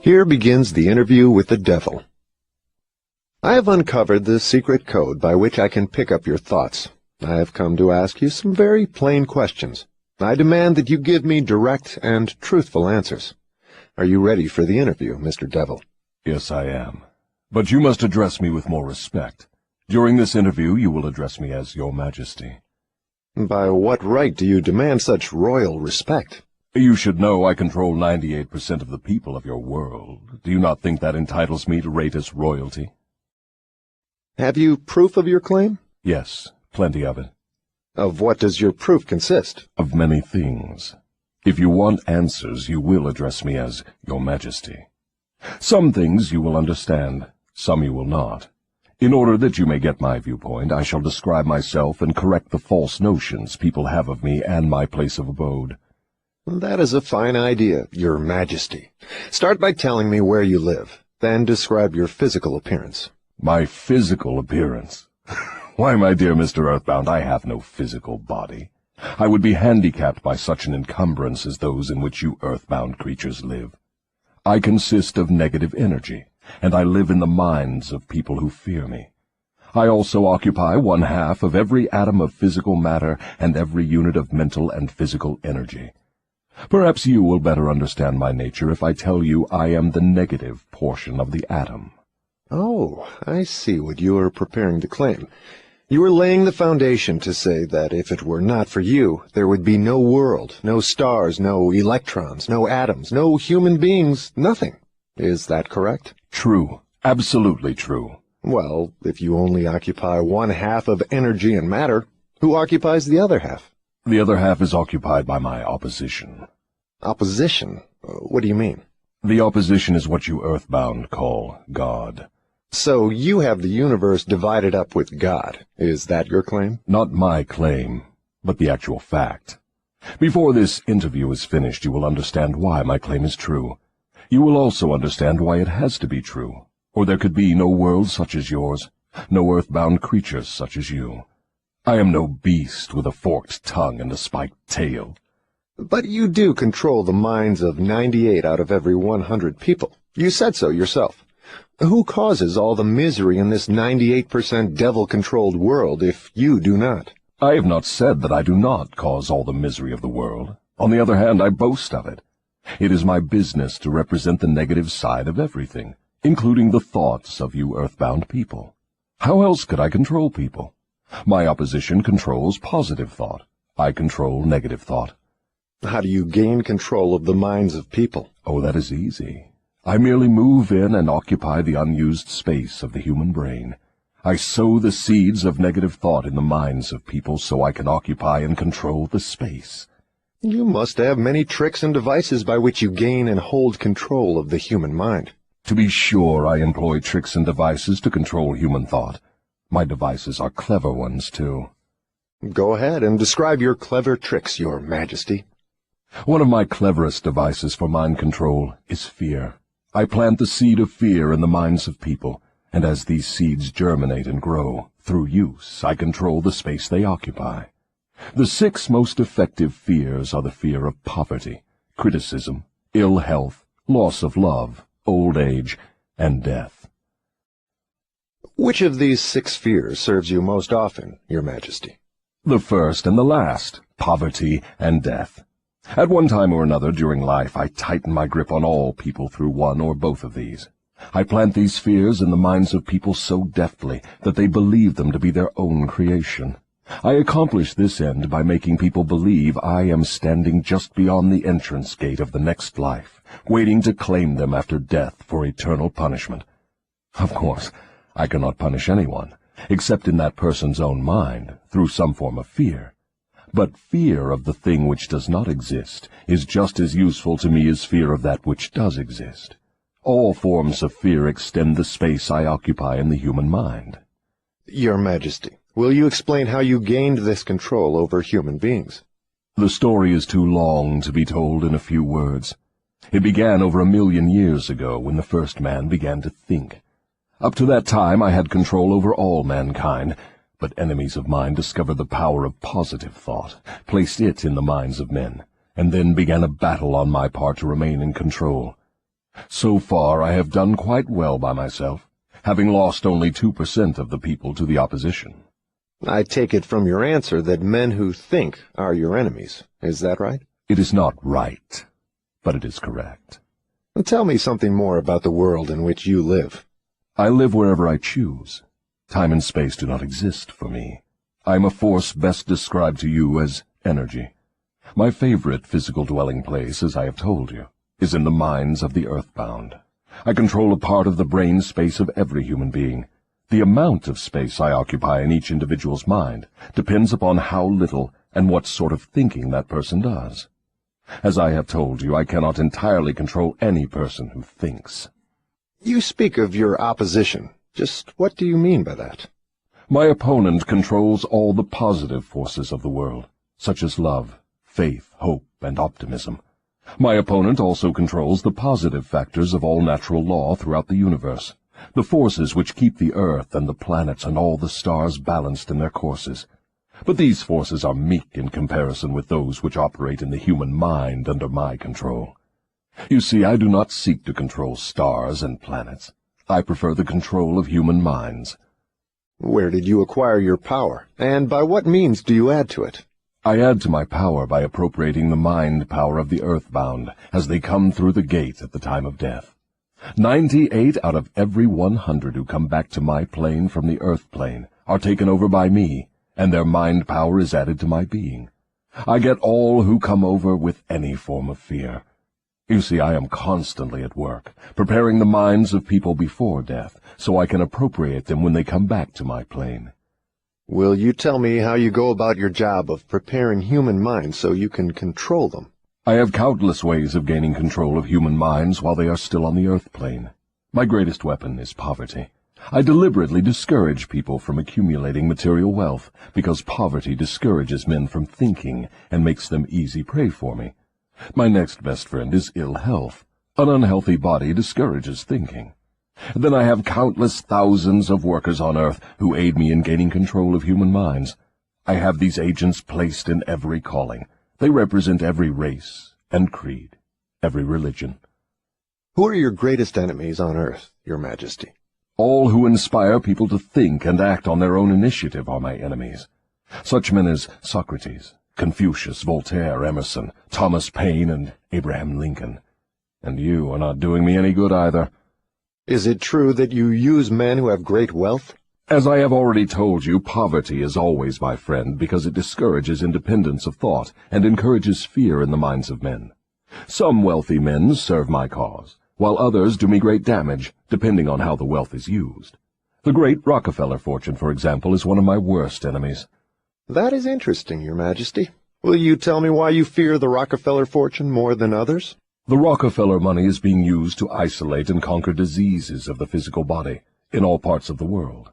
Here begins the interview with the devil. I have uncovered the secret code by which I can pick up your thoughts. I have come to ask you some very plain questions. I demand that you give me direct and truthful answers. Are you ready for the interview, Mr. Devil? Yes, I am. But you must address me with more respect. During this interview, you will address me as Your Majesty. By what right do you demand such royal respect? You should know I control 98% of the people of your world. Do you not think that entitles me to rate as royalty? Have you proof of your claim? Yes, plenty of it. Of what does your proof consist? Of many things. If you want answers, you will address me as Your Majesty. Some things you will understand, some you will not. In order that you may get my viewpoint, I shall describe myself and correct the false notions people have of me and my place of abode. That is a fine idea, Your Majesty. Start by telling me where you live, then describe your physical appearance. My physical appearance? Why, my dear Mr. Earthbound, I have no physical body. I would be handicapped by such an encumbrance as those in which you earthbound creatures live. I consist of negative energy, and I live in the minds of people who fear me. I also occupy 1/2 of every atom of physical matter and every unit of mental and physical energy. Perhaps you will better understand my nature if I tell you I am the negative portion of the atom. Oh, I see what you are preparing to claim. You are laying the foundation to say that if it were not for you, there would be no world, no stars, no electrons, no atoms, no human beings, nothing. Is that correct? True. Absolutely true. Well, if you only occupy 1/2 of energy and matter, who occupies the other half? The other half is occupied by my opposition. Opposition? What do you mean? The opposition is what you earthbound call God. So you have the universe divided up with God. Is that your claim? Not my claim, but the actual fact. Before this interview is finished, you will understand why my claim is true. You will also understand why it has to be true, or there could be no world such as yours, no earthbound creatures such as you. I am no beast with a forked tongue and a spiked tail. But you do control the minds of 98 out of every 100 people. You said so yourself. Who causes all the misery in this 98% devil-controlled world if you do not? I have not said that I do not cause all the misery of the world. On the other hand, I boast of it. It is my business to represent the negative side of everything, including the thoughts of you earthbound people. How else could I control people? My opposition controls positive thought. I control negative thought. How do you gain control of the minds of people? Oh, that is easy. I merely move in and occupy the unused space of the human brain. I sow the seeds of negative thought in the minds of people so I can occupy and control the space. You must have many tricks and devices by which you gain and hold control of the human mind. To be sure, I employ tricks and devices to control human thought. My devices are clever ones, too. Go ahead and describe your clever tricks, Your Majesty. One of my cleverest devices for mind control is fear. I plant the seed of fear in the minds of people, and as these seeds germinate and grow, through use, I control the space they occupy. The 6 most effective fears are the fear of poverty, criticism, ill health, loss of love, old age, and death. Which of these 6 fears serves you most often, Your Majesty? The first and the last, poverty and death. At one time or another during life, I tighten my grip on all people through one or both of these. I plant these fears in the minds of people so deftly that they believe them to be their own creation. I accomplish this end by making people believe I am standing just beyond the entrance gate of the next life, waiting to claim them after death for eternal punishment. Of course, I cannot punish anyone, except in that person's own mind, through some form of fear. But fear of the thing which does not exist is just as useful to me as fear of that which does exist. All forms of fear extend the space I occupy in the human mind. Your Majesty, will you explain how you gained this control over human beings? The story is too long to be told in a few words. It began over 1,000,000 years ago when the first man began to think. Up to that time I had control over all mankind, but enemies of mine discovered the power of positive thought, placed it in the minds of men, and then began a battle on my part to remain in control. So far I have done quite well by myself, having lost only 2% of the people to the opposition. I take it from your answer that men who think are your enemies. Is that right? It is not right, but it is correct. Tell me something more about the world in which you live. I live wherever I choose. Time and space do not exist for me. I am a force best described to you as energy. My favorite physical dwelling place, as I have told you, is in the minds of the earthbound. I control a part of the brain space of every human being. The amount of space I occupy in each individual's mind depends upon how little and what sort of thinking that person does. As I have told you, I cannot entirely control any person who thinks. You speak of your opposition. Just what do you mean by that? My opponent controls all the positive forces of the world, such as love, faith, hope, and optimism. My opponent also controls the positive factors of all natural law throughout the universe, the forces which keep the earth and the planets and all the stars balanced in their courses. But these forces are meek in comparison with those which operate in the human mind under my control. You see, I do not seek to control stars and planets. I prefer the control of human minds. Where did you acquire your power, and by what means do you add to it? I add to my power by appropriating the mind power of the earthbound as they come through the gate at the time of death. 98 out of every 100 who come back to my plane from the earth plane are taken over by me, and their mind power is added to my being. I get all who come over with any form of fear. You see, I am constantly at work, preparing the minds of people before death, so I can appropriate them when they come back to my plane. Will you tell me how you go about your job of preparing human minds so you can control them? I have countless ways of gaining control of human minds while they are still on the earth plane. My greatest weapon is poverty. I deliberately discourage people from accumulating material wealth, because poverty discourages men from thinking and makes them easy prey for me. My next best friend is ill health. An unhealthy body discourages thinking. Then I have countless thousands of workers on earth who aid me in gaining control of human minds. I have these agents placed in every calling. They represent every race and creed, every religion. Who are your greatest enemies on earth, Your Majesty? All who inspire people to think and act on their own initiative are my enemies. Such men as Socrates, Confucius, Voltaire, Emerson, Thomas Paine, and Abraham Lincoln. And you are not doing me any good either. Is it true that you use men who have great wealth? As I have already told you, poverty is always my friend because it discourages independence of thought and encourages fear in the minds of men. Some wealthy men serve my cause, while others do me great damage, depending on how the wealth is used. The great Rockefeller fortune, for example, is one of my worst enemies. That is interesting, Your Majesty. Will you tell me why you fear the Rockefeller fortune more than others? The Rockefeller money is being used to isolate and conquer diseases of the physical body in all parts of the world.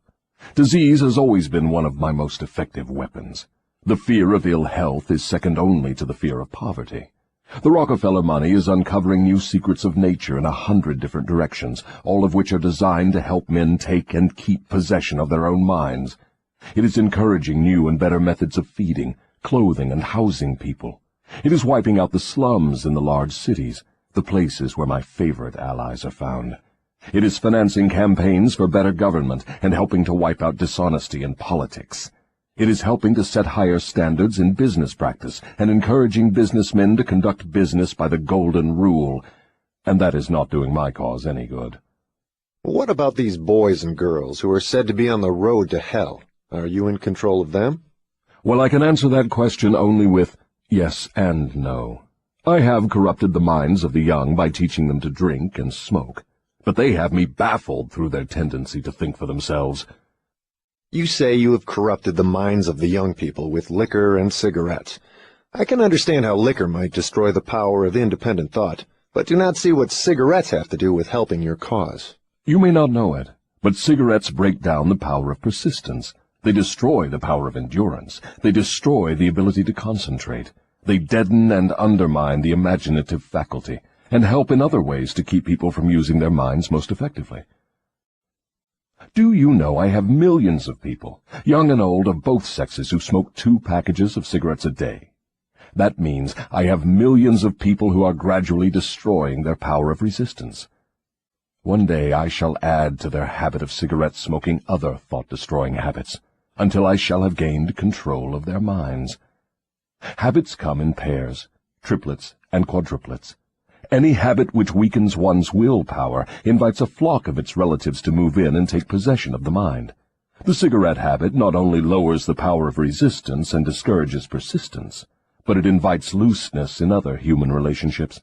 Disease has always been one of my most effective weapons. The fear of ill health is second only to the fear of poverty. The Rockefeller money is uncovering new secrets of nature in 100 different directions, all of which are designed to help men take and keep possession of their own minds. It is encouraging new and better methods of feeding, clothing, and housing people. It is wiping out the slums in the large cities, the places where my favorite allies are found. It is financing campaigns for better government and helping to wipe out dishonesty in politics. It is helping to set higher standards in business practice and encouraging businessmen to conduct business by the golden rule, and that is not doing my cause any good. What about these boys and girls who are said to be on the road to hell? Are you in control of them? Well, I can answer that question only with yes and no. I have corrupted the minds of the young by teaching them to drink and smoke, but they have me baffled through their tendency to think for themselves. You say you have corrupted the minds of the young people with liquor and cigarettes. I can understand how liquor might destroy the power of independent thought, but do not see what cigarettes have to do with helping your cause. You may not know it, but cigarettes break down the power of persistence. They destroy the power of endurance. They destroy the ability to concentrate. They deaden and undermine the imaginative faculty, and help in other ways to keep people from using their minds most effectively. Do you know I have millions of people, young and old of both sexes, who smoke 2 packages of cigarettes a day? That means I have millions of people who are gradually destroying their power of resistance. One day I shall add to their habit of cigarette smoking other thought-destroying habits, until I shall have gained control of their minds. Habits come in pairs, triplets, and quadruplets. Any habit which weakens one's willpower invites a flock of its relatives to move in and take possession of the mind. The cigarette habit not only lowers the power of resistance and discourages persistence, but it invites looseness in other human relationships.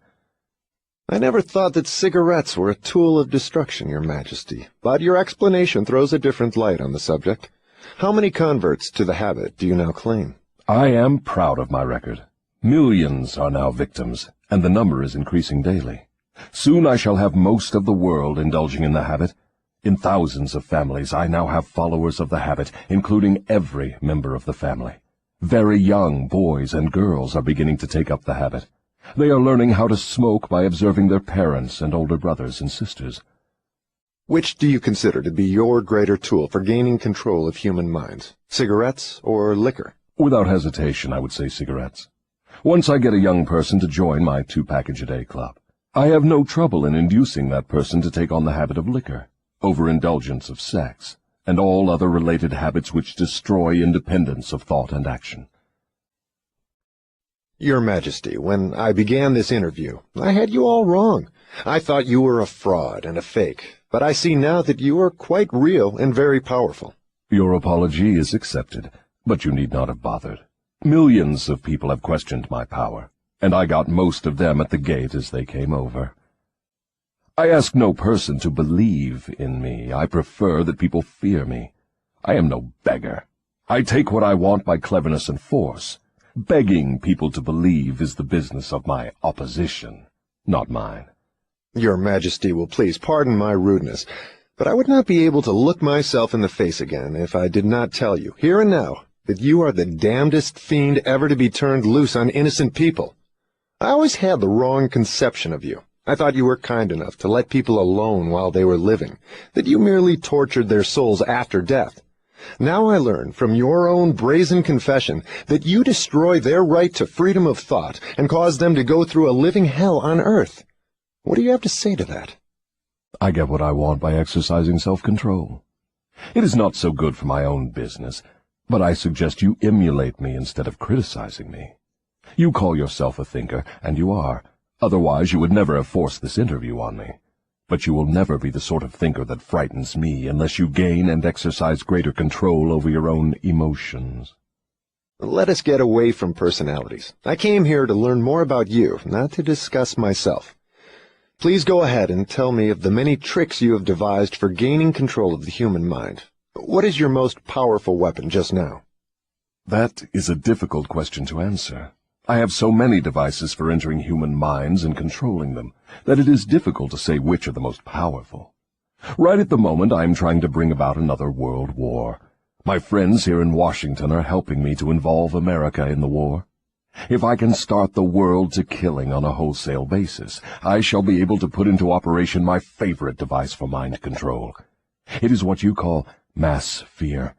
I never thought that cigarettes were a tool of destruction, Your Majesty, but your explanation throws a different light on the subject. How many converts to the habit do you now claim? I am proud of my record. Millions are now victims, and the number is increasing daily. Soon I shall have most of the world indulging in the habit. In thousands of families I now have followers of the habit, including every member of the family. Very young boys and girls are beginning to take up the habit. They are learning how to smoke by observing their parents and older brothers and sisters. Which do you consider to be your greater tool for gaining control of human minds, cigarettes or liquor? Without hesitation, I would say cigarettes. Once I get a young person to join my 2-package-a-day club, I have no trouble in inducing that person to take on the habit of liquor, overindulgence of sex, and all other related habits which destroy independence of thought and action. Your Majesty, when I began this interview, I had you all wrong. I thought you were a fraud and a fake, but I see now that you are quite real and very powerful. Your apology is accepted, but you need not have bothered. Millions of people have questioned my power, and I got most of them at the gate as they came over. I ask no person to believe in me. I prefer that people fear me. I am no beggar. I take what I want by cleverness and force. Begging people to believe is the business of my opposition, not mine. Your Majesty will please pardon my rudeness, but I would not be able to look myself in the face again if I did not tell you, here and now, that you are the damnedest fiend ever to be turned loose on innocent people. I always had the wrong conception of you. I thought you were kind enough to let people alone while they were living, that you merely tortured their souls after death. Now I learn from your own brazen confession that you destroy their right to freedom of thought and cause them to go through a living hell on earth. What do you have to say to that? I get what I want by exercising self-control. It is not so good for my own business, but I suggest you emulate me instead of criticizing me. You call yourself a thinker, and you are. Otherwise you would never have forced this interview on me. But you will never be the sort of thinker that frightens me unless you gain and exercise greater control over your own emotions. Let us get away from personalities. I came here to learn more about you, not to discuss myself. Please go ahead and tell me of the many tricks you have devised for gaining control of the human mind. What is your most powerful weapon just now? That is a difficult question to answer. I have so many devices for entering human minds and controlling them that it is difficult to say which are the most powerful. Right at the moment I am trying to bring about another world war. My friends here in Washington are helping me to involve America in the war. If I can start the world to killing on a wholesale basis, I shall be able to put into operation my favorite device for mind control. It is what you call mass fear.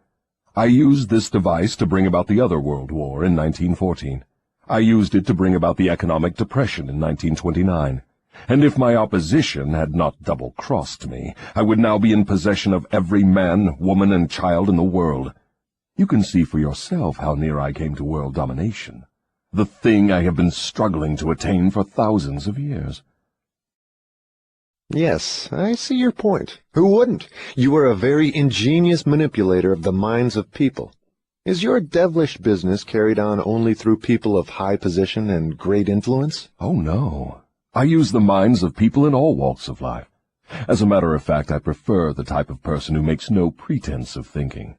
I used this device to bring about the other World War in 1914. I used it to bring about the economic depression in 1929. And if my opposition had not double-crossed me, I would now be in possession of every man, woman, and child in the world. You can see for yourself how near I came to world domination, the thing I have been struggling to attain for thousands of years. Yes, I see your point. Who wouldn't? You are a very ingenious manipulator of the minds of people. Is your devilish business carried on only through people of high position and great influence? Oh, no. I use the minds of people in all walks of life. As a matter of fact, I prefer the type of person who makes no pretense of thinking.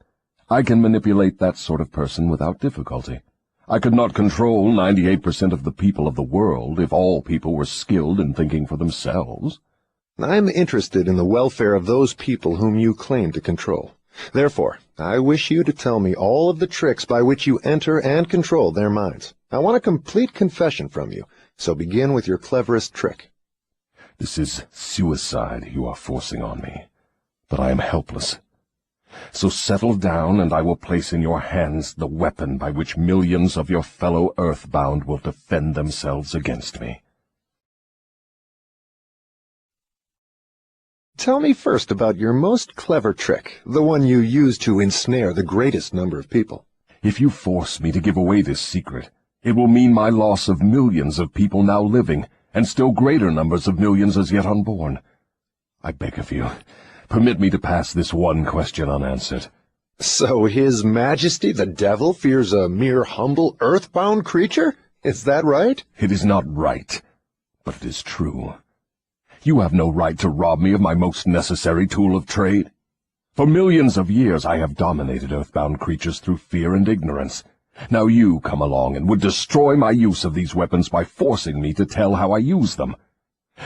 I can manipulate that sort of person without difficulty. I could not control 98% of the people of the world if all people were skilled in thinking for themselves. I'm interested in the welfare of those people whom you claim to control. Therefore, I wish you to tell me all of the tricks by which you enter and control their minds. I want a complete confession from you, so begin with your cleverest trick. This is suicide you are forcing on me, but I am helpless. So settle down, and I will place in your hands the weapon by which millions of your fellow earthbound will defend themselves against me. Tell me first about your most clever trick, the one you use to ensnare the greatest number of people. If you force me to give away this secret, it will mean my loss of millions of people now living, and still greater numbers of millions as yet unborn. I beg of you, permit me to pass this one question unanswered. So His Majesty the Devil fears a mere humble earthbound creature? Is that right? It is not right, but it is true. You have no right to rob me of my most necessary tool of trade. For millions of years I have dominated earthbound creatures through fear and ignorance. Now you come along and would destroy my use of these weapons by forcing me to tell how I use them.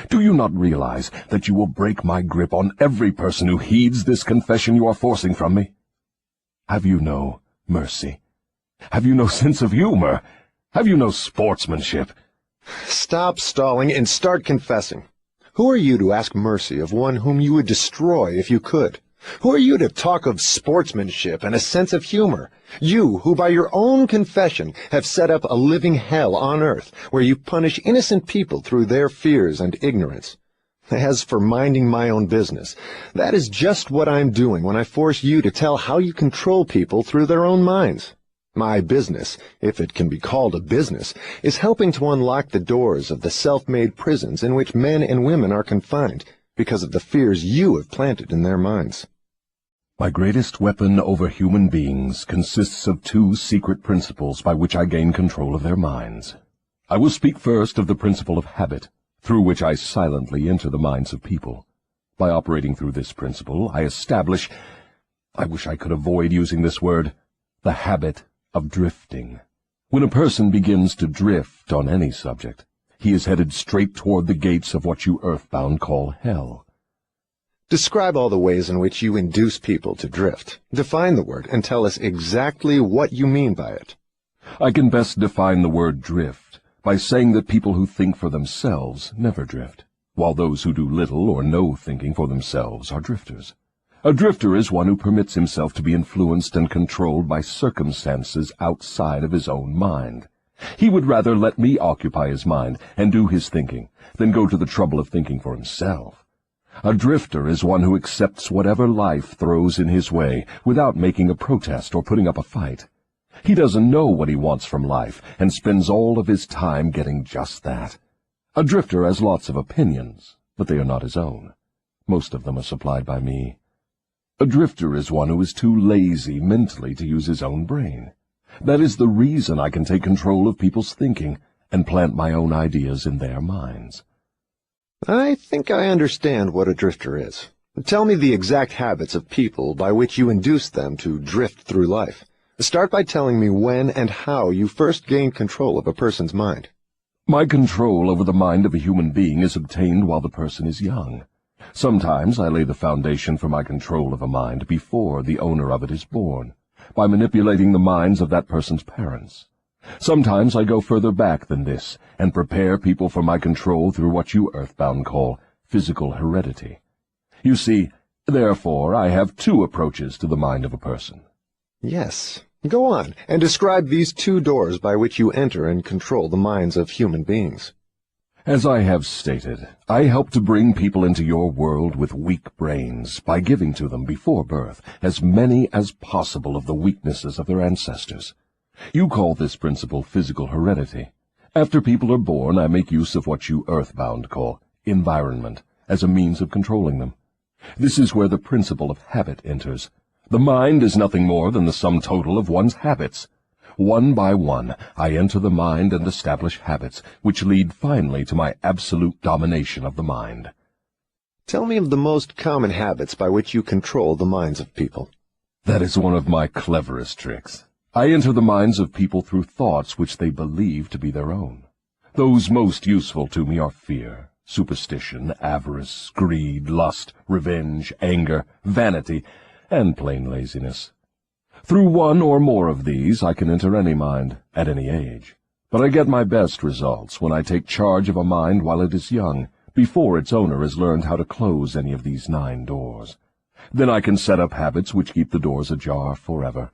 Do you not realize that you will break my grip on every person who heeds this confession you are forcing from me? Have you no mercy? Have you no sense of humor? Have you no sportsmanship? Stop stalling and start confessing. Who are you to ask mercy of one whom you would destroy if you could? Who are you to talk of sportsmanship and a sense of humor? You, who by your own confession have set up a living hell on earth, where you punish innocent people through their fears and ignorance. As for minding my own business, that is just what I'm doing when I force you to tell how you control people through their own minds. My business, if it can be called a business, is helping to unlock the doors of the self-made prisons in which men and women are confined because of the fears you have planted in their minds. My greatest weapon over human beings consists of two secret principles by which I gain control of their minds. I will speak first of the principle of habit, through which I silently enter the minds of people. By operating through this principle, I establish, I wish I could avoid using this word, the habit of drifting. When a person begins to drift on any subject, he is headed straight toward the gates of what you earthbound call hell. Describe all the ways in which you induce people to drift. Define the word and tell us exactly what you mean by it. I can best define the word drift by saying that people who think for themselves never drift, while those who do little or no thinking for themselves are drifters. A drifter is one who permits himself to be influenced and controlled by circumstances outside of his own mind. He would rather let me occupy his mind and do his thinking than go to the trouble of thinking for himself. A drifter is one who accepts whatever life throws in his way without making a protest or putting up a fight. He doesn't know what he wants from life and spends all of his time getting just that. A drifter has lots of opinions, but they are not his own. Most of them are supplied by me. A drifter is one who is too lazy mentally to use his own brain. That is the reason I can take control of people's thinking and plant my own ideas in their minds. I think I understand what a drifter is. Tell me the exact habits of people by which you induce them to drift through life. Start by telling me when and how you first gained control of a person's mind. My control over the mind of a human being is obtained while the person is young. Sometimes I lay the foundation for my control of a mind before the owner of it is born, by manipulating the minds of that person's parents. Sometimes I go further back than this and prepare people for my control through what you earthbound call physical heredity. You see, therefore, I have two approaches to the mind of a person. Yes. Go on, and describe these two doors by which you enter and control the minds of human beings. As I have stated, I help to bring people into your world with weak brains by giving to them before birth as many as possible of the weaknesses of their ancestors. You call this principle physical heredity. After people are born, I make use of what you earthbound call environment as a means of controlling them. This is where the principle of habit enters. The mind is nothing more than the sum total of one's habits. One by one, I enter the mind and establish habits, which lead finally to my absolute domination of the mind. Tell me of the most common habits by which you control the minds of people. That is one of my cleverest tricks. I enter the minds of people through thoughts which they believe to be their own. Those most useful to me are fear, superstition, avarice, greed, lust, revenge, anger, vanity, and plain laziness. Through one or more of these I can enter any mind, at any age. But I get my best results when I take charge of a mind while it is young, before its owner has learned how to close any of these 9 doors. Then I can set up habits which keep the doors ajar forever.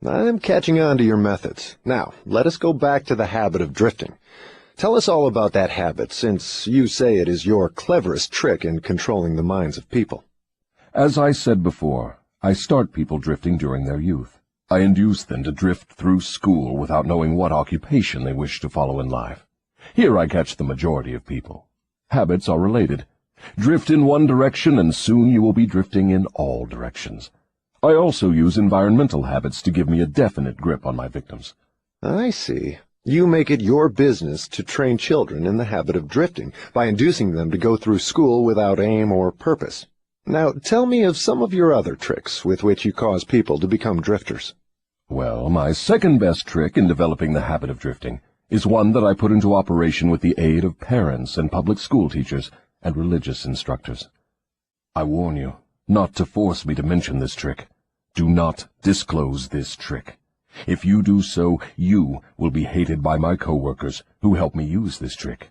I'm catching on to your methods. Now, let us go back to the habit of drifting. Tell us all about that habit, since you say it is your cleverest trick in controlling the minds of people. As I said before, I start people drifting during their youth. I induce them to drift through school without knowing what occupation they wish to follow in life. Here I catch the majority of people. Habits are related. Drift in one direction, and soon you will be drifting in all directions. I also use environmental habits to give me a definite grip on my victims. I see. You make it your business to train children in the habit of drifting by inducing them to go through school without aim or purpose. Now, tell me of some of your other tricks with which you cause people to become drifters. Well, my second best trick in developing the habit of drifting is one that I put into operation with the aid of parents and public school teachers and religious instructors. I warn you not to force me to mention this trick. Do not disclose this trick. If you do so, you will be hated by my coworkers who help me use this trick.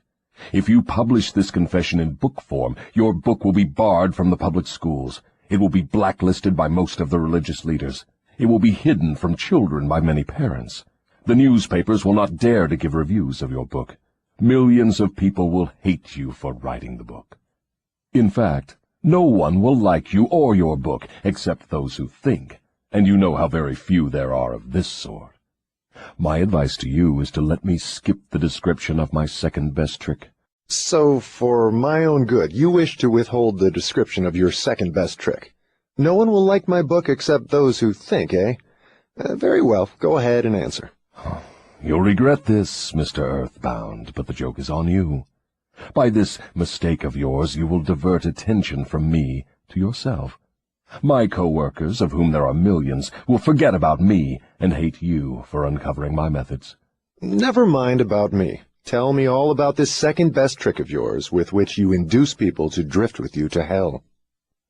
If you publish this confession in book form, your book will be barred from the public schools. It will be blacklisted by most of the religious leaders. It will be hidden from children by many parents. The newspapers will not dare to give reviews of your book. Millions of people will hate you for writing the book. In fact, no one will like you or your book except those who think, and you know how very few there are of this sort. My advice to you is to let me skip the description of my second best trick. So, for my own good, you wish to withhold the description of your second best trick. No one will like my book except those who think, eh? Very well, go ahead and answer. You'll regret this, Mr. Earthbound, but the joke is on you. By this mistake of yours, you will divert attention from me to yourself. My co-workers, of whom there are millions, will forget about me and hate you for uncovering my methods. Never mind about me. Tell me all about this second best trick of yours with which you induce people to drift with you to hell.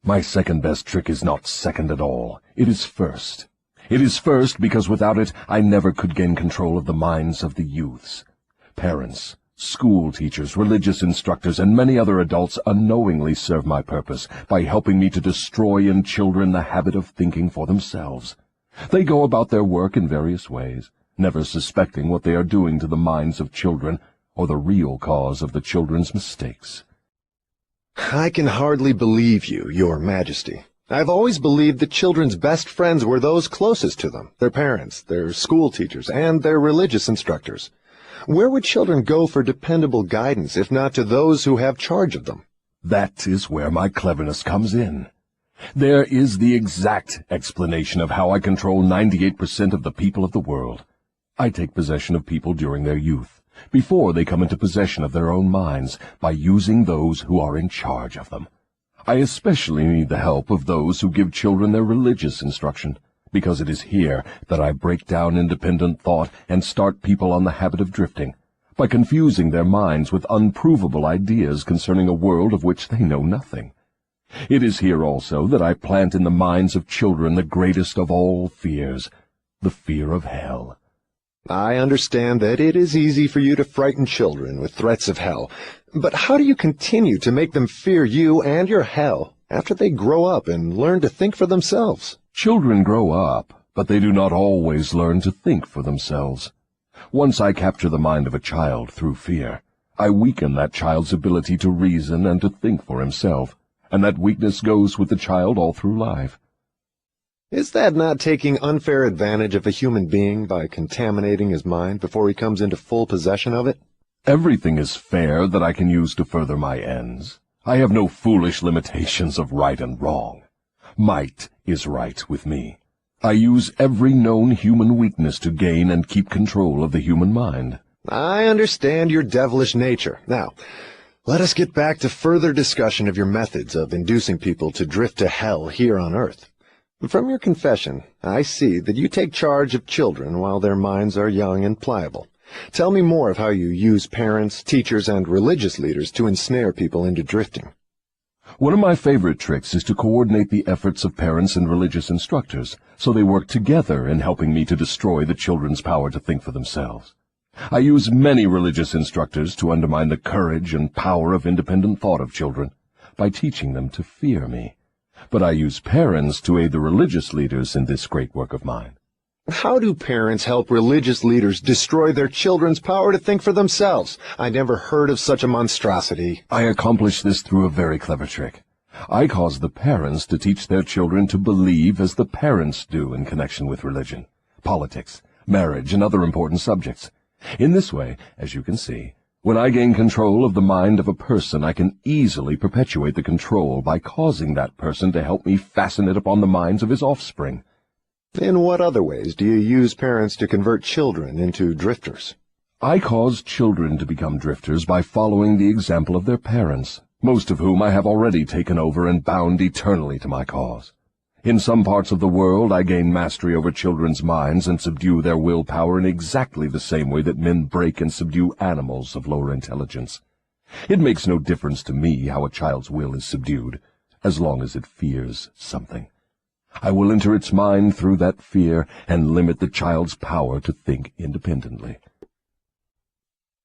My second best trick is not second at all. It is first. It is first because without it I never could gain control of the minds of the youths. Parents, school teachers, religious instructors, and many other adults unknowingly serve my purpose by helping me to destroy in children the habit of thinking for themselves. They go about their work in various ways, never suspecting what they are doing to the minds of children or the real cause of the children's mistakes. I can hardly believe you, Your Majesty. I've always believed that children's best friends were those closest to them, their parents, their school teachers, and their religious instructors. Where would children go for dependable guidance if not to those who have charge of them? That is where my cleverness comes in. There is the exact explanation of how I control 98% of the people of the world. I take possession of people during their youth, before they come into possession of their own minds, by using those who are in charge of them. I especially need the help of those who give children their religious instruction, because it is here that I break down independent thought and start people on the habit of drifting, by confusing their minds with unprovable ideas concerning a world of which they know nothing. It is here also that I plant in the minds of children the greatest of all fears, the fear of hell. I understand that it is easy for you to frighten children with threats of hell, but how do you continue to make them fear you and your hell after they grow up and learn to think for themselves? Children grow up, but they do not always learn to think for themselves. Once I capture the mind of a child through fear, I weaken that child's ability to reason and to think for himself, and that weakness goes with the child all through life. Is that not taking unfair advantage of a human being by contaminating his mind before he comes into full possession of it? Everything is fair that I can use to further my ends. I have no foolish limitations of right and wrong. Might is right with me. I use every known human weakness to gain and keep control of the human mind. I understand your devilish nature. Now, let us get back to further discussion of your methods of inducing people to drift to hell here on earth. From your confession, I see that you take charge of children while their minds are young and pliable. Tell me more of how you use parents, teachers, and religious leaders to ensnare people into drifting. One of my favorite tricks is to coordinate the efforts of parents and religious instructors, so they work together in helping me to destroy the children's power to think for themselves. I use many religious instructors to undermine the courage and power of independent thought of children by teaching them to fear me. But I use parents to aid the religious leaders in this great work of mine. How do parents help religious leaders destroy their children's power to think for themselves? I never heard of such a monstrosity. I accomplish this through a very clever trick. I cause the parents to teach their children to believe as the parents do in connection with religion, politics, marriage, and other important subjects. In this way, as you can see, when I gain control of the mind of a person, I can easily perpetuate the control by causing that person to help me fasten it upon the minds of his offspring. In what other ways do you use parents to convert children into drifters? I cause children to become drifters by following the example of their parents, most of whom I have already taken over and bound eternally to my cause. In some parts of the world I gain mastery over children's minds and subdue their willpower in exactly the same way that men break and subdue animals of lower intelligence. It makes no difference to me how a child's will is subdued, as long as it fears something. I will enter its mind through that fear and limit the child's power to think independently.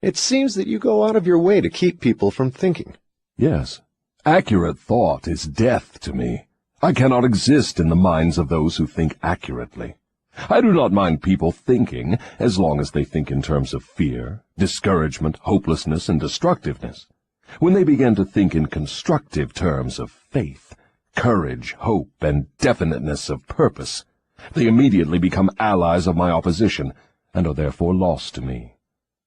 It seems that you go out of your way to keep people from thinking. Yes, accurate thought is death to me. I cannot exist in the minds of those who think accurately. I do not mind people thinking, as long as they think in terms of fear, discouragement, hopelessness, and destructiveness. When they begin to think in constructive terms of faith, courage, hope, and definiteness of purpose, they immediately become allies of my opposition, and are therefore lost to me.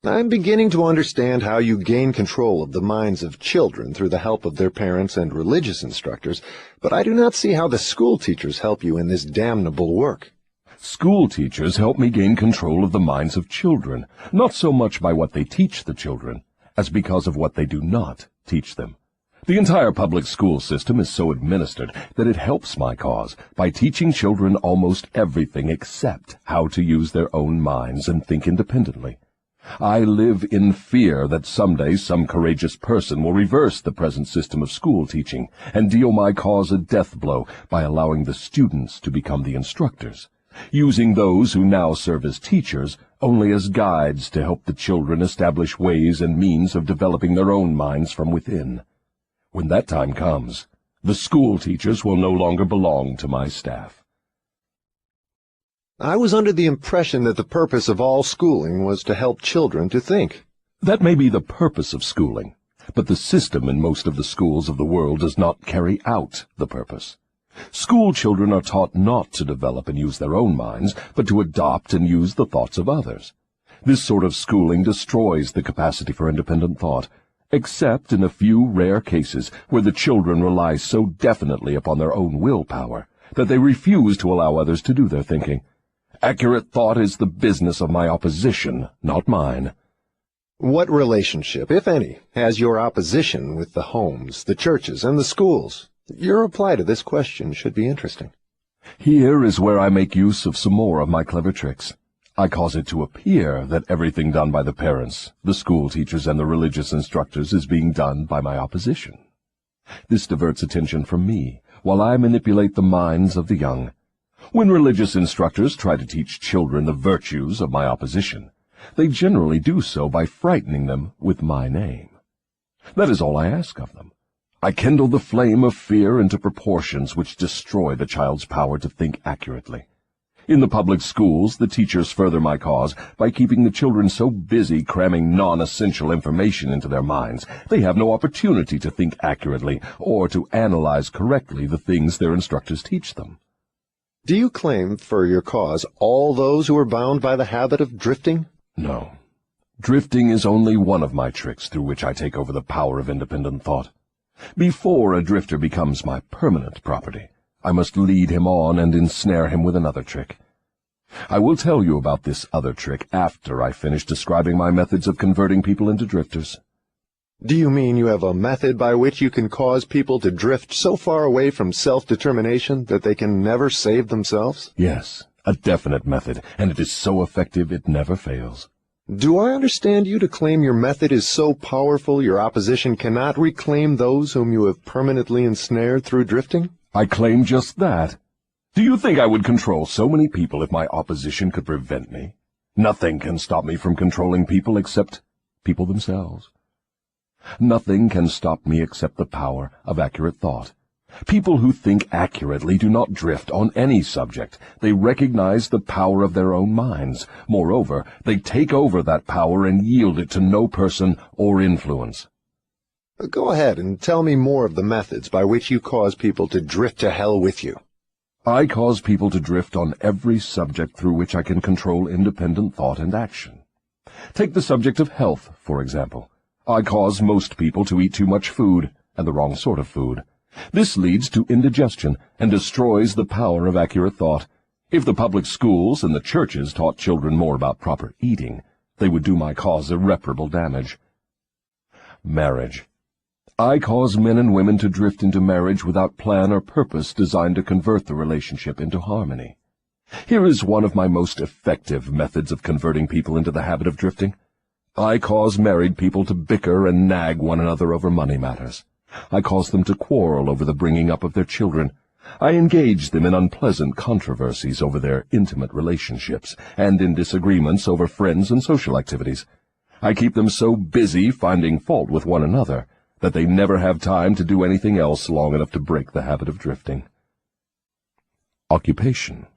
I'm beginning to understand how you gain control of the minds of children through the help of their parents and religious instructors, but I do not see how the school teachers help you in this damnable work. School teachers help me gain control of the minds of children, not so much by what they teach the children, as because of what they do not teach them. The entire public school system is so administered that it helps my cause by teaching children almost everything except how to use their own minds and think independently. I live in fear that someday some courageous person will reverse the present system of school teaching and deal my cause a death blow by allowing the students to become the instructors, using those who now serve as teachers only as guides to help the children establish ways and means of developing their own minds from within. When that time comes, the school teachers will no longer belong to my staff. I was under the impression that the purpose of all schooling was to help children to think. That may be the purpose of schooling, but the system in most of the schools of the world does not carry out the purpose. School children are taught not to develop and use their own minds, but to adopt and use the thoughts of others. This sort of schooling destroys the capacity for independent thought, except in a few rare cases where the children rely so definitely upon their own willpower that they refuse to allow others to do their thinking. Accurate thought is the business of my opposition, not mine. What relationship, if any, has your opposition with the homes, the churches, and the schools? Your reply to this question should be interesting. Here is where I make use of some more of my clever tricks. I cause it to appear that everything done by the parents, the school teachers, and the religious instructors is being done by my opposition. This diverts attention from me, while I manipulate the minds of the young. When religious instructors try to teach children the virtues of my opposition, they generally do so by frightening them with my name. That is all I ask of them. I kindle the flame of fear into proportions which destroy the child's power to think accurately. In the public schools, the teachers further my cause by keeping the children so busy cramming non-essential information into their minds, they have no opportunity to think accurately or to analyze correctly the things their instructors teach them. Do you claim for your cause all those who are bound by the habit of drifting? No. Drifting is only one of my tricks through which I take over the power of independent thought. Before a drifter becomes my permanent property, I must lead him on and ensnare him with another trick. I will tell you about this other trick after I finish describing my methods of converting people into drifters. Do you mean you have a method by which you can cause people to drift so far away from self-determination that they can never save themselves? Yes, a definite method, and it is so effective it never fails. Do I understand you to claim your method is so powerful your opposition cannot reclaim those whom you have permanently ensnared through drifting? I claim just that. Do you think I would control so many people if my opposition could prevent me? Nothing can stop me from controlling people except people themselves. Nothing can stop me except the power of accurate thought. People who think accurately do not drift on any subject. They recognize the power of their own minds. Moreover, they take over that power and yield it to no person or influence. Go ahead and tell me more of the methods by which you cause people to drift to hell with you. I cause people to drift on every subject through which I can control independent thought and action. Take the subject of health, for example. I cause most people to eat too much food, and the wrong sort of food. This leads to indigestion and destroys the power of accurate thought. If the public schools and the churches taught children more about proper eating, they would do my cause irreparable damage. Marriage. I cause men and women to drift into marriage without plan or purpose designed to convert the relationship into harmony. Here is one of my most effective methods of converting people into the habit of drifting. I cause married people to bicker and nag one another over money matters. I cause them to quarrel over the bringing up of their children. I engage them in unpleasant controversies over their intimate relationships and in disagreements over friends and social activities. I keep them so busy finding fault with one another that they never have time to do anything else long enough to break the habit of drifting. Occupation.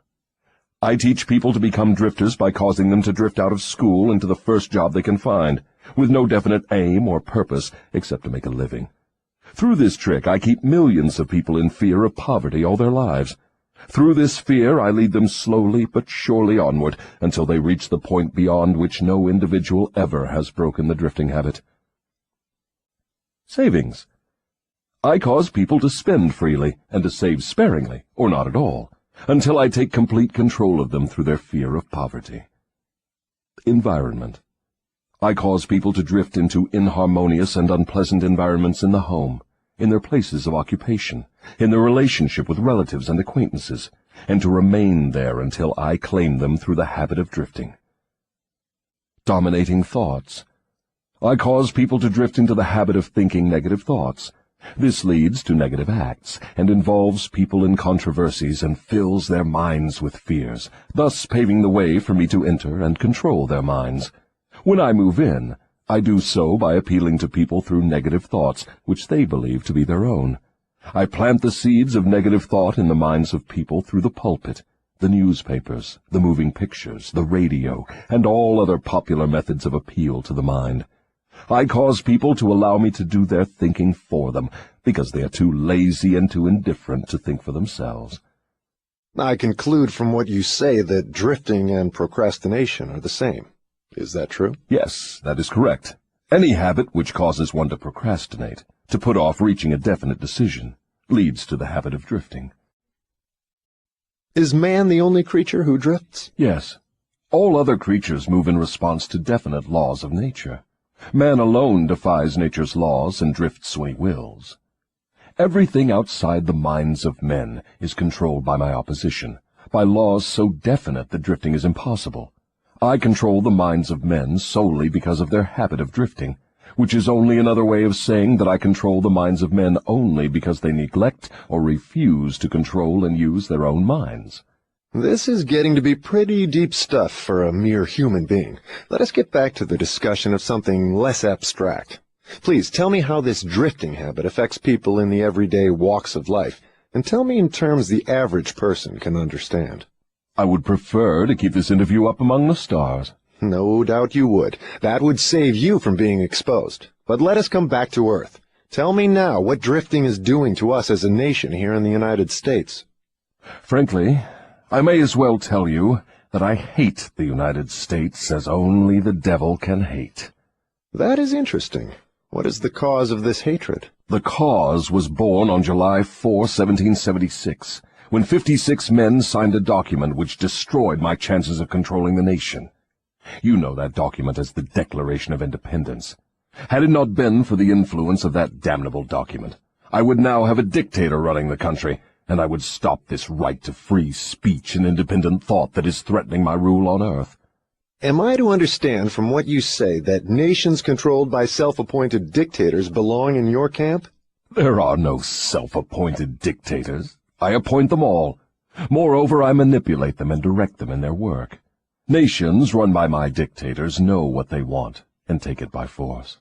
I teach people to become drifters by causing them to drift out of school into the first job they can find, with no definite aim or purpose except to make a living. Through this trick, I keep millions of people in fear of poverty all their lives. Through this fear, I lead them slowly but surely onward until they reach the point beyond which no individual ever has broken the drifting habit. Savings. I cause people to spend freely and to save sparingly, or not at all, until I take complete control of them through their fear of poverty. Environment. I cause people to drift into inharmonious and unpleasant environments in the home, in their places of occupation, in their relationship with relatives and acquaintances, and to remain there until I claim them through the habit of drifting. Dominating thoughts. I cause people to drift into the habit of thinking negative thoughts. This leads to negative acts, and involves people in controversies and fills their minds with fears, thus paving the way for me to enter and control their minds. When I move in, I do so by appealing to people through negative thoughts, which they believe to be their own. I plant the seeds of negative thought in the minds of people through the pulpit, the newspapers, the moving pictures, the radio, and all other popular methods of appeal to the mind. I cause people to allow me to do their thinking for them, because they are too lazy and too indifferent to think for themselves. I conclude from what you say that drifting and procrastination are the same. Is that true? Yes, that is correct. Any habit which causes one to procrastinate, to put off reaching a definite decision, leads to the habit of drifting. Is man the only creature who drifts? Yes. All other creatures move in response to definite laws of nature. Man alone defies nature's laws and drifts when he wills. Everything outside the minds of men is controlled by my opposition, by laws so definite that drifting is impossible. I control the minds of men solely because of their habit of drifting, which is only another way of saying that I control the minds of men only because they neglect or refuse to control and use their own minds. This is getting to be pretty deep stuff for a mere human being. Let us get back to the discussion of something less abstract. Please tell me how this drifting habit affects people in the everyday walks of life, and tell me in terms the average person can understand. I would prefer to keep this interview up among the stars. No doubt you would. That would save you from being exposed. But let us come back to Earth. Tell me now what drifting is doing to us as a nation here in the United States. Frankly, I may as well tell you that I hate the United States as only the devil can hate. That is interesting. What is the cause of this hatred? The cause was born on July 4, 1776, when 56 men signed a document which destroyed my chances of controlling the nation. You know that document as the Declaration of Independence. Had it not been for the influence of that damnable document, I would now have a dictator running the country, and I would stop this right to free speech and independent thought that is threatening my rule on earth. Am I to understand from what you say that nations controlled by self-appointed dictators belong in your camp? There are no self-appointed dictators. I appoint them all. Moreover, I manipulate them and direct them in their work. Nations run by my dictators know what they want and take it by force.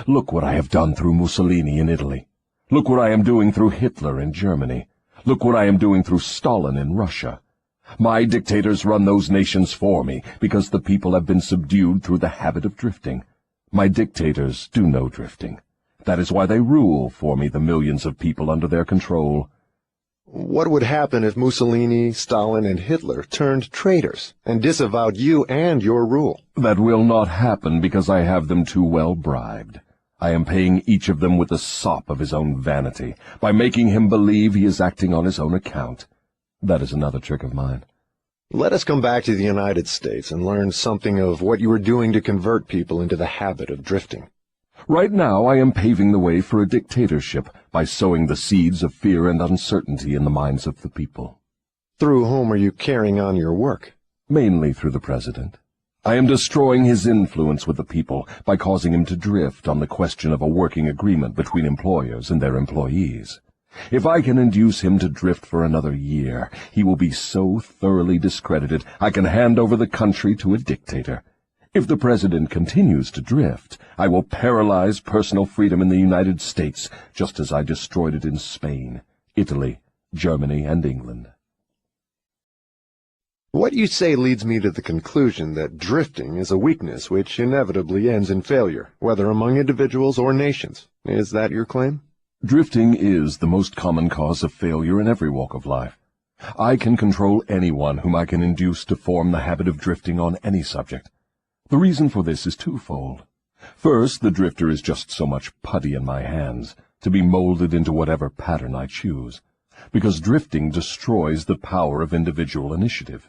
Look what I have done through Mussolini in Italy. Look what I am doing through Hitler in Germany. Look what I am doing through Stalin in Russia. My dictators run those nations for me because the people have been subdued through the habit of drifting. My dictators do no drifting. That is why they rule for me the millions of people under their control. What would happen if Mussolini, Stalin, and Hitler turned traitors and disavowed you and your rule? That will not happen because I have them too well bribed. I am paying each of them with the sop of his own vanity, by making him believe he is acting on his own account. That is another trick of mine. Let us come back to the United States and learn something of what you are doing to convert people into the habit of drifting. Right now I am paving the way for a dictatorship by sowing the seeds of fear and uncertainty in the minds of the people. Through whom are you carrying on your work? Mainly through the president. I am destroying his influence with the people by causing him to drift on the question of a working agreement between employers and their employees. If I can induce him to drift for another year, he will be so thoroughly discredited I can hand over the country to a dictator. If the president continues to drift, I will paralyze personal freedom in the United States, just as I destroyed it in Spain, Italy, Germany, and England. What you say leads me to the conclusion that drifting is a weakness which inevitably ends in failure, whether among individuals or nations. Is that your claim? Drifting is the most common cause of failure in every walk of life. I can control anyone whom I can induce to form the habit of drifting on any subject. The reason for this is twofold. First, the drifter is just so much putty in my hands, to be molded into whatever pattern I choose, because drifting destroys the power of individual initiative.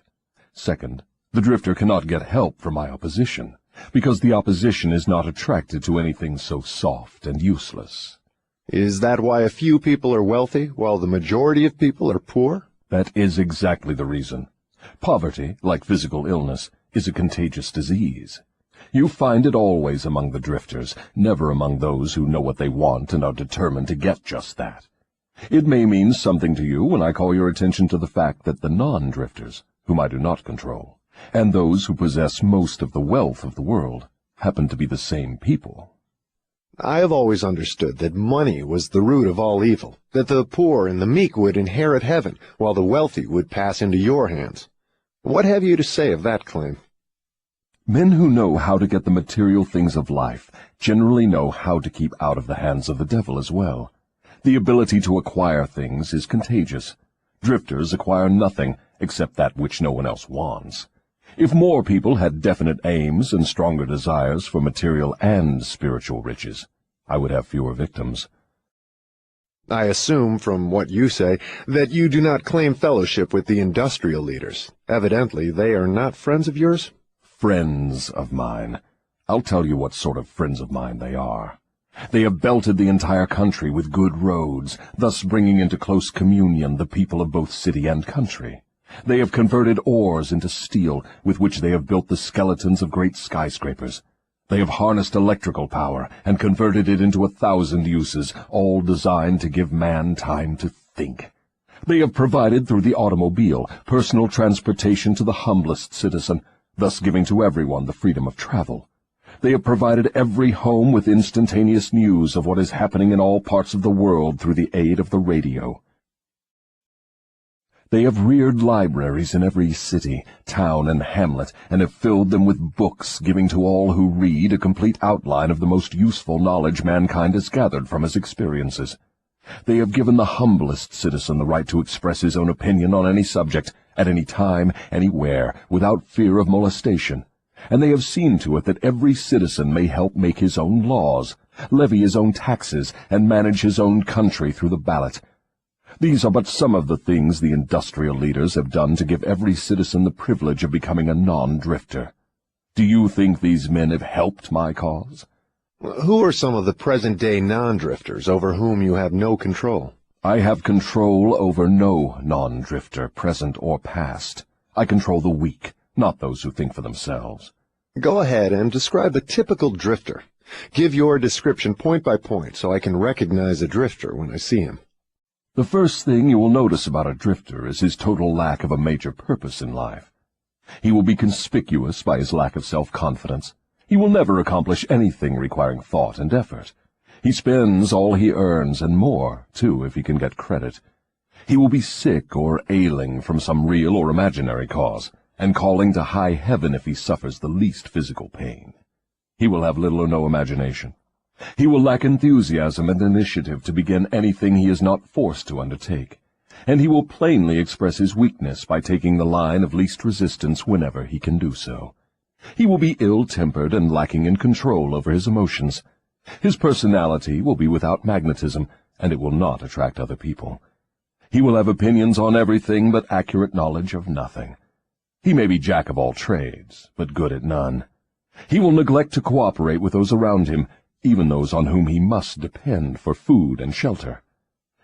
Second, the drifter cannot get help from my opposition, because the opposition is not attracted to anything so soft and useless. Is that why a few people are wealthy, while the majority of people are poor? That is exactly the reason. Poverty, like physical illness, is a contagious disease. You find it always among the drifters, never among those who know what they want and are determined to get just that. It may mean something to you when I call your attention to the fact that the non-drifters, whom I do not control, and those who possess most of the wealth of the world, happen to be the same people. I have always understood that money was the root of all evil, that the poor and the meek would inherit heaven, while the wealthy would pass into your hands. What have you to say of that claim? Men who know how to get the material things of life generally know how to keep out of the hands of the devil as well. The ability to acquire things is contagious. Drifters acquire nothing except that which no one else wants. If more people had definite aims and stronger desires for material and spiritual riches, I would have fewer victims. I assume, from what you say, that you do not claim fellowship with the industrial leaders. Evidently, they are not friends of yours? Friends of mine. I'll tell you what sort of friends of mine they are. They have belted the entire country with good roads, thus bringing into close communion the people of both city and country. They have converted ores into steel, with which they have built the skeletons of great skyscrapers. They have harnessed electrical power and converted it into 1,000 uses, all designed to give man time to think. They have provided through the automobile personal transportation to the humblest citizen, thus giving to everyone the freedom of travel. They have provided every home with instantaneous news of what is happening in all parts of the world through the aid of the radio. They have reared libraries in every city, town, and hamlet, and have filled them with books, giving to all who read a complete outline of the most useful knowledge mankind has gathered from his experiences. They have given the humblest citizen the right to express his own opinion on any subject, at any time, anywhere, without fear of molestation. And they have seen to it that every citizen may help make his own laws, levy his own taxes, and manage his own country through the ballot. These are but some of the things the industrial leaders have done to give every citizen the privilege of becoming a non-drifter. Do you think these men have helped my cause? Who are some of the present-day non-drifters over whom you have no control? I have control over no non-drifter, present or past. I control the weak, not those who think for themselves. Go ahead and describe a typical drifter. Give your description point by point so I can recognize a drifter when I see him. The first thing you will notice about a drifter is his total lack of a major purpose in life. He will be conspicuous by his lack of self-confidence. He will never accomplish anything requiring thought and effort. He spends all he earns, and more, too, if he can get credit. He will be sick or ailing from some real or imaginary cause, and calling to high heaven if he suffers the least physical pain. He will have little or no imagination. He will lack enthusiasm and initiative to begin anything he is not forced to undertake, and he will plainly express his weakness by taking the line of least resistance whenever he can do so. He will be ill-tempered and lacking in control over his emotions. His personality will be without magnetism, and it will not attract other people. He will have opinions on everything but accurate knowledge of nothing. He may be jack of all trades, but good at none. He will neglect to cooperate with those around him, even those on whom he must depend for food and shelter.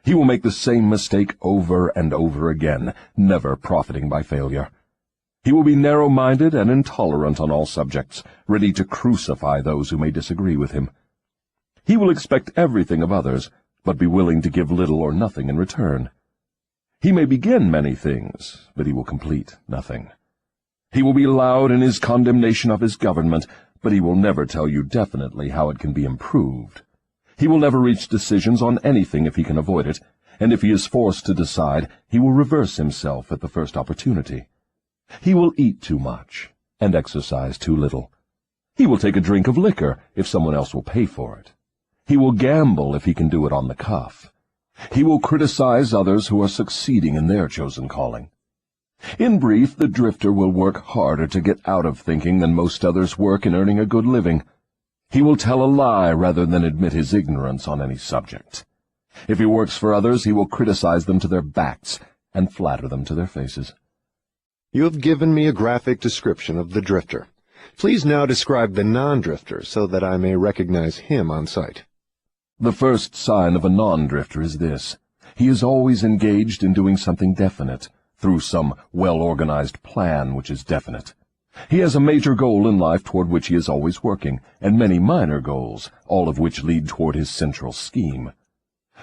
He will make the same mistake over and over again, never profiting by failure. He will be narrow-minded and intolerant on all subjects, ready to crucify those who may disagree with him. He will expect everything of others, but be willing to give little or nothing in return. He may begin many things, but he will complete nothing. He will be loud in his condemnation of his government, but he will never tell you definitely how it can be improved. He will never reach decisions on anything if he can avoid it, and if he is forced to decide, he will reverse himself at the first opportunity. He will eat too much and exercise too little. He will take a drink of liquor if someone else will pay for it. He will gamble if he can do it on the cuff. He will criticize others who are succeeding in their chosen calling. In brief, the drifter will work harder to get out of thinking than most others work in earning a good living. He will tell a lie rather than admit his ignorance on any subject. If he works for others, he will criticize them to their backs and flatter them to their faces. You have given me a graphic description of the drifter. Please now describe the non-drifter so that I may recognize him on sight. The first sign of a non-drifter is this. He is always engaged in doing something definite, through some well-organized plan which is definite. He has a major goal in life toward which he is always working, and many minor goals, all of which lead toward his central scheme.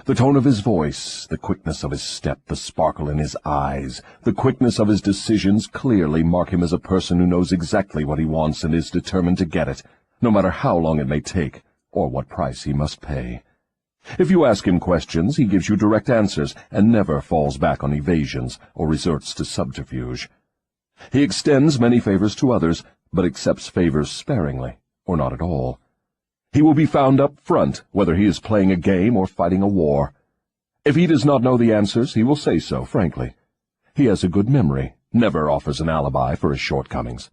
The tone of his voice, the quickness of his step, the sparkle in his eyes, the quickness of his decisions clearly mark him as a person who knows exactly what he wants and is determined to get it, no matter how long it may take, or what price he must pay. If you ask him questions, he gives you direct answers, and never falls back on evasions or resorts to subterfuge. He extends many favors to others, but accepts favors sparingly, or not at all. He will be found up front, whether he is playing a game or fighting a war. If he does not know the answers, he will say so, frankly. He has a good memory, never offers an alibi for his shortcomings.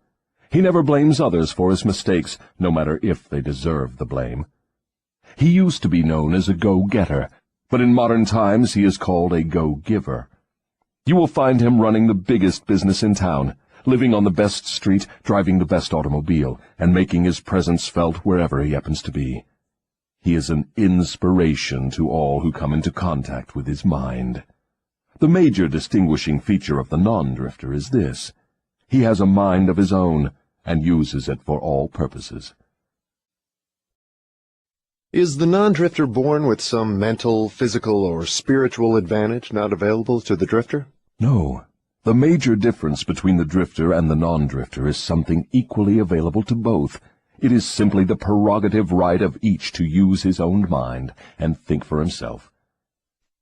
He never blames others for his mistakes, no matter if they deserve the blame. He used to be known as a go-getter, but in modern times he is called a go-giver. You will find him running the biggest business in town, living on the best street, driving the best automobile, and making his presence felt wherever he happens to be. He is an inspiration to all who come into contact with his mind. The major distinguishing feature of the non-drifter is this. He has a mind of his own, and uses it for all purposes. Is the non-drifter born with some mental, physical, or spiritual advantage not available to the drifter? No. The major difference between the drifter and the non-drifter is something equally available to both. It is simply the prerogative right of each to use his own mind and think for himself.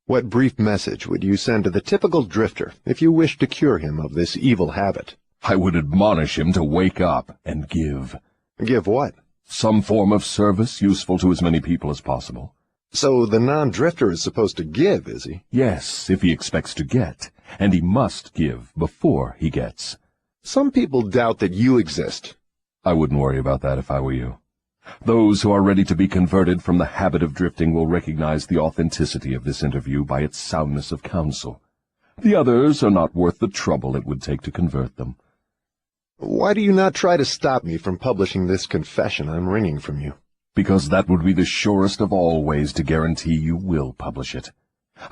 What brief message would you send to the typical drifter if you wished to cure him of this evil habit? I would admonish him to wake up and give. Give what? Some form of service useful to as many people as possible. So the non-drifter is supposed to give, is he? Yes, if he expects to get, and he must give before he gets. Some people doubt that you exist. I wouldn't worry about that if I were you. Those who are ready to be converted from the habit of drifting will recognize the authenticity of this interview by its soundness of counsel. The others are not worth the trouble it would take to convert them. Why do you not try to stop me from publishing this confession I'm wringing from you? Because that would be the surest of all ways to guarantee you will publish it.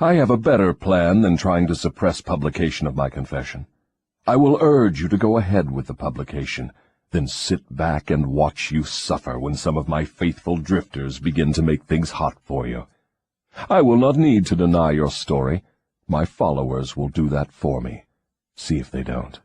I have a better plan than trying to suppress publication of my confession. I will urge you to go ahead with the publication, then sit back and watch you suffer when some of my faithful drifters begin to make things hot for you. I will not need to deny your story. My followers will do that for me. See if they don't.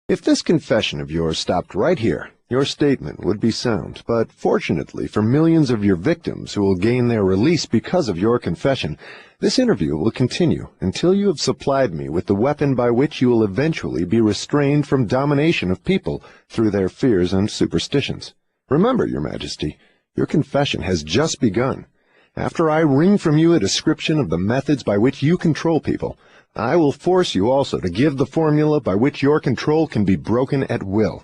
If this confession of yours stopped right here, Your statement would be sound, but fortunately for millions of your victims who will gain their release because of your confession, this interview will continue until you have supplied me with the weapon by which you will eventually be restrained from domination of people through their fears and superstitions. Remember, Your Majesty, your confession has just begun. After I wring from you a description of the methods by which you control people, I will force you also to give the formula by which your control can be broken at will.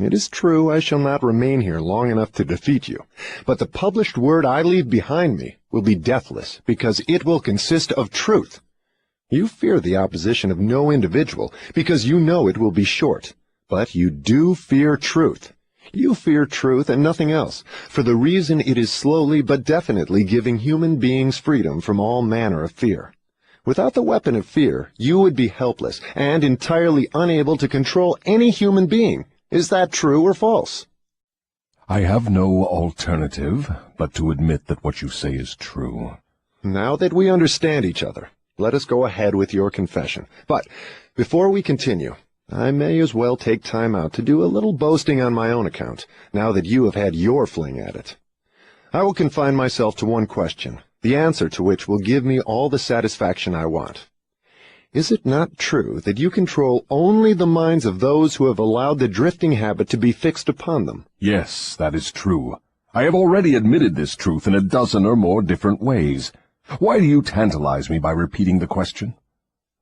It is true I shall not remain here long enough to defeat you, but the published word I leave behind me will be deathless, because it will consist of truth. You fear the opposition of no individual, because you know it will be short, but you do fear truth. You fear truth and nothing else, for the reason it is slowly but definitely giving human beings freedom from all manner of fear. Without the weapon of fear, you would be helpless and entirely unable to control any human being. Is that true or false? I have no alternative but to admit that what you say is true. Now that we understand each other, let us go ahead with your confession. But before we continue, I may as well take time out to do a little boasting on my own account, now that you have had your fling at it. I will confine myself to one question, the answer to which will give me all the satisfaction I want. Is it not true that you control only the minds of those who have allowed the drifting habit to be fixed upon them? Yes, that is true. I have already admitted this truth in a dozen or more different ways. Why do you tantalize me by repeating the question?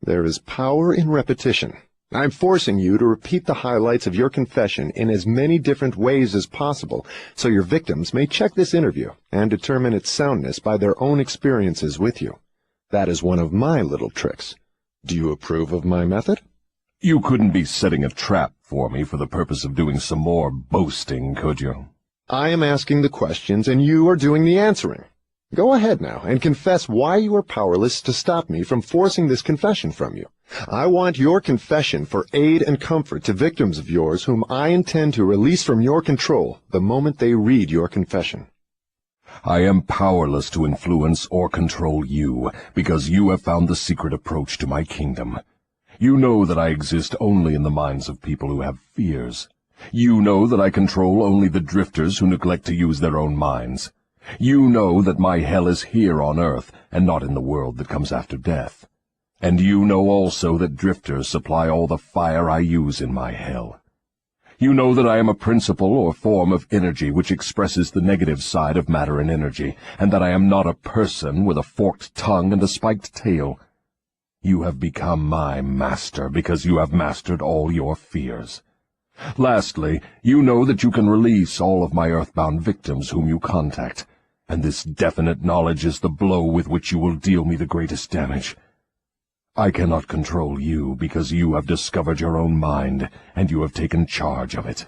There is power in repetition. I'm forcing you to repeat the highlights of your confession in as many different ways as possible, so your victims may check this interview and determine its soundness by their own experiences with you. That is one of my little tricks. Do you approve of my method? You couldn't be setting a trap for me for the purpose of doing some more boasting, could you? I am asking the questions, and you are doing the answering. Go ahead now and confess why you are powerless to stop me from forcing this confession from you. I want your confession for aid and comfort to victims of yours whom I intend to release from your control the moment they read your confession. I am powerless to influence or control you, because you have found the secret approach to my kingdom. You know that I exist only in the minds of people who have fears. You know that I control only the drifters who neglect to use their own minds. You know that my hell is here on earth, and not in the world that comes after death. And you know also that drifters supply all the fire I use in my hell. You know that I am a principle or form of energy which expresses the negative side of matter and energy, and that I am not a person with a forked tongue and a spiked tail. You have become my master because you have mastered all your fears. Lastly, you know that you can release all of my earthbound victims whom you contact, and this definite knowledge is the blow with which you will deal me the greatest damage. I cannot control you because you have discovered your own mind, and you have taken charge of it.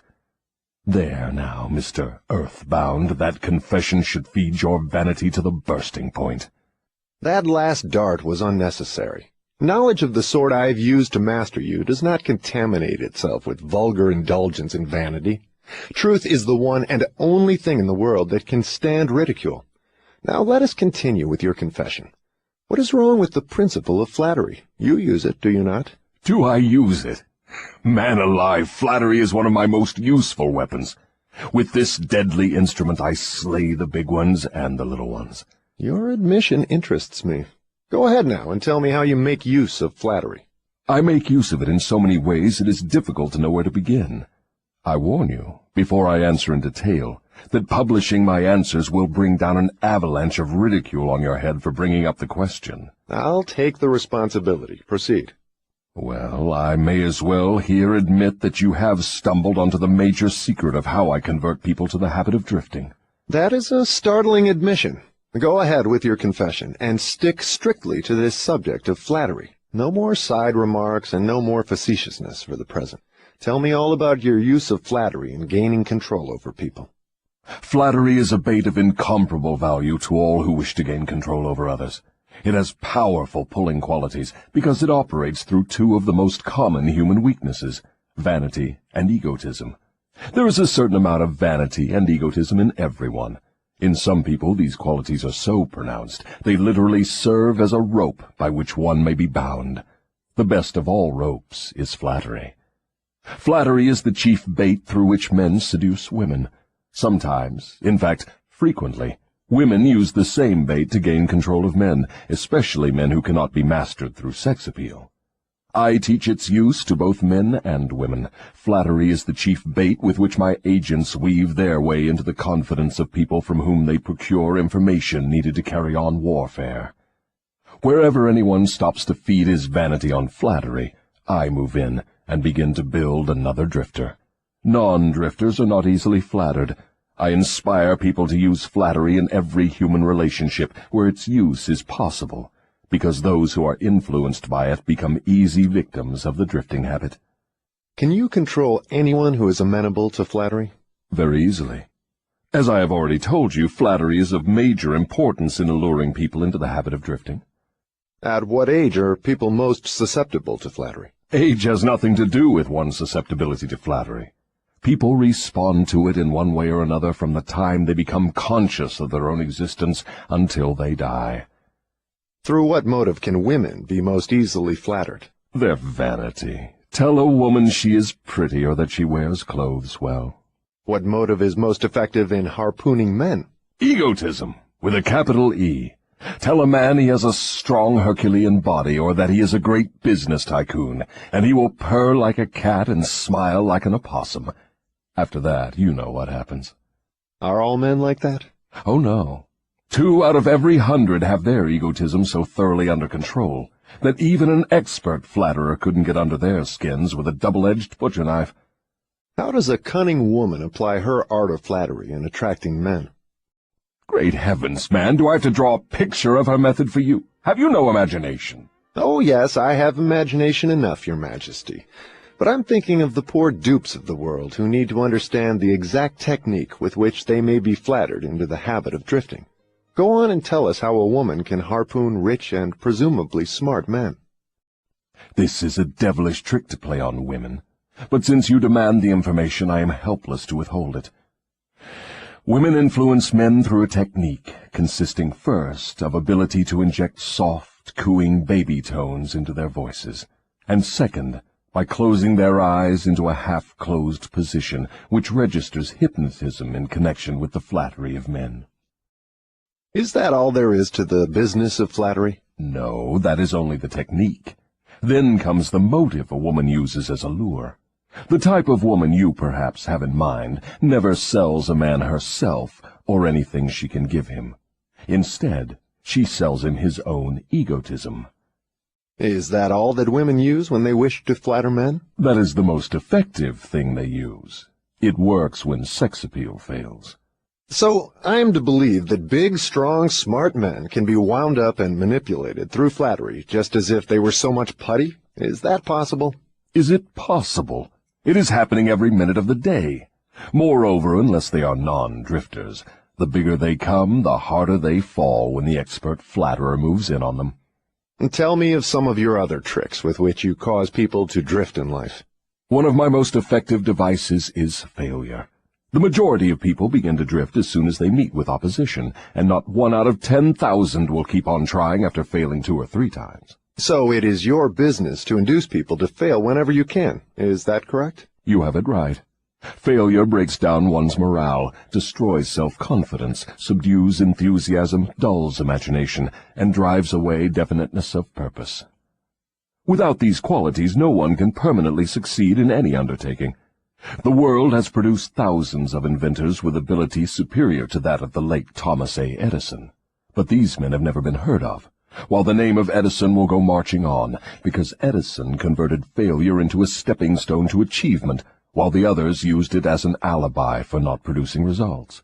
There now, Mr. Earthbound, that confession should feed your vanity to the bursting point. That last dart was unnecessary. Knowledge of the sort I have used to master you does not contaminate itself with vulgar indulgence and vanity. Truth is the one and only thing in the world that can stand ridicule. Now let us continue with your confession. What is wrong with the principle of flattery? You use it, do you not? Do I use it? Man alive, flattery is one of my most useful weapons. With this deadly instrument I slay the big ones and the little ones. Your admission interests me. Go ahead now and tell me how you make use of flattery. I make use of it in so many ways it is difficult to know where to begin. I warn you, before I answer in detail, that publishing my answers will bring down an avalanche of ridicule on your head for bringing up the question. I'll take the responsibility. Proceed. Well, I may as well here admit that you have stumbled onto the major secret of how I convert people to the habit of drifting. That is a startling admission. Go ahead with your confession, and stick strictly to this subject of flattery. No more side remarks and no more facetiousness for the present. Tell me all about your use of flattery in gaining control over people. Flattery is a bait of incomparable value to all who wish to gain control over others. It has powerful pulling qualities because it operates through two of the most common human weaknesses, vanity and egotism. There is a certain amount of vanity and egotism in everyone. In some people these qualities are so pronounced they literally serve as a rope by which one may be bound. The best of all ropes is flattery. Flattery is the chief bait through which men seduce women. Sometimes, in fact, frequently, women use the same bait to gain control of men, especially men who cannot be mastered through sex appeal. I teach its use to both men and women. Flattery is the chief bait with which my agents weave their way into the confidence of people from whom they procure information needed to carry on warfare. Wherever anyone stops to feed his vanity on flattery, I move in and begin to build another drifter. Non-drifters are not easily flattered. I inspire people to use flattery in every human relationship where its use is possible, because those who are influenced by it become easy victims of the drifting habit. Can you control anyone who is amenable to flattery? Very easily. As I have already told you, flattery is of major importance in alluring people into the habit of drifting. At what age are people most susceptible to flattery? Age has nothing to do with one's susceptibility to flattery. People respond to it in one way or another from the time they become conscious of their own existence until they die. Through what motive can women be most easily flattered? Their vanity. Tell a woman she is pretty or that she wears clothes well. What motive is most effective in harpooning men? Egotism, with a capital E. Tell a man he has a strong Herculean body or that he is a great business tycoon, and he will purr like a cat and smile like an opossum. After that, you know what happens. Are all men like that? Oh, no. 2 out of every 100 have their egotism so thoroughly under control that even an expert flatterer couldn't get under their skins with a double-edged butcher knife. How does a cunning woman apply her art of flattery in attracting men? Great heavens, man, do I have to draw a picture of her method for you? Have you no imagination? Oh, yes, I have imagination enough, Your Majesty. But I'm thinking of the poor dupes of the world who need to understand the exact technique with which they may be flattered into the habit of drifting. Go on and tell us how a woman can harpoon rich and presumably smart men. This is a devilish trick to play on women, but since you demand the information, I am helpless to withhold it. Women influence men through a technique consisting first of ability to inject soft, cooing baby tones into their voices, and second, by closing their eyes into a half-closed position which registers hypnotism in connection with the flattery of men. Is that all there is to the business of flattery? No, that is only the technique. Then comes the motive a woman uses as a lure. The type of woman you perhaps have in mind never sells a man herself or anything she can give him. Instead, she sells him his own egotism. Is that all that women use when they wish to flatter men? That is the most effective thing they use. It works when sex appeal fails. So I am to believe that big, strong, smart men can be wound up and manipulated through flattery just as if they were so much putty? Is that possible? Is it possible? It is happening every minute of the day. Moreover, unless they are non-drifters, the bigger they come, the harder they fall when the expert flatterer moves in on them. And tell me of some of your other tricks with which you cause people to drift in life. One of my most effective devices is failure. The majority of people begin to drift as soon as they meet with opposition, and not 1 out of 10,000 will keep on trying after failing 2 or 3 times. So it is your business to induce people to fail whenever you can. Is that correct? You have it right. Failure breaks down one's morale, destroys self-confidence, subdues enthusiasm, dulls imagination, and drives away definiteness of purpose. Without these qualities, no one can permanently succeed in any undertaking. The world has produced thousands of inventors with abilities superior to that of the late Thomas A. Edison. But these men have never been heard of, while the name of Edison will go marching on, because Edison converted failure into a stepping stone to achievement, while the others used it as an alibi for not producing results.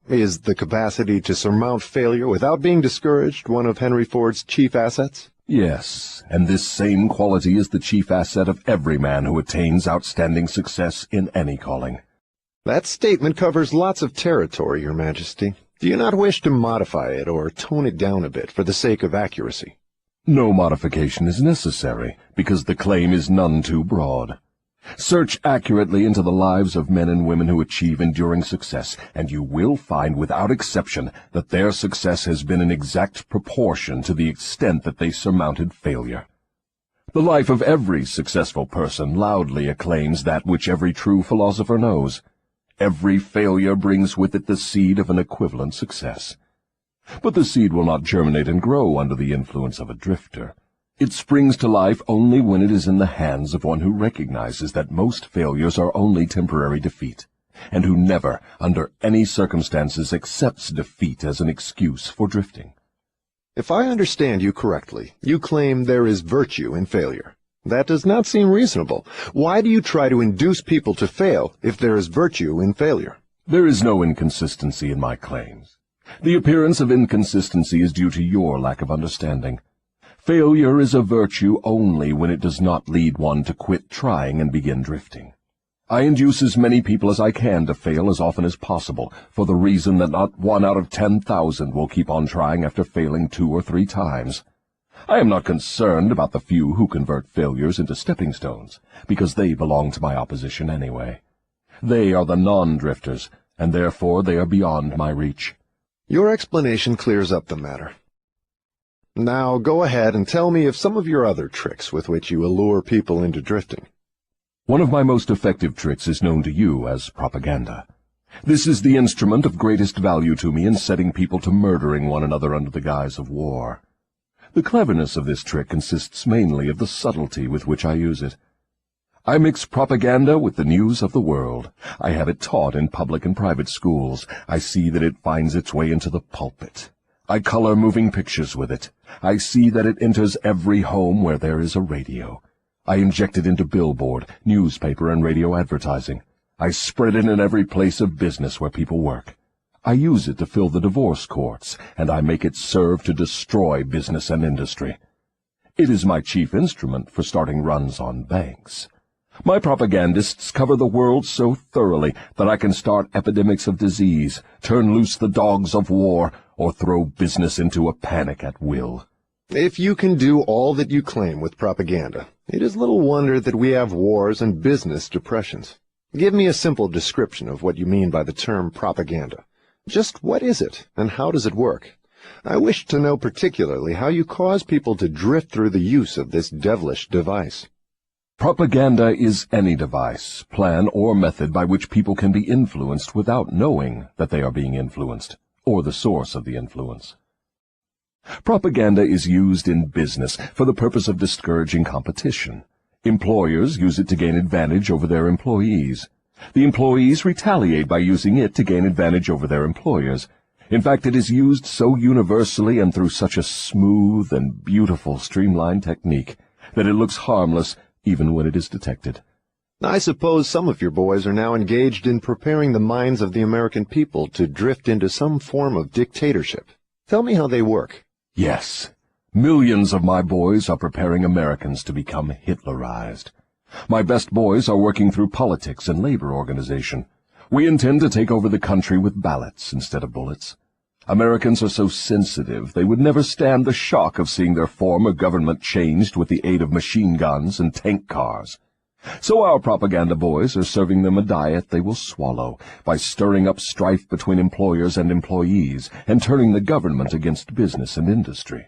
Is the capacity to surmount failure without being discouraged one of Henry Ford's chief assets? Yes, and this same quality is the chief asset of every man who attains outstanding success in any calling. That statement covers lots of territory, Your Majesty. Do you not wish to modify it or tone it down a bit for the sake of accuracy? No modification is necessary, because the claim is none too broad. Search accurately into the lives of men and women who achieve enduring success, and you will find without exception that their success has been in exact proportion to the extent that they surmounted failure. The life of every successful person loudly acclaims that which every true philosopher knows. Every failure brings with it the seed of an equivalent success. But the seed will not germinate and grow under the influence of a drifter. It springs to life only when it is in the hands of one who recognizes that most failures are only temporary defeat, and who never, under any circumstances, accepts defeat as an excuse for drifting. If I understand you correctly, you claim there is virtue in failure. That does not seem reasonable. Why do you try to induce people to fail if there is virtue in failure? There is no inconsistency in my claims. The appearance of inconsistency is due to your lack of understanding. Failure is a virtue only when it does not lead one to quit trying and begin drifting. I induce as many people as I can to fail as often as possible, for the reason that not 1 out of 10,000 will keep on trying after failing 2 or 3 times. I am not concerned about the few who convert failures into stepping stones, because they belong to my opposition anyway. They are the non-drifters, and therefore they are beyond my reach. Your explanation clears up the matter. Now go ahead and tell me of some of your other tricks with which you allure people into drifting. One of my most effective tricks is known to you as propaganda. This is the instrument of greatest value to me in setting people to murdering one another under the guise of war. The cleverness of this trick consists mainly of the subtlety with which I use it. I mix propaganda with the news of the world. I have it taught in public and private schools. I see that it finds its way into the pulpit. I color moving pictures with it. I see that it enters every home where there is a radio. I inject it into billboard, newspaper, and radio advertising. I spread it in every place of business where people work. I use it to fill the divorce courts, and I make it serve to destroy business and industry. It is my chief instrument for starting runs on banks. My propagandists cover the world so thoroughly that I can start epidemics of disease, turn loose the dogs of war, or throw business into a panic at will. If you can do all that you claim with propaganda, it is little wonder that we have wars and business depressions. Give me a simple description of what you mean by the term propaganda. Just what is it, and how does it work? I wish to know particularly how you cause people to drift through the use of this devilish device. Propaganda is any device, plan, or method by which people can be influenced without knowing that they are being influenced, or the source of the influence. Propaganda is used in business for the purpose of discouraging competition. Employers use it to gain advantage over their employees. The employees retaliate by using it to gain advantage over their employers. In fact, it is used so universally and through such a smooth and beautiful streamlined technique that it looks harmless even when it is detected. I suppose some of your boys are now engaged in preparing the minds of the American people to drift into some form of dictatorship. Tell me how they work. Yes, millions of my boys are preparing Americans to become Hitlerized. My best boys are working through politics and labor organization. We intend to take over the country with ballots instead of bullets. Americans are so sensitive they would never stand the shock of seeing their form of government changed with the aid of machine guns and tank cars. So our propaganda boys are serving them a diet they will swallow by stirring up strife between employers and employees and turning the government against business and industry.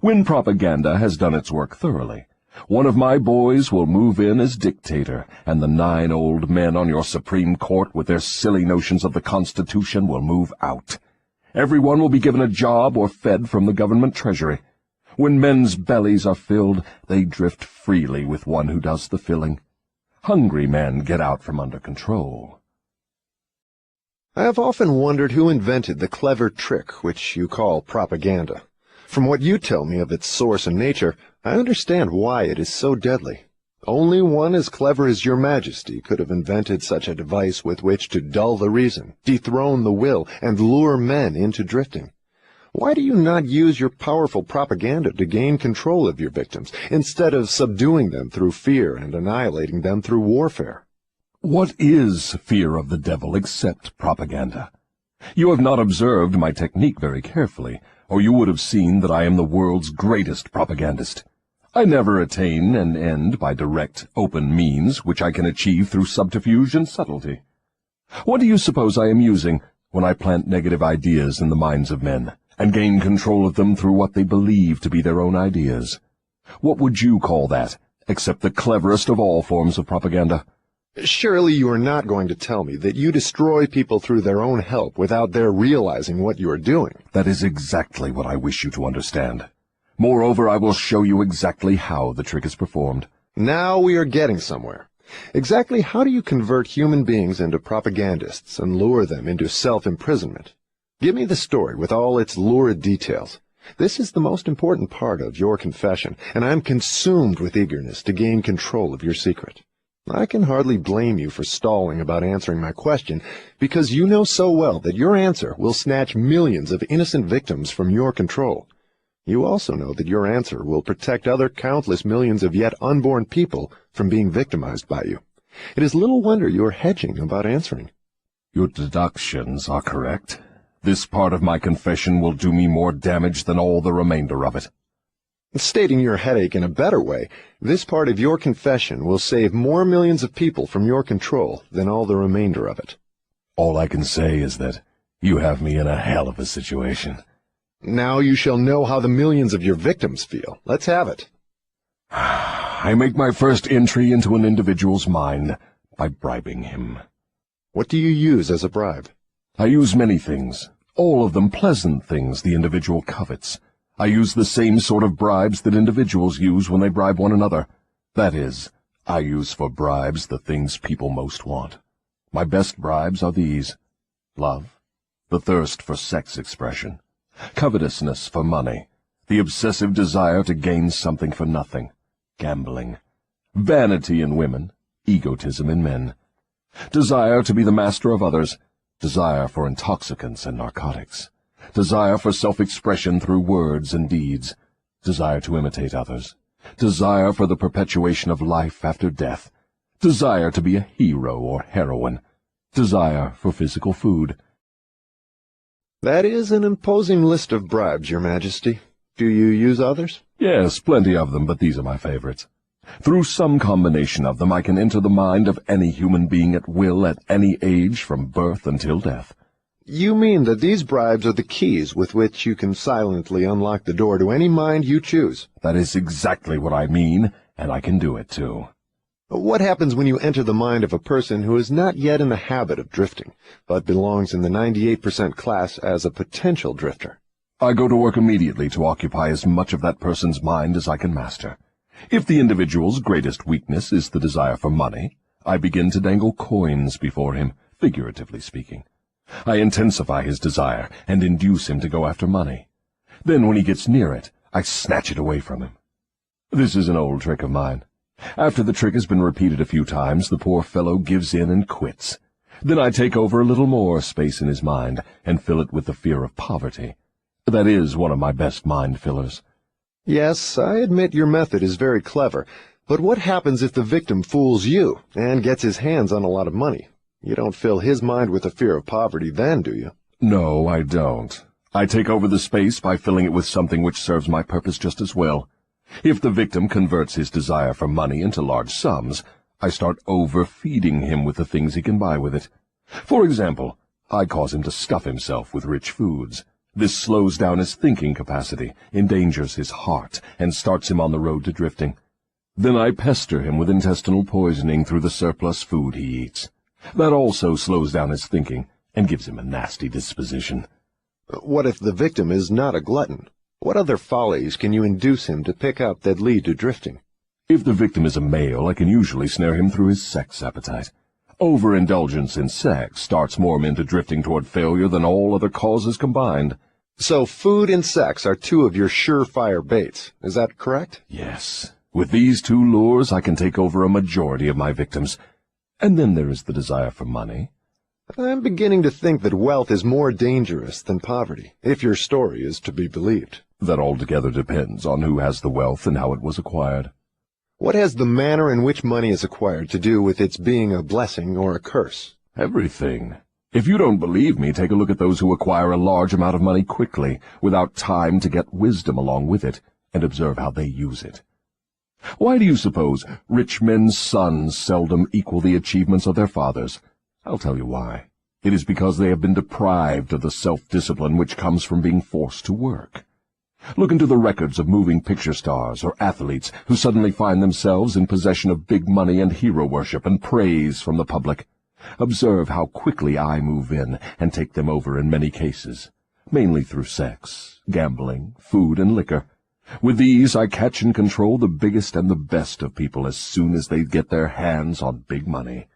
When propaganda has done its work thoroughly, one of my boys will move in as dictator, and the 9 old men on your Supreme Court with their silly notions of the Constitution will move out. Everyone will be given a job or fed from the government treasury. When men's bellies are filled, they drift freely with one who does the filling. Hungry men get out from under control. I have often wondered who invented the clever trick which you call propaganda. From what you tell me of its source and nature, I understand why it is so deadly. Only one as clever as your Majesty could have invented such a device with which to dull the reason, dethrone the will, and lure men into drifting. Why do you not use your powerful propaganda to gain control of your victims, instead of subduing them through fear and annihilating them through warfare? What is fear of the devil except propaganda? You have not observed my technique very carefully, or you would have seen that I am the world's greatest propagandist. I never attain an end by direct, open means which I can achieve through subterfuge and subtlety. What do you suppose I am using when I plant negative ideas in the minds of men, and gain control of them through what they believe to be their own ideas? What would you call that, except the cleverest of all forms of propaganda? Surely you are not going to tell me that you destroy people through their own help without their realizing what you are doing. That is exactly what I wish you to understand. Moreover, I will show you exactly how the trick is performed. Now we are getting somewhere. Exactly how do you convert human beings into propagandists and lure them into self-imprisonment? Give me the story with all its lurid details. This is the most important part of your confession, and I am consumed with eagerness to gain control of your secret. I can hardly blame you for stalling about answering my question, because you know so well that your answer will snatch millions of innocent victims from your control. You also know that your answer will protect other countless millions of yet unborn people from being victimized by you. It is little wonder you are hedging about answering. Your deductions are correct. This part of my confession will do me more damage than all the remainder of it. Stating your headache in a better way, this part of your confession will save more millions of people from your control than all the remainder of it. All I can say is that you have me in a hell of a situation. Now you shall know how the millions of your victims feel. Let's have it. I make my first entry into an individual's mind by bribing him. What do you use as a bribe? I use many things, all of them pleasant things the individual covets. I use the same sort of bribes that individuals use when they bribe one another. That is, I use for bribes the things people most want. My best bribes are these: love, the thirst for sex expression, covetousness for money, the obsessive desire to gain something for nothing, gambling, vanity in women, egotism in men, desire to be the master of others, desire for intoxicants and narcotics, desire for self-expression through words and deeds, desire to imitate others, desire for the perpetuation of life after death, desire to be a hero or heroine, desire for physical food. That is an imposing list of bribes, Your Majesty. Do you use others? Yes, plenty of them, but these are my favorites. Through some combination of them I can enter the mind of any human being at will at any age from birth until death. You mean that these bribes are the keys with which you can silently unlock the door to any mind you choose? That is exactly what I mean, and I can do it too. What happens when you enter the mind of a person who is not yet in the habit of drifting, but belongs in the 98% class as a potential drifter? I go to work immediately to occupy as much of that person's mind as I can master. If the individual's greatest weakness is the desire for money, I begin to dangle coins before him, figuratively speaking. I intensify his desire and induce him to go after money. Then when he gets near it, I snatch it away from him. This is an old trick of mine. After the trick has been repeated a few times, the poor fellow gives in and quits. Then I take over a little more space in his mind and fill it with the fear of poverty. That is one of my best mind fillers. Yes, I admit your method is very clever, but what happens if the victim fools you and gets his hands on a lot of money? You don't fill his mind with the fear of poverty then, do you? No, I don't. I take over the space by filling it with something which serves my purpose just as well. If the victim converts his desire for money into large sums, I start overfeeding him with the things he can buy with it. For example, I cause him to stuff himself with rich foods. This slows down his thinking capacity, endangers his heart, and starts him on the road to drifting. Then I pester him with intestinal poisoning through the surplus food he eats. That also slows down his thinking and gives him a nasty disposition. What if the victim is not a glutton? What other follies can you induce him to pick up that lead to drifting? If the victim is a male, I can usually snare him through his sex appetite. Overindulgence in sex starts more men to drifting toward failure than all other causes combined. So food and sex are two of your surefire baits. Is that correct? Yes. With these two lures, I can take over a majority of my victims. And then there is the desire for money. I'm beginning to think that wealth is more dangerous than poverty, if your story is to be believed. That altogether depends on who has the wealth and how it was acquired. What has the manner in which money is acquired to do with its being a blessing or a curse? Everything. If you don't believe me, take a look at those who acquire a large amount of money quickly, without time to get wisdom along with it, and observe how they use it. Why do you suppose rich men's sons seldom equal the achievements of their fathers? I'll tell you why. It is because they have been deprived of the self-discipline which comes from being forced to work. Look into the records of moving picture stars or athletes who suddenly find themselves in possession of big money and hero worship and praise from the public. Observe how quickly I move in and take them over in many cases, mainly through sex, gambling, food, and liquor. With these, I catch and control the biggest and the best of people as soon as they get their hands on big money.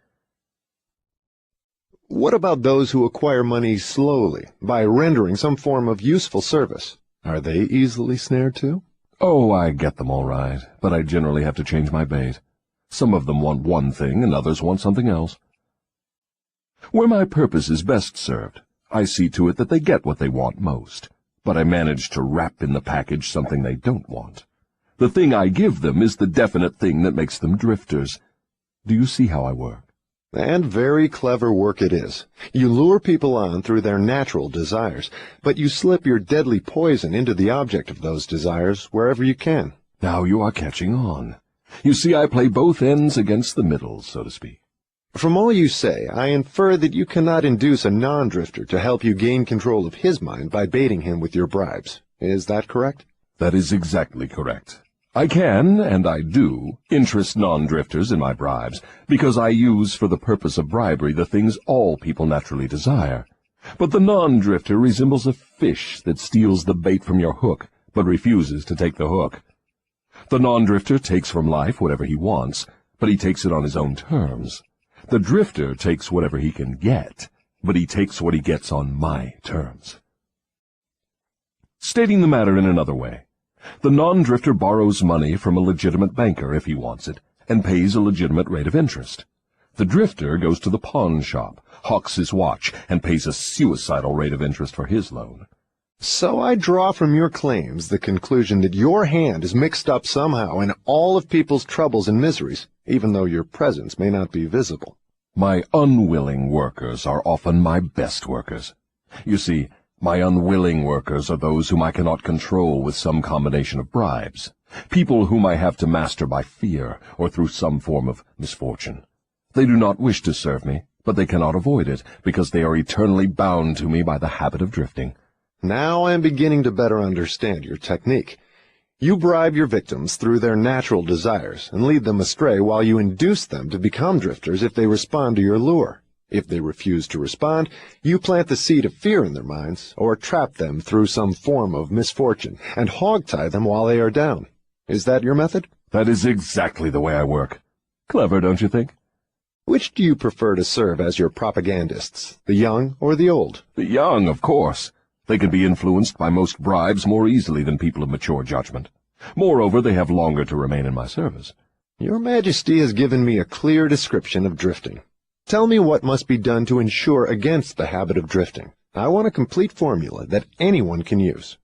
What about those who acquire money slowly, by rendering some form of useful service? Are they easily snared too? Oh, I get them all right, but I generally have to change my bait. Some of them want one thing and others want something else. Where my purpose is best served, I see to it that they get what they want most, but I manage to wrap in the package something they don't want. The thing I give them is the definite thing that makes them drifters. Do you see how I work? And very clever work it is. You lure people on through their natural desires, but you slip your deadly poison into the object of those desires wherever you can. Now you are catching on. You see, I play both ends against the middle, so to speak. From all you say, I infer that you cannot induce a non-drifter to help you gain control of his mind by baiting him with your bribes. Is that correct? That is exactly correct. I can, and I do, interest non-drifters in my bribes, because I use for the purpose of bribery the things all people naturally desire. But the non-drifter resembles a fish that steals the bait from your hook, but refuses to take the hook. The non-drifter takes from life whatever he wants, but he takes it on his own terms. The drifter takes whatever he can get, but he takes what he gets on my terms. Stating the matter in another way, the non-drifter borrows money from a legitimate banker if he wants it, and pays a legitimate rate of interest. The drifter goes to the pawn shop, hawks his watch, and pays a suicidal rate of interest for his loan. So I draw from your claims the conclusion that your hand is mixed up somehow in all of people's troubles and miseries, even though your presence may not be visible. My unwilling workers are often my best workers. You see, my unwilling workers are those whom I cannot control with some combination of bribes, people whom I have to master by fear or through some form of misfortune. They do not wish to serve me, but they cannot avoid it, because they are eternally bound to me by the habit of drifting. Now I am beginning to better understand your technique. You bribe your victims through their natural desires and lead them astray while you induce them to become drifters if they respond to your lure. If they refuse to respond, you plant the seed of fear in their minds or trap them through some form of misfortune and hog-tie them while they are down. Is that your method? That is exactly the way I work. Clever, don't you think? Which do you prefer to serve as your propagandists, the young or the old? The young, of course. They can be influenced by most bribes more easily than people of mature judgment. Moreover, they have longer to remain in my service. Your Majesty has given me a clear description of drifting. Tell me what must be done to ensure against the habit of drifting. I want a complete formula that anyone can use.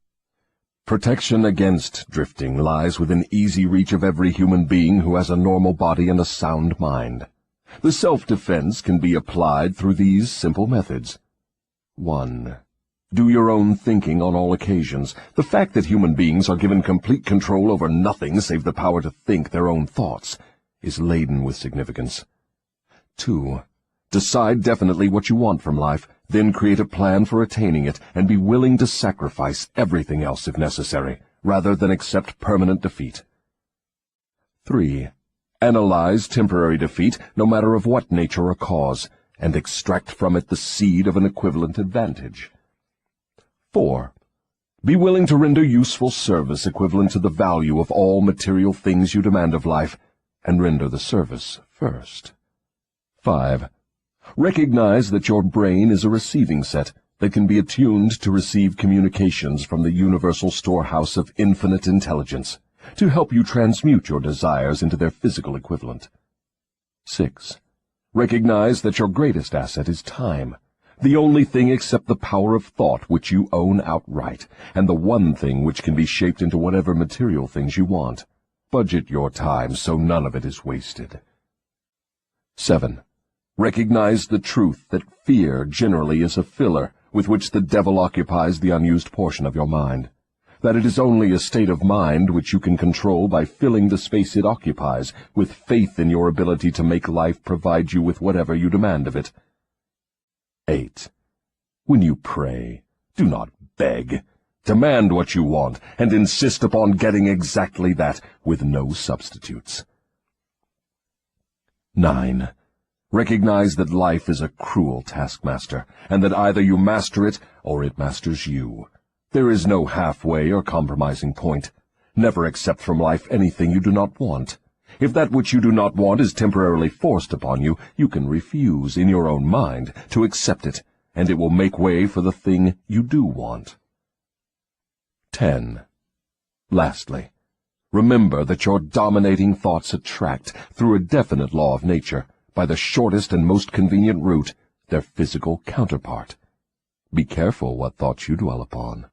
Protection against drifting lies within easy reach of every human being who has a normal body and a sound mind. The self-defense can be applied through these simple methods. 1. Do your own thinking on all occasions. The fact that human beings are given complete control over nothing save the power to think their own thoughts is laden with significance. 2. Decide definitely what you want from life, then create a plan for attaining it, and be willing to sacrifice everything else if necessary, rather than accept permanent defeat. 3. Analyze temporary defeat, no matter of what nature or cause, and extract from it the seed of an equivalent advantage. 4. Be willing to render useful service equivalent to the value of all material things you demand of life, and render the service first. 5. Recognize that your brain is a receiving set that can be attuned to receive communications from the universal storehouse of infinite intelligence, to help you transmute your desires into their physical equivalent. 6. Recognize that your greatest asset is time, the only thing except the power of thought which you own outright, and the one thing which can be shaped into whatever material things you want. Budget your time so none of it is wasted. 7. Recognize the truth that fear generally is a filler with which the devil occupies the unused portion of your mind, that it is only a state of mind which you can control by filling the space it occupies with faith in your ability to make life provide you with whatever you demand of it. 8. When you pray, do not beg. Demand what you want, and insist upon getting exactly that, with no substitutes. 9. Recognize that life is a cruel taskmaster, and that either you master it, or it masters you. There is no halfway or compromising point. Never accept from life anything you do not want. If that which you do not want is temporarily forced upon you, you can refuse, in your own mind, to accept it, and it will make way for the thing you do want. 10. Lastly, remember that your dominating thoughts attract, through a definite law of nature, by the shortest and most convenient route, their physical counterpart. Be careful what thoughts you dwell upon.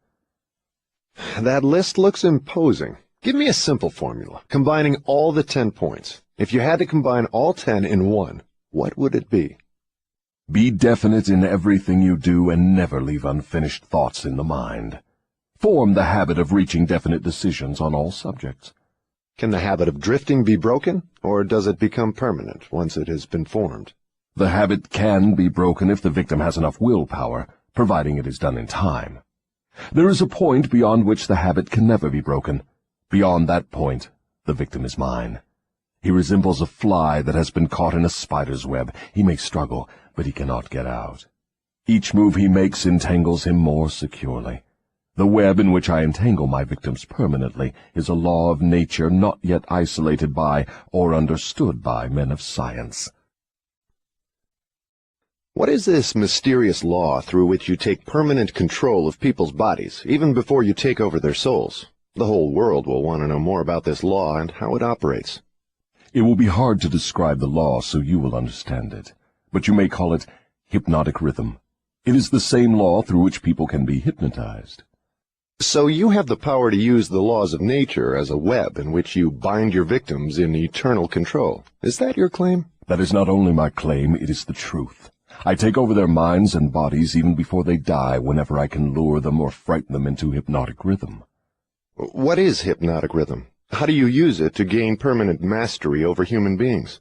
That list looks imposing. Give me a simple formula, combining all the 10 points. If you had to combine all 10 in one, what would it be? Be definite in everything you do, and never leave unfinished thoughts in the mind. Form the habit of reaching definite decisions on all subjects. Can the habit of drifting be broken, or does it become permanent once it has been formed? The habit can be broken if the victim has enough willpower, providing it is done in time. There is a point beyond which the habit can never be broken. Beyond that point, the victim is mine. He resembles a fly that has been caught in a spider's web. He may struggle, but he cannot get out. Each move he makes entangles him more securely. The web in which I entangle my victims permanently is a law of nature not yet isolated by or understood by men of science. What is this mysterious law through which you take permanent control of people's bodies, even before you take over their souls? The whole world will want to know more about this law and how it operates. It will be hard to describe the law so you will understand it, but you may call it hypnotic rhythm. It is the same law through which people can be hypnotized. So you have the power to use the laws of nature as a web in which you bind your victims in eternal control. Is that your claim? That is not only my claim, it is the truth. I take over their minds and bodies even before they die whenever I can lure them or frighten them into hypnotic rhythm. What is hypnotic rhythm? How do you use it to gain permanent mastery over human beings?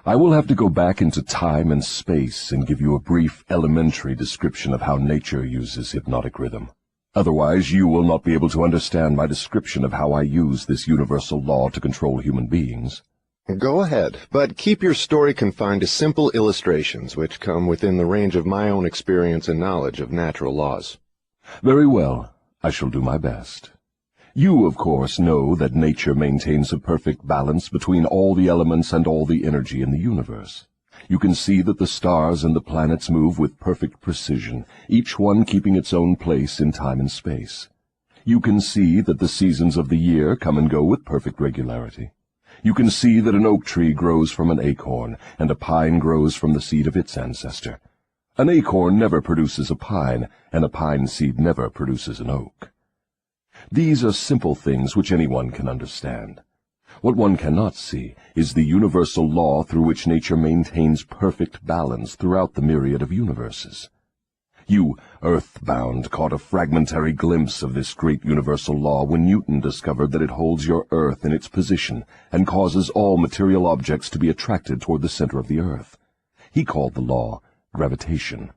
I will have to go back into time and space and give you a brief, elementary description of how nature uses hypnotic rhythm. Otherwise, you will not be able to understand my description of how I use this universal law to control human beings. Go ahead, but keep your story confined to simple illustrations which come within the range of my own experience and knowledge of natural laws. Very well. I shall do my best. You, of course, know that nature maintains a perfect balance between all the elements and all the energy in the universe. You can see that the stars and the planets move with perfect precision, each one keeping its own place in time and space. You can see that the seasons of the year come and go with perfect regularity. You can see that an oak tree grows from an acorn, and a pine grows from the seed of its ancestor. An acorn never produces a pine, and a pine seed never produces an oak. These are simple things which anyone can understand. What one cannot see is the universal law through which nature maintains perfect balance throughout the myriad of universes. You, earthbound, caught a fragmentary glimpse of this great universal law when Newton discovered that it holds your earth in its position and causes all material objects to be attracted toward the center of the earth. He called the law gravitation.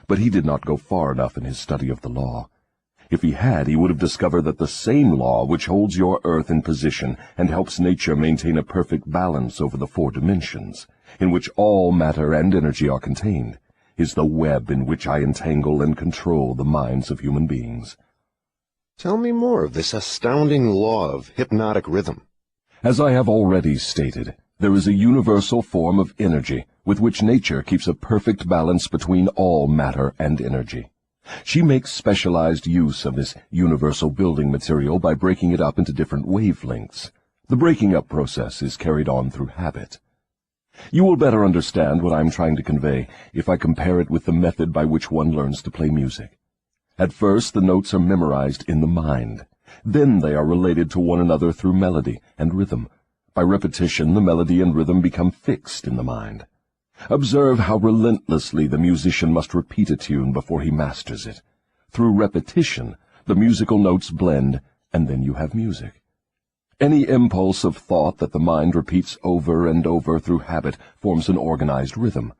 But he did not go far enough in his study of the law. If he had, he would have discovered that the same law which holds your earth in position and helps nature maintain a perfect balance over the 4 dimensions, in which all matter and energy are contained, is the web in which I entangle and control the minds of human beings. Tell me more of this astounding law of hypnotic rhythm. As I have already stated, there is a universal form of energy with which nature keeps a perfect balance between all matter and energy. She makes specialized use of this universal building material by breaking it up into different wavelengths. The breaking up process is carried on through habit. You will better understand what I am trying to convey if I compare it with the method by which one learns to play music. At first, the notes are memorized in the mind. Then they are related to one another through melody and rhythm. By repetition, the melody and rhythm become fixed in the mind. Observe how relentlessly the musician must repeat a tune before he masters it. Through repetition, the musical notes blend, and then you have music. Any impulse of thought that the mind repeats over and over through habit forms an organized rhythm.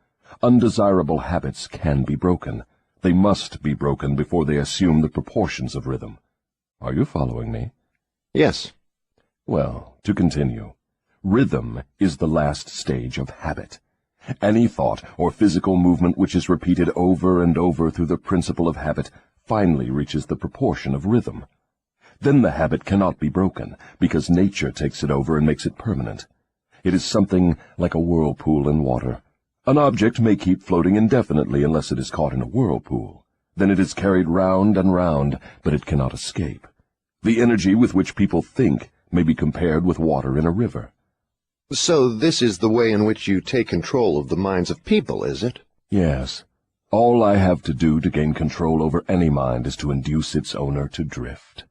Undesirable habits can be broken, They must be broken before they assume the proportions of rhythm. Are you following me? Yes. Well, to continue, rhythm is the last stage of habit. Any thought or physical movement which is repeated over and over through the principle of habit finally reaches the proportion of rhythm. Then the habit cannot be broken, because nature takes it over and makes it permanent. It is something like a whirlpool in water. An object may keep floating indefinitely unless it is caught in a whirlpool. Then it is carried round and round, but it cannot escape. The energy with which people think may be compared with water in a river. So this is the way in which you take control of the minds of people, is it? Yes. All I have to do to gain control over any mind is to induce its owner to drift.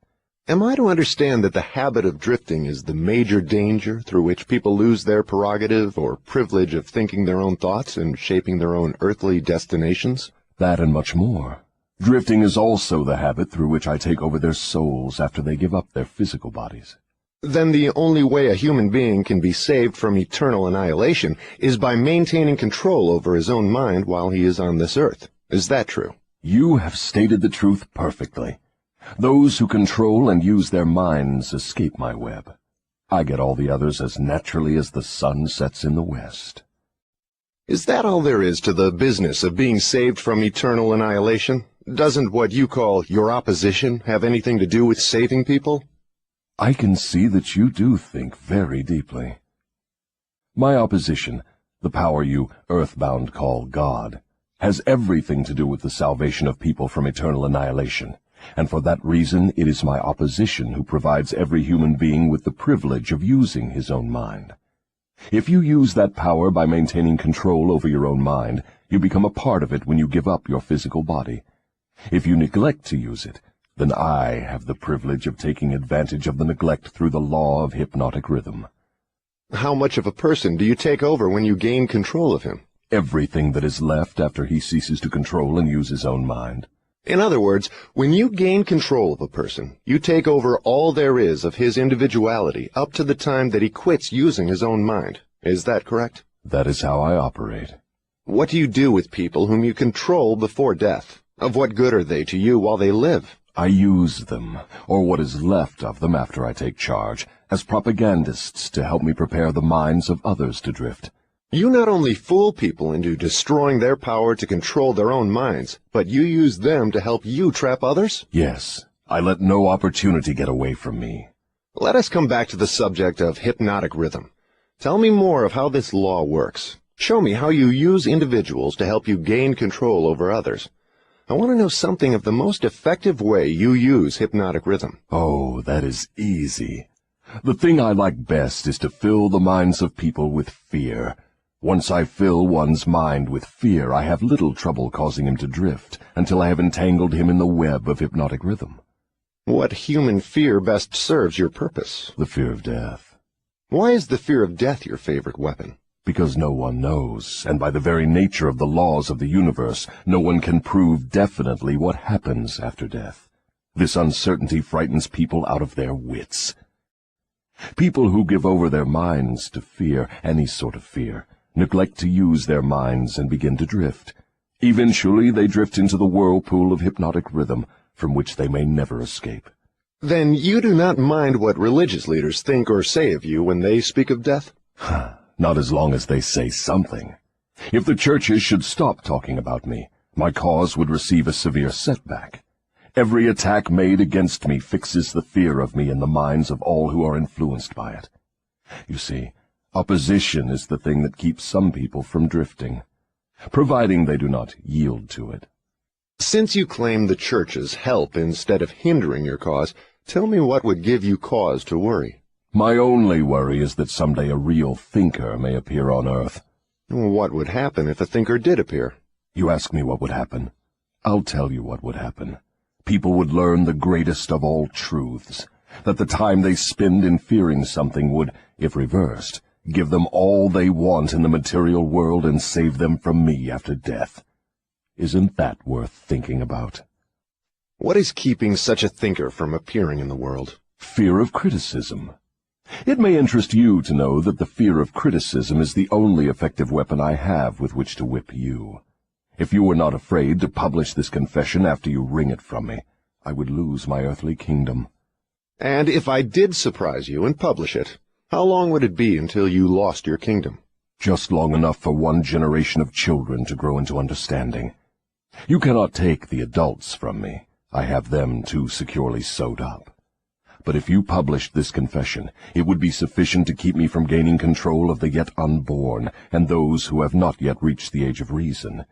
Am I to understand that the habit of drifting is the major danger through which people lose their prerogative or privilege of thinking their own thoughts and shaping their own earthly destinations? That and much more. Drifting is also the habit through which I take over their souls after they give up their physical bodies. Then the only way a human being can be saved from eternal annihilation is by maintaining control over his own mind while he is on this earth. Is that true? You have stated the truth perfectly. Those who control and use their minds escape my web. I get all the others as naturally as the sun sets in the west. Is that all there is to the business of being saved from eternal annihilation? Doesn't what you call your opposition have anything to do with saving people? I can see that you do think very deeply. My opposition, the power you earthbound call God, has everything to do with the salvation of people from eternal annihilation, and for that reason it is my opposition who provides every human being with the privilege of using his own mind. If you use that power by maintaining control over your own mind, you become a part of it when you give up your physical body. If you neglect to use it, then I have the privilege of taking advantage of the neglect through the law of hypnotic rhythm. How much of a person do you take over when you gain control of him? Everything that is left after he ceases to control and use his own mind. In other words, when you gain control of a person, you take over all there is of his individuality up to the time that he quits using his own mind. Is that correct? That is how I operate. What do you do with people whom you control before death? Of what good are they to you while they live? I use them, or what is left of them after I take charge, as propagandists to help me prepare the minds of others to drift. You not only fool people into destroying their power to control their own minds, but you use them to help you trap others? Yes, I let no opportunity get away from me. Let us come back to the subject of hypnotic rhythm. Tell me more of how this law works. Show me how you use individuals to help you gain control over others. I want to know something of the most effective way you use hypnotic rhythm. Oh, that is easy. The thing I like best is to fill the minds of people with fear. Once I fill one's mind with fear, I have little trouble causing him to drift until I have entangled him in the web of hypnotic rhythm. What human fear best serves your purpose? The fear of death. Why is the fear of death your favorite weapon? Because no one knows, and by the very nature of the laws of the universe, no one can prove definitely what happens after death. This uncertainty frightens people out of their wits. People who give over their minds to fear, any sort of fear, neglect to use their minds and begin to drift. Eventually they drift into the whirlpool of hypnotic rhythm, from which they may never escape. Then you do not mind what religious leaders think or say of you when they speak of death? Not as long as they say something. If the churches should stop talking about me, my cause would receive a severe setback. Every attack made against me fixes the fear of me in the minds of all who are influenced by it. You see, opposition is the thing that keeps some people from drifting, providing they do not yield to it. Since you claim the churches help instead of hindering your cause, tell me what would give you cause to worry. My only worry is that someday a real thinker may appear on earth. What would happen if a thinker did appear? You ask me what would happen. I'll tell you what would happen. People would learn the greatest of all truths, that the time they spend in fearing something would, if reversed, give them all they want in the material world and save them from me after death. Isn't that worth thinking about? What is keeping such a thinker from appearing in the world? Fear of criticism. It may interest you to know that the fear of criticism is the only effective weapon I have with which to whip you. If you were not afraid to publish this confession after you wring it from me, I would lose my earthly kingdom. And if I did surprise you and publish it, how long would it be until you lost your kingdom? Just long enough for one generation of children to grow into understanding. You cannot take the adults from me. I have them too securely sewed up. But if you published this confession, it would be sufficient to keep me from gaining control of the yet unborn and those who have not yet reached the age of reason.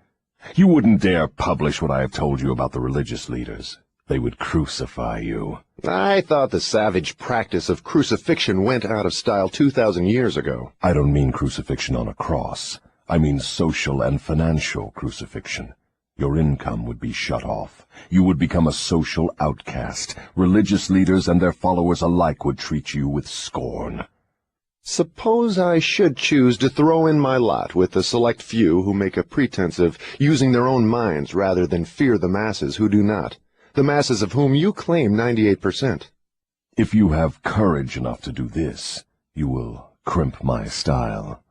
You wouldn't dare publish what I have told you about the religious leaders. They would crucify you. I thought the savage practice of crucifixion went out of style 2,000 years ago. I don't mean crucifixion on a cross. I mean social and financial crucifixion. Your income would be shut off. You would become a social outcast. Religious leaders and their followers alike would treat you with scorn. Suppose I should choose to throw in my lot with the select few who make a pretense of using their own minds rather than fear the masses who do not, the masses of whom you claim 98%. If you have courage enough to do this, you will crimp my style.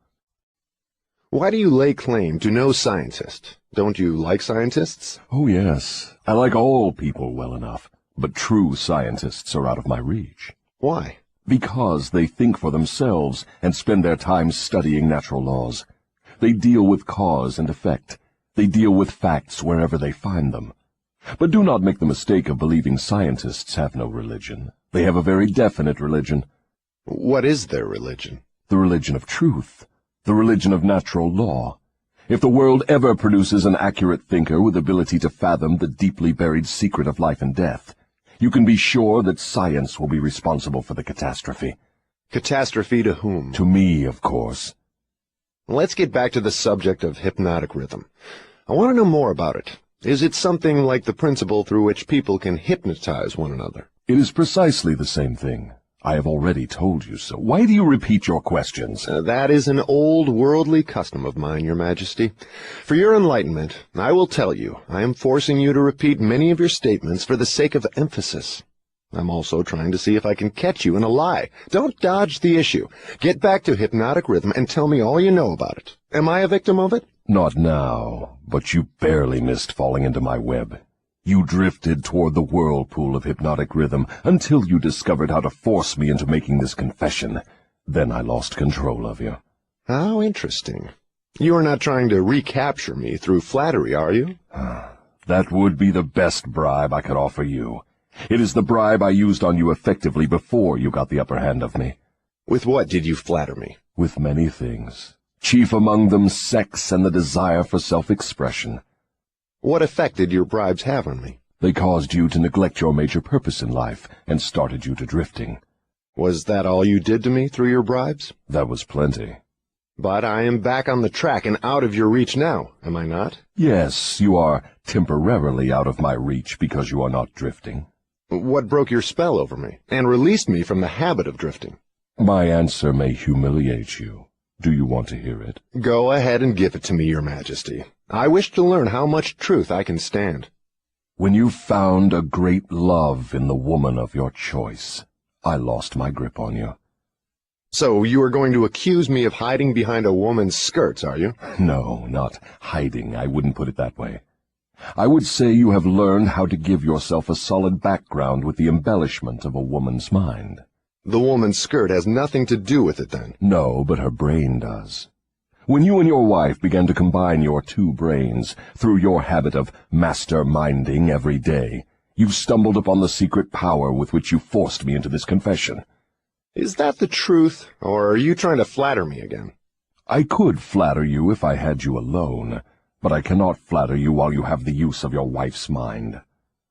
Why do you lay claim to no scientist? Don't you like scientists? Oh, yes. I like all people well enough, but true scientists are out of my reach. Why? Because they think for themselves and spend their time studying natural laws. They deal with cause and effect. They deal with facts wherever they find them. But do not make the mistake of believing scientists have no religion. They have a very definite religion. What is their religion? The religion of truth. The religion of natural law. If the world ever produces an accurate thinker with ability to fathom the deeply buried secret of life and death, you can be sure that science will be responsible for the catastrophe. Catastrophe to whom? To me, of course. Let's get back to the subject of hypnotic rhythm. I want to know more about it. Is it something like the principle through which people can hypnotize one another? It is precisely the same thing. I have already told you so. Why do you repeat your questions? That is an old worldly custom of mine, Your Majesty. For your enlightenment, I will tell you, I am forcing you to repeat many of your statements for the sake of emphasis. I'm also trying to see if I can catch you in a lie. Don't dodge the issue. Get back to hypnotic rhythm and tell me all you know about it. Am I a victim of it? Not now, but you barely missed falling into my web. You drifted toward the whirlpool of hypnotic rhythm until you discovered how to force me into making this confession. Then I lost control of you. How interesting. You are not trying to recapture me through flattery, are you? That would be the best bribe I could offer you. It is the bribe I used on you effectively before you got the upper hand of me. With what did you flatter me? With many things. Chief among them sex and the desire for self-expression. What effect did your bribes have on me? They caused you to neglect your major purpose in life and started you to drifting. Was that all you did to me through your bribes? That was plenty. But I am back on the track and out of your reach now, am I not? Yes, you are temporarily out of my reach because you are not drifting. What broke your spell over me and released me from the habit of drifting? My answer may humiliate you. Do you want to hear it? Go ahead and give it to me, Your Majesty. I wish to learn how much truth I can stand. When you found a great love in the woman of your choice, I lost my grip on you. So you are going to accuse me of hiding behind a woman's skirts, are you? No, not hiding. I wouldn't put it that way. I would say you have learned how to give yourself a solid background with the embellishment of a woman's mind. The woman's skirt has nothing to do with it, then? No, but her brain does. When you and your wife began to combine your two brains through your habit of master-minding every day, you stumbled upon the secret power with which you forced me into this confession. Is that the truth, or are you trying to flatter me again? I could flatter you if I had you alone, but I cannot flatter you while you have the use of your wife's mind.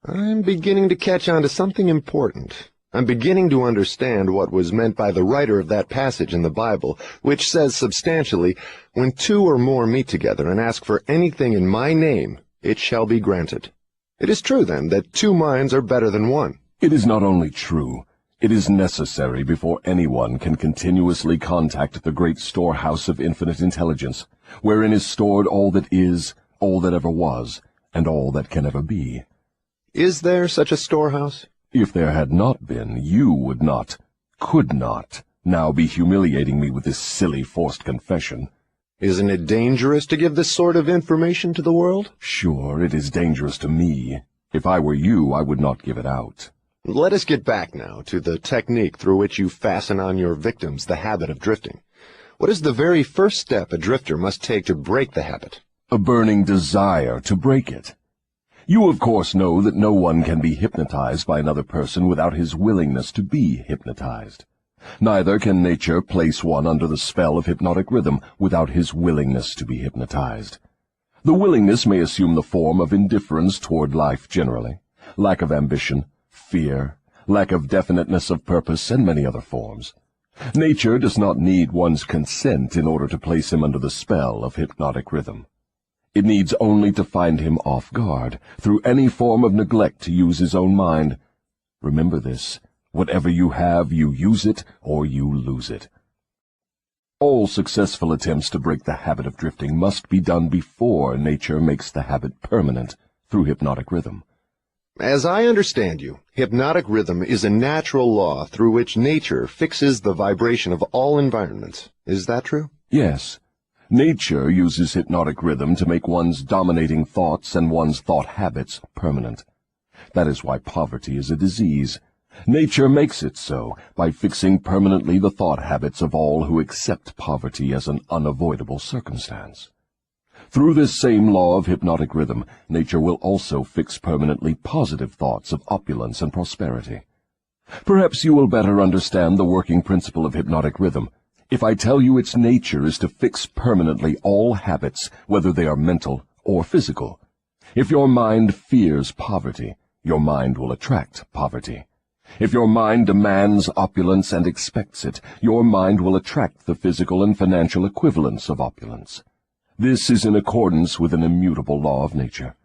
I'm beginning to catch on to something important. I'm beginning to understand what was meant by the writer of that passage in the Bible, which says substantially, "When two or more meet together and ask for anything in my name, it shall be granted." It is true, then, that two minds are better than one. It is not only true, it is necessary before anyone can continuously contact the great storehouse of infinite intelligence, wherein is stored all that is, all that ever was, and all that can ever be. Is there such a storehouse? If there had not been, you would not, could not, now be humiliating me with this silly forced confession. Isn't it dangerous to give this sort of information to the world? Sure, it is dangerous to me. If I were you, I would not give it out. Let us get back now to the technique through which you fasten on your victims the habit of drifting. What is the very first step a drifter must take to break the habit? A burning desire to break it. You, of course, know that no one can be hypnotized by another person without his willingness to be hypnotized. Neither can nature place one under the spell of hypnotic rhythm without his willingness to be hypnotized. The willingness may assume the form of indifference toward life generally, lack of ambition, fear, lack of definiteness of purpose, and many other forms. Nature does not need one's consent in order to place him under the spell of hypnotic rhythm. It needs only to find him off guard, through any form of neglect to use his own mind. Remember this. Whatever you have, you use it or you lose it. All successful attempts to break the habit of drifting must be done before nature makes the habit permanent through hypnotic rhythm. As I understand you, hypnotic rhythm is a natural law through which nature fixes the vibration of all environments. Is that true? Yes. Nature uses hypnotic rhythm to make one's dominating thoughts and one's thought habits permanent. That is why poverty is a disease. Nature makes it so by fixing permanently the thought habits of all who accept poverty as an unavoidable circumstance. Through this same law of hypnotic rhythm, nature will also fix permanently positive thoughts of opulence and prosperity. Perhaps you will better understand the working principle of hypnotic rhythm if I tell you its nature is to fix permanently all habits, whether they are mental or physical. If your mind fears poverty, your mind will attract poverty. If your mind demands opulence and expects it, your mind will attract the physical and financial equivalents of opulence. This is in accordance with an immutable law of nature.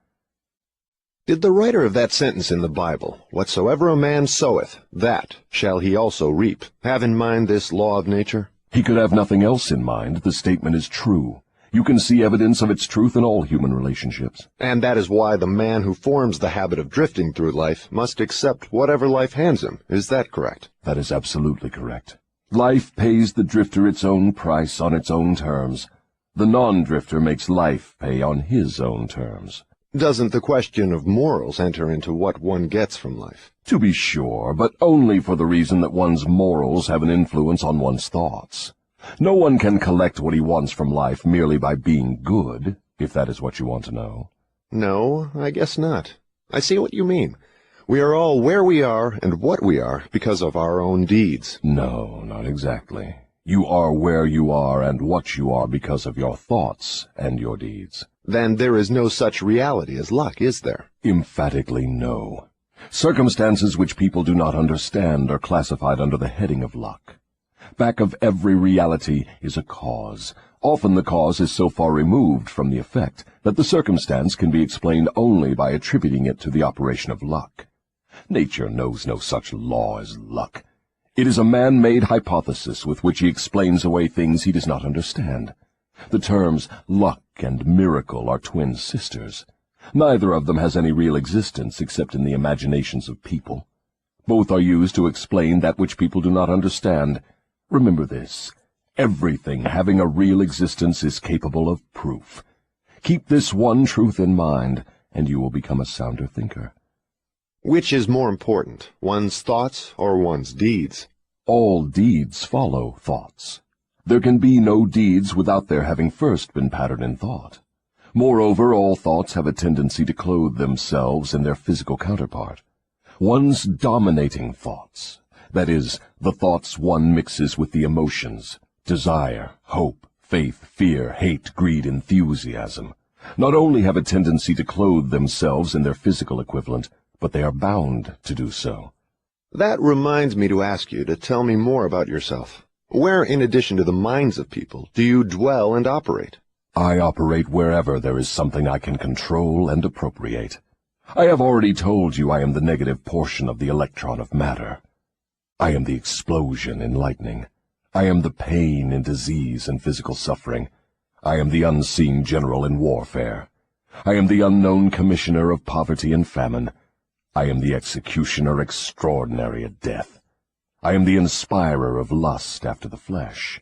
Did the writer of that sentence in the Bible, "Whatsoever a man soweth, that shall he also reap," have in mind this law of nature? He could have nothing else in mind. The statement is true. You can see evidence of its truth in all human relationships. And that is why the man who forms the habit of drifting through life must accept whatever life hands him. Is that correct? That is absolutely correct. Life pays the drifter its own price on its own terms. The non-drifter makes life pay on his own terms. Doesn't the question of morals enter into what one gets from life? To be sure, but only for the reason that one's morals have an influence on one's thoughts. No one can collect what he wants from life merely by being good, if that is what you want to know. No, I guess not. I see what you mean. We are all where we are and what we are because of our own deeds. No, not exactly. You are where you are and what you are because of your thoughts and your deeds. Then there is no such reality as luck, is there? Emphatically no. Circumstances which people do not understand are classified under the heading of luck. Back of every reality is a cause. Often the cause is so far removed from the effect that the circumstance can be explained only by attributing it to the operation of luck. Nature knows no such law as luck. It is a man-made hypothesis with which he explains away things he does not understand. The terms luck and miracle are twin sisters. Neither of them has any real existence except in the imaginations of people. Both are used to explain that which people do not understand. Remember this. Everything having a real existence is capable of proof. Keep this one truth in mind, and you will become a sounder thinker. Which is more important, one's thoughts or one's deeds? All deeds follow thoughts. There can be no deeds without their having first been patterned in thought. Moreover, all thoughts have a tendency to clothe themselves in their physical counterpart. One's dominating thoughts, that is, the thoughts one mixes with the emotions, desire, hope, faith, fear, hate, greed, enthusiasm, not only have a tendency to clothe themselves in their physical equivalent, but they are bound to do so. That reminds me to ask you to tell me more about yourself. Where, in addition to the minds of people, do you dwell and operate? I operate wherever there is something I can control and appropriate. I have already told you I am the negative portion of the electron of matter. I am the explosion in lightning. I am the pain in disease and physical suffering. I am the unseen general in warfare. I am the unknown commissioner of poverty and famine. I am the executioner extraordinary at death. I am the inspirer of lust after the flesh.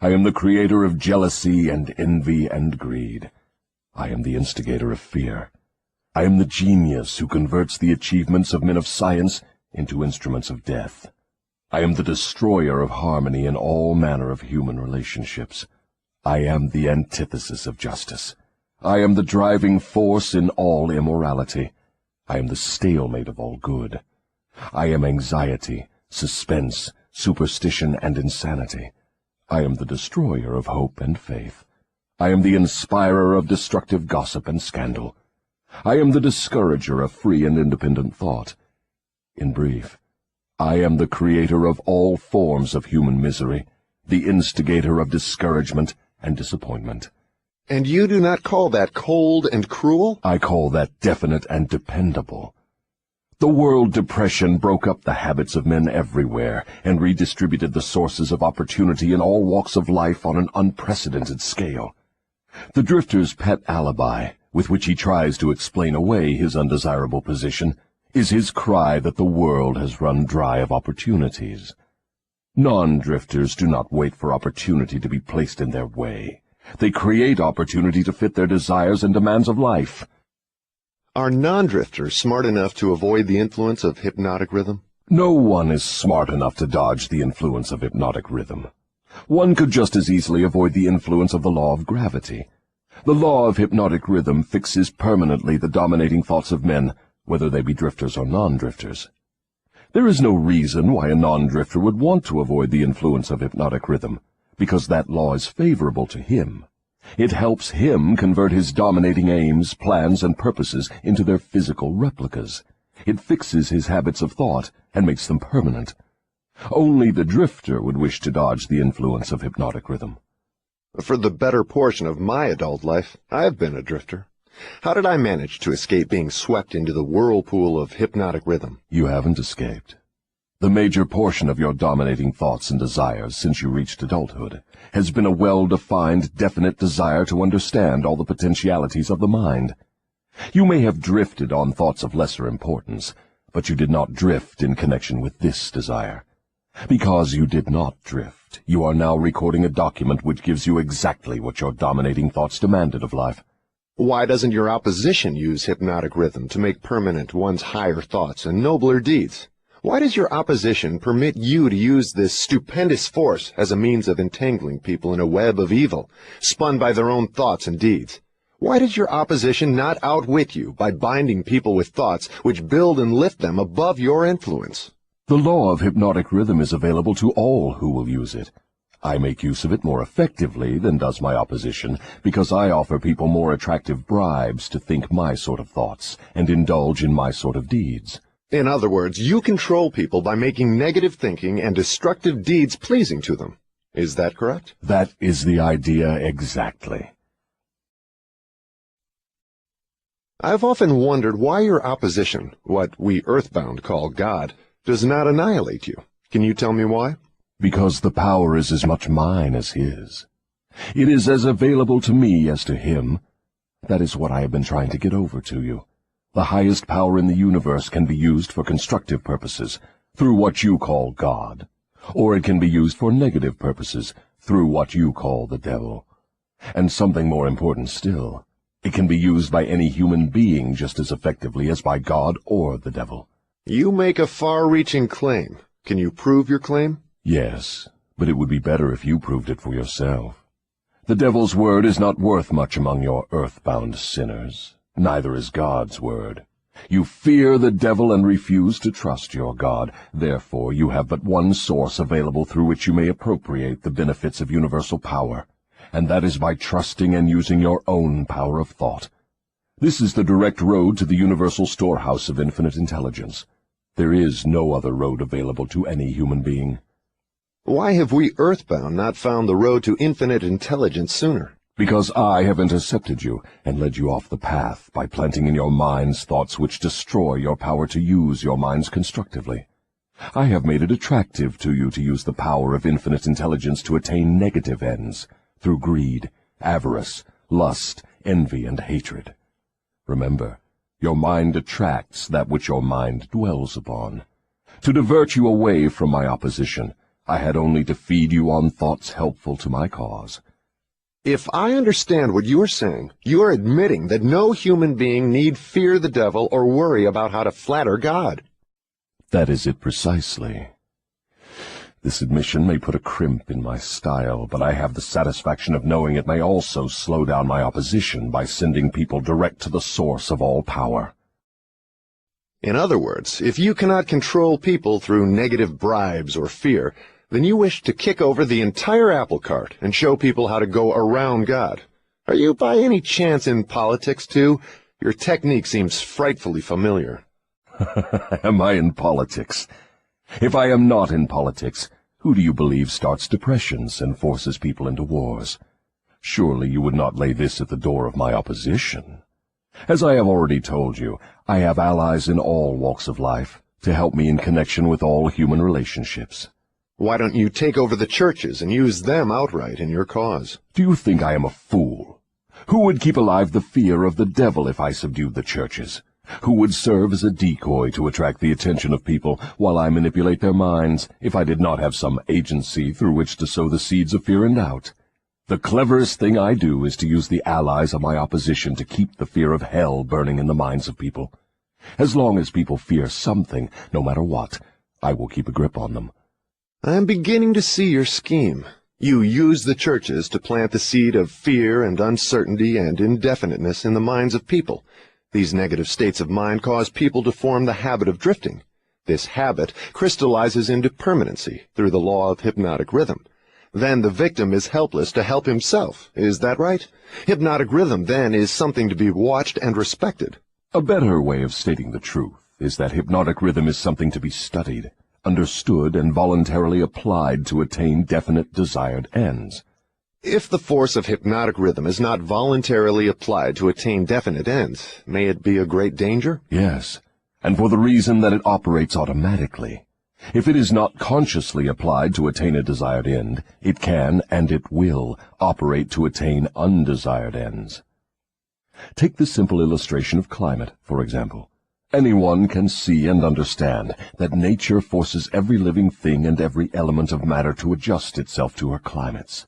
I am the creator of jealousy and envy and greed. I am the instigator of fear. I am the genius who converts the achievements of men of science into instruments of death. I am the destroyer of harmony in all manner of human relationships. I am the antithesis of justice. I am the driving force in all immorality. I am the stalemate of all good. I am anxiety, suspense, superstition, and insanity. I am the destroyer of hope and faith. I am the inspirer of destructive gossip and scandal. I am the discourager of free and independent thought. In brief, I am the creator of all forms of human misery, the instigator of discouragement and disappointment. And you do not call that cold and cruel? I call that definite and dependable. The world depression broke up the habits of men everywhere and redistributed the sources of opportunity in all walks of life on an unprecedented scale. The drifter's pet alibi, with which he tries to explain away his undesirable position, is his cry that the world has run dry of opportunities. Non-drifters do not wait for opportunity to be placed in their way. They create opportunity to fit their desires and demands of life. Are non-drifters smart enough to avoid the influence of hypnotic rhythm? No one is smart enough to dodge the influence of hypnotic rhythm. One could just as easily avoid the influence of the law of gravity. The law of hypnotic rhythm fixes permanently the dominating thoughts of men, whether they be drifters or non-drifters. There is no reason why a non-drifter would want to avoid the influence of hypnotic rhythm, because that law is favorable to him. It helps him convert his dominating aims, plans, and purposes into their physical replicas. It fixes his habits of thought and makes them permanent. Only the drifter would wish to dodge the influence of hypnotic rhythm. For the better portion of my adult life, I have been a drifter. How did I manage to escape being swept into the whirlpool of hypnotic rhythm? You haven't escaped. The major portion of your dominating thoughts and desires since you reached adulthood has been a well-defined, definite desire to understand all the potentialities of the mind. You may have drifted on thoughts of lesser importance, but you did not drift in connection with this desire. Because you did not drift, you are now recording a document which gives you exactly what your dominating thoughts demanded of life. Why doesn't your opposition use hypnotic rhythm to make permanent one's higher thoughts and nobler deeds? Why does your opposition permit you to use this stupendous force as a means of entangling people in a web of evil, spun by their own thoughts and deeds? Why does your opposition not outwit you by binding people with thoughts which build and lift them above your influence? The law of hypnotic rhythm is available to all who will use it. I make use of it more effectively than does my opposition, because I offer people more attractive bribes to think my sort of thoughts and indulge in my sort of deeds. In other words, you control people by making negative thinking and destructive deeds pleasing to them. Is that correct? That is the idea exactly. I've often wondered why your opposition, what we earthbound call God, does not annihilate you. Can you tell me why? Because the power is as much mine as his. It is as available to me as to him. That is what I have been trying to get over to you. The highest power in the universe can be used for constructive purposes, through what you call God, or it can be used for negative purposes, through what you call the devil. And something more important still, it can be used by any human being just as effectively as by God or the devil. You make a far-reaching claim. Can you prove your claim? Yes, but it would be better if you proved it for yourself. The devil's word is not worth much among your earthbound sinners. Neither is God's word. You fear the devil and refuse to trust your God. Therefore, you have but one source available through which you may appropriate the benefits of universal power, and that is by trusting and using your own power of thought. This is the direct road to the universal storehouse of infinite intelligence. There is no other road available to any human being. Why have we earthbound not found the road to infinite intelligence sooner? Because I have intercepted you and led you off the path by planting in your minds thoughts which destroy your power to use your minds constructively. I have made it attractive to you to use the power of infinite intelligence to attain negative ends, through greed, avarice, lust, envy, and hatred. Remember, your mind attracts that which your mind dwells upon. To divert you away from my opposition, I had only to feed you on thoughts helpful to my cause. If I understand what you're saying, you're admitting that no human being need fear the devil or worry about how to flatter God. That is it precisely. This admission may put a crimp in my style, but I have the satisfaction of knowing it may also slow down my opposition by sending people direct to the source of all power. In other words, if you cannot control people through negative bribes or fear, then you wish to kick over the entire apple cart and show people how to go around God. Are you by any chance in politics, too? Your technique seems frightfully familiar. Am I in politics? If I am not in politics, who do you believe starts depressions and forces people into wars? Surely you would not lay this at the door of my opposition. As I have already told you, I have allies in all walks of life to help me in connection with all human relationships. Why don't you take over the churches and use them outright in your cause? Do you think I am a fool? Who would keep alive the fear of the devil if I subdued the churches? Who would serve as a decoy to attract the attention of people while I manipulate their minds if I did not have some agency through which to sow the seeds of fear and doubt? The cleverest thing I do is to use the allies of my opposition to keep the fear of hell burning in the minds of people. As long as people fear something, no matter what, I will keep a grip on them. I'm beginning to see your scheme. You use the churches to plant the seed of fear and uncertainty and indefiniteness in the minds of people. These negative states of mind cause people to form the habit of drifting. This habit crystallizes into permanency through the law of hypnotic rhythm. Then the victim is helpless to help himself. Is that right? Hypnotic rhythm, then, is something to be watched and respected. A better way of stating the truth is that hypnotic rhythm is something to be studied, understood, and voluntarily applied to attain definite desired ends. If the force of hypnotic rhythm is not voluntarily applied to attain definite ends, may it be a great danger? Yes, and for the reason that it operates automatically. If it is not consciously applied to attain a desired end, it can, and it will, operate to attain undesired ends. Take the simple illustration of climate, for example. Anyone can see and understand that nature forces every living thing and every element of matter to adjust itself to her climates.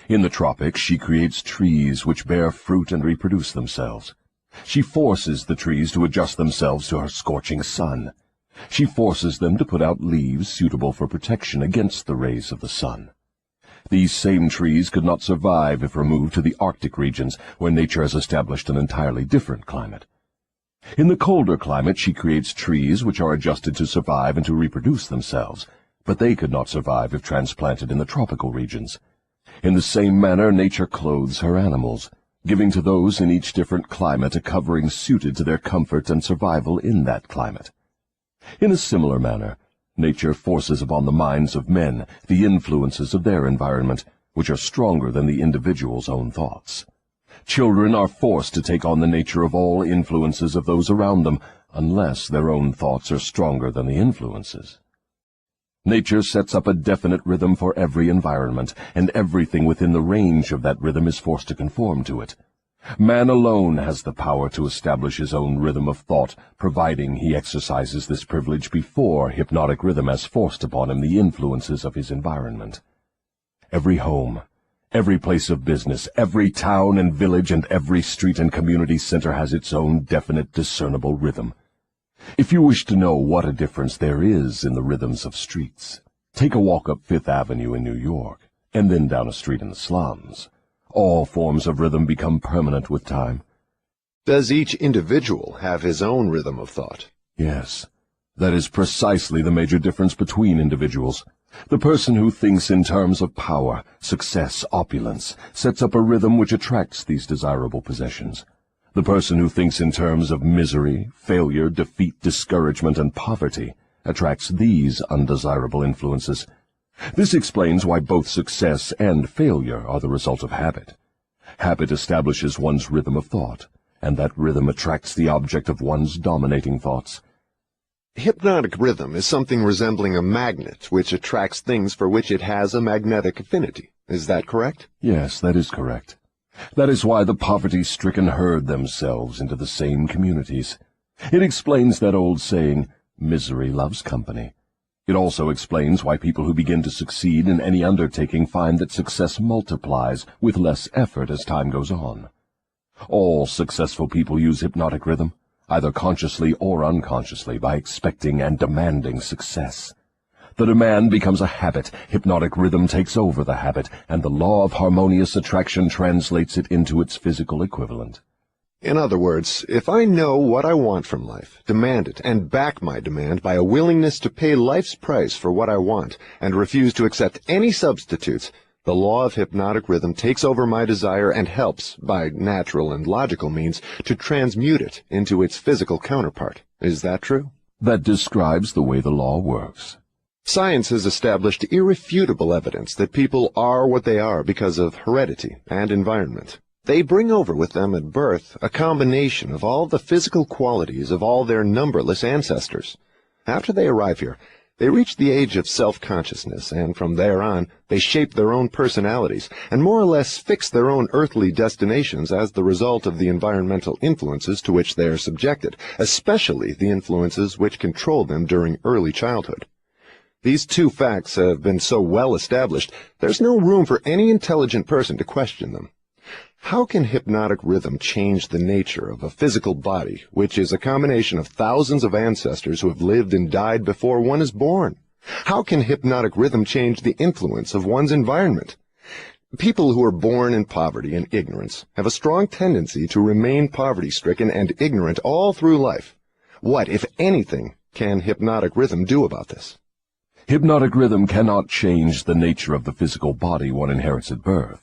In the tropics, she creates trees which bear fruit and reproduce themselves. She forces the trees to adjust themselves to her scorching sun. She forces them to put out leaves suitable for protection against the rays of the sun. These same trees could not survive if removed to the Arctic regions, where nature has established an entirely different climate. In the colder climate, she creates trees which are adjusted to survive and to reproduce themselves, but they could not survive if transplanted in the tropical regions. In the same manner, nature clothes her animals, giving to those in each different climate a covering suited to their comfort and survival in that climate. In a similar manner, nature forces upon the minds of men the influences of their environment, which are stronger than the individual's own thoughts. Children are forced to take on the nature of all influences of those around them, unless their own thoughts are stronger than the influences. Nature sets up a definite rhythm for every environment, and everything within the range of that rhythm is forced to conform to it. Man alone has the power to establish his own rhythm of thought, providing he exercises this privilege before hypnotic rhythm has forced upon him the influences of his environment. Every home, every place of business, every town and village, and every street and community center has its own definite, discernible rhythm. If you wish to know what a difference there is in the rhythms of streets, take a walk up Fifth Avenue in New York, and then down a street in the slums. All forms of rhythm become permanent with time. Does each individual have his own rhythm of thought? Yes, that is precisely the major difference between individuals. The person who thinks in terms of power, success, opulence, sets up a rhythm which attracts these desirable possessions. The person who thinks in terms of misery, failure, defeat, discouragement, and poverty attracts these undesirable influences. This explains why both success and failure are the result of habit. Habit establishes one's rhythm of thought, and that rhythm attracts the object of one's dominating thoughts. Hypnotic rhythm is something resembling a magnet which attracts things for which it has a magnetic affinity. Is that correct? Yes, that is correct. That is why the poverty-stricken herd themselves into the same communities. It explains that old saying, misery loves company. It also explains why people who begin to succeed in any undertaking find that success multiplies with less effort as time goes on. All successful people use hypnotic rhythm, either consciously or unconsciously, by expecting and demanding success. The demand becomes a habit, hypnotic rhythm takes over the habit, and the law of harmonious attraction translates it into its physical equivalent. In other words, if I know what I want from life, demand it, and back my demand by a willingness to pay life's price for what I want, and refuse to accept any substitutes, the law of hypnotic rhythm takes over my desire and helps, by natural and logical means, to transmute it into its physical counterpart. Is that true? That describes the way the law works. Science has established irrefutable evidence that people are what they are because of heredity and environment. They bring over with them at birth a combination of all the physical qualities of all their numberless ancestors. After they arrive here, they reach the age of self-consciousness, and from there on, they shape their own personalities and more or less fix their own earthly destinations as the result of the environmental influences to which they are subjected, especially the influences which control them during early childhood. These two facts have been so well established, there's no room for any intelligent person to question them. How can hypnotic rhythm change the nature of a physical body, which is a combination of thousands of ancestors who have lived and died before one is born? How can hypnotic rhythm change the influence of one's environment? People who are born in poverty and ignorance have a strong tendency to remain poverty-stricken and ignorant all through life. What, if anything, can hypnotic rhythm do about this? Hypnotic rhythm cannot change the nature of the physical body one inherits at birth.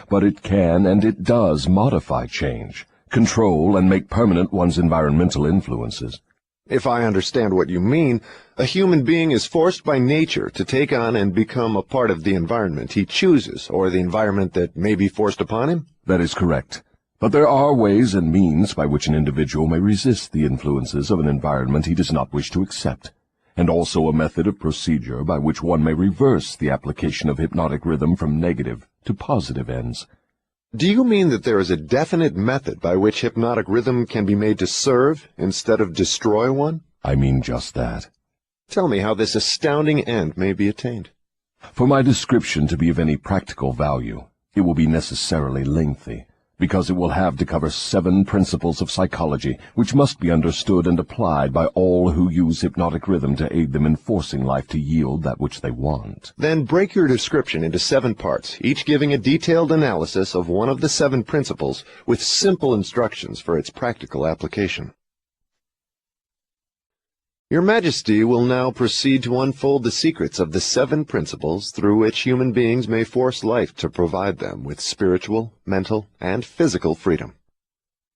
But it can, and it does, modify change, control, and make permanent one's environmental influences. If I understand what you mean, a human being is forced by nature to take on and become a part of the environment he chooses, or the environment that may be forced upon him? That is correct. But there are ways and means by which an individual may resist the influences of an environment he does not wish to accept, and also a method of procedure by which one may reverse the application of hypnotic rhythm from negative to positive ends. Do you mean that there is a definite method by which hypnotic rhythm can be made to serve instead of destroy one? I mean just that. Tell me how this astounding end may be attained. For my description to be of any practical value, it will be necessarily lengthy, because it will have to cover 7 principles of psychology, which must be understood and applied by all who use hypnotic rhythm to aid them in forcing life to yield that which they want. Then break your description into 7 parts, each giving a detailed analysis of one of the 7 principles with simple instructions for its practical application. Your Majesty will now proceed to unfold the secrets of the 7 principles through which human beings may force life to provide them with spiritual, mental, and physical freedom.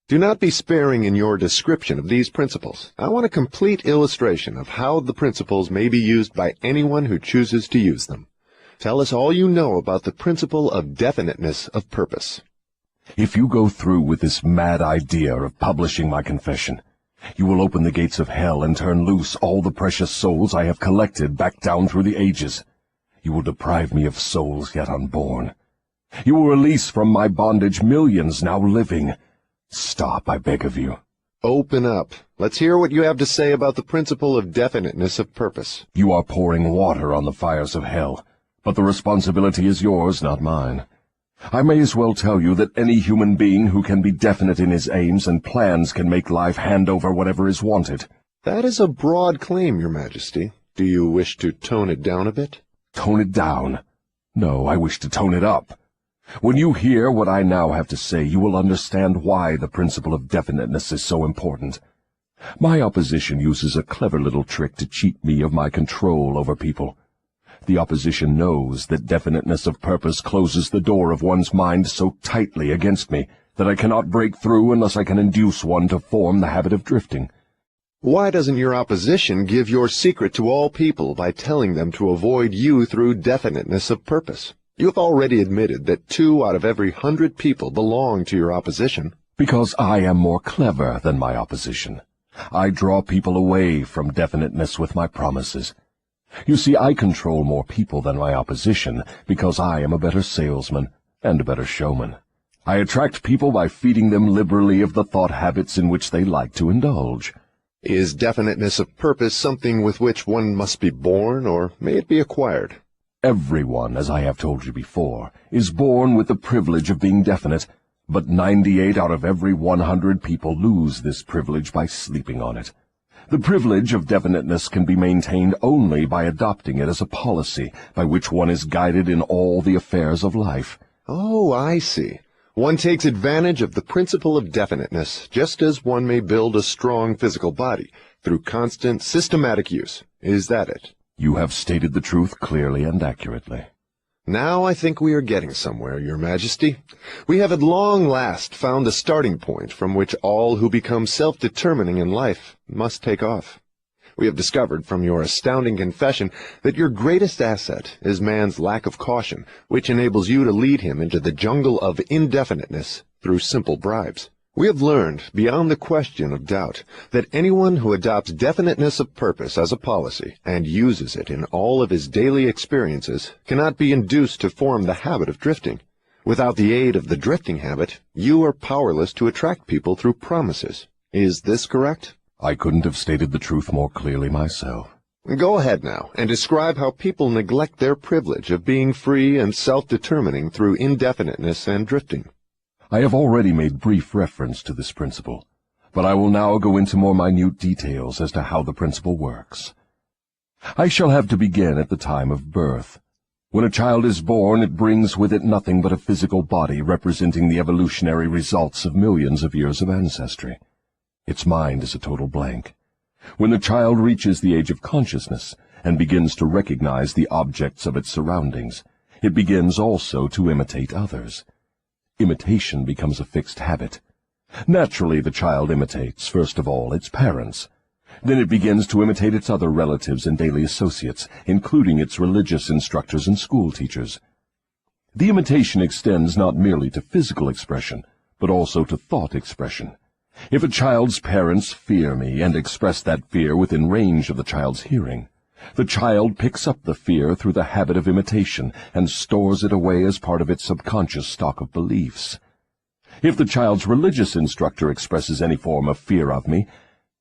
Do not be sparing in your description of these principles. I want a complete illustration of how the principles may be used by anyone who chooses to use them. Tell us all you know about the principle of definiteness of purpose. If you go through with this mad idea of publishing my confession, you will open the gates of hell and turn loose all the precious souls I have collected back down through the ages. You will deprive me of souls yet unborn. You will release from my bondage millions now living. Stop, I beg of you. Open up. Let's hear what you have to say about the principle of definiteness of purpose. You are pouring water on the fires of hell, but the responsibility is yours, not mine. I may as well tell you that any human being who can be definite in his aims and plans can make life hand over whatever is wanted. That is a broad claim, Your Majesty. Do you wish to tone it down a bit? Tone it down? No, I wish to tone it up. When you hear what I now have to say, you will understand why the principle of definiteness is so important. My opposition uses a clever little trick to cheat me of my control over people. The opposition knows that definiteness of purpose closes the door of one's mind so tightly against me that I cannot break through unless I can induce one to form the habit of drifting. Why doesn't your opposition give your secret to all people by telling them to avoid you through definiteness of purpose? You have already admitted that 2 out of every 100 people belong to your opposition. Because I am more clever than my opposition. I draw people away from definiteness with my promises. You see, I control more people than my opposition because I am a better salesman and a better showman. I attract people by feeding them liberally of the thought habits in which they like to indulge. Is definiteness of purpose something with which one must be born, or may it be acquired? Everyone, as I have told you before, is born with the privilege of being definite, but 98 out of every 100 people lose this privilege by sleeping on it. The privilege of definiteness can be maintained only by adopting it as a policy by which one is guided in all the affairs of life. Oh, I see. One takes advantage of the principle of definiteness, just as one may build a strong physical body, through constant, systematic use. Is that it? You have stated the truth clearly and accurately. Now I think we are getting somewhere, Your Majesty. We have at long last found the starting point from which all who become self-determining in life must take off. We have discovered from your astounding confession that your greatest asset is man's lack of caution, which enables you to lead him into the jungle of indefiniteness through simple bribes. We have learned, beyond the question of doubt, that anyone who adopts definiteness of purpose as a policy and uses it in all of his daily experiences cannot be induced to form the habit of drifting. Without the aid of the drifting habit, you are powerless to attract people through promises. Is this correct? I couldn't have stated the truth more clearly myself. Go ahead now and describe how people neglect their privilege of being free and self-determining through indefiniteness and drifting. I have already made brief reference to this principle, but I will now go into more minute details as to how the principle works. I shall have to begin at the time of birth. When a child is born, it brings with it nothing but a physical body representing the evolutionary results of millions of years of ancestry. Its mind is a total blank. When the child reaches the age of consciousness and begins to recognize the objects of its surroundings, it begins also to imitate others. Imitation becomes a fixed habit. Naturally, the child imitates, first of all, its parents. Then it begins to imitate its other relatives and daily associates, including its religious instructors and school teachers. The imitation extends not merely to physical expression, but also to thought expression. If a child's parents fear me and express that fear within range of the child's hearing, the child picks up the fear through the habit of imitation and stores it away as part of its subconscious stock of beliefs. If the child's religious instructor expresses any form of fear of me,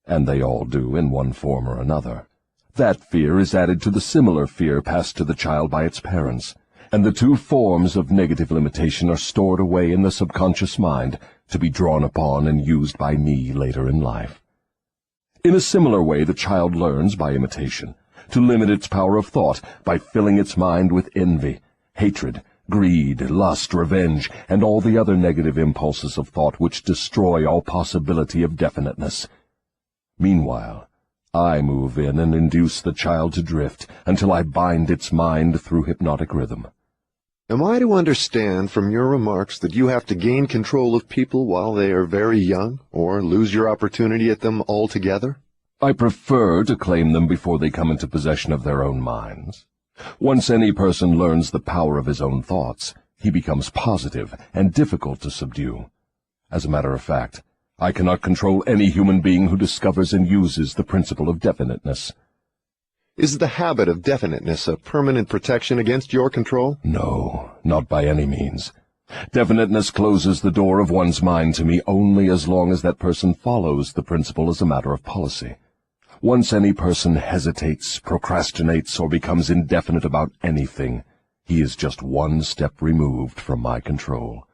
and they all do in one form or another, that fear is added to the similar fear passed to the child by its parents, and the two forms of negative limitation are stored away in the subconscious mind to be drawn upon and used by me later in life. In a similar way, the child learns by imitation to limit its power of thought by filling its mind with envy, hatred, greed, lust, revenge, and all the other negative impulses of thought which destroy all possibility of definiteness. Meanwhile, I move in and induce the child to drift until I bind its mind through hypnotic rhythm. Am I to understand from your remarks that you have to gain control of people while they are very young, or lose your opportunity at them altogether? I prefer to claim them before they come into possession of their own minds. Once any person learns the power of his own thoughts, he becomes positive and difficult to subdue. As a matter of fact, I cannot control any human being who discovers and uses the principle of definiteness. Is the habit of definiteness a permanent protection against your control? No, not by any means. Definiteness closes the door of one's mind to me only as long as that person follows the principle as a matter of policy. Once any person hesitates, procrastinates, or becomes indefinite about anything, he is just one step removed from my control.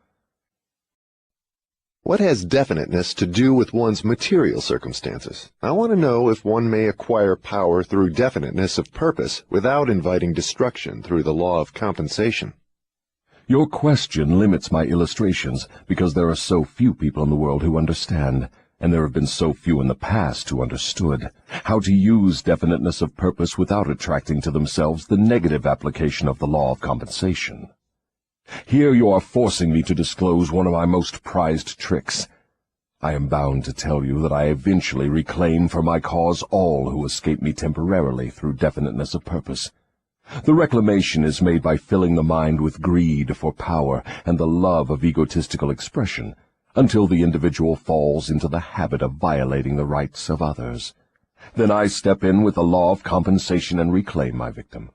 What has definiteness to do with one's material circumstances? I want to know if one may acquire power through definiteness of purpose without inviting destruction through the law of compensation. Your question limits my illustrations because there are so few people in the world who understand, and there have been so few in the past who understood, how to use definiteness of purpose without attracting to themselves the negative application of the law of compensation. Here you are forcing me to disclose one of my most prized tricks. I am bound to tell you that I eventually reclaim for my cause all who escape me temporarily through definiteness of purpose. The reclamation is made by filling the mind with greed for power and the love of egotistical expression, until the individual falls into the habit of violating the rights of others. Then I step in with the law of compensation and reclaim my victim.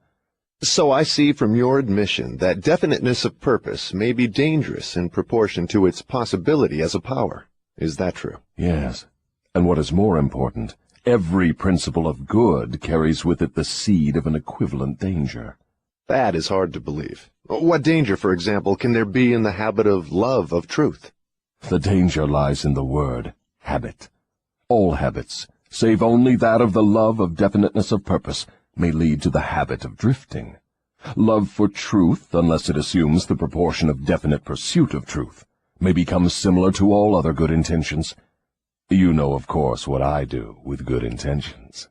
So I see from your admission that definiteness of purpose may be dangerous in proportion to its possibility as a power. Is that true? Yes, and what is more important, Every principle of good carries with it the seed of an equivalent danger. That is hard to believe. What danger, for example, can there be in the habit of love of truth? The danger lies in the word habit. All habits, save only that of the love of definiteness of purpose, may lead to the habit of drifting. Love for truth, unless it assumes the proportion of definite pursuit of truth, may become similar to all other good intentions. You know, of course, what I do with good intentions.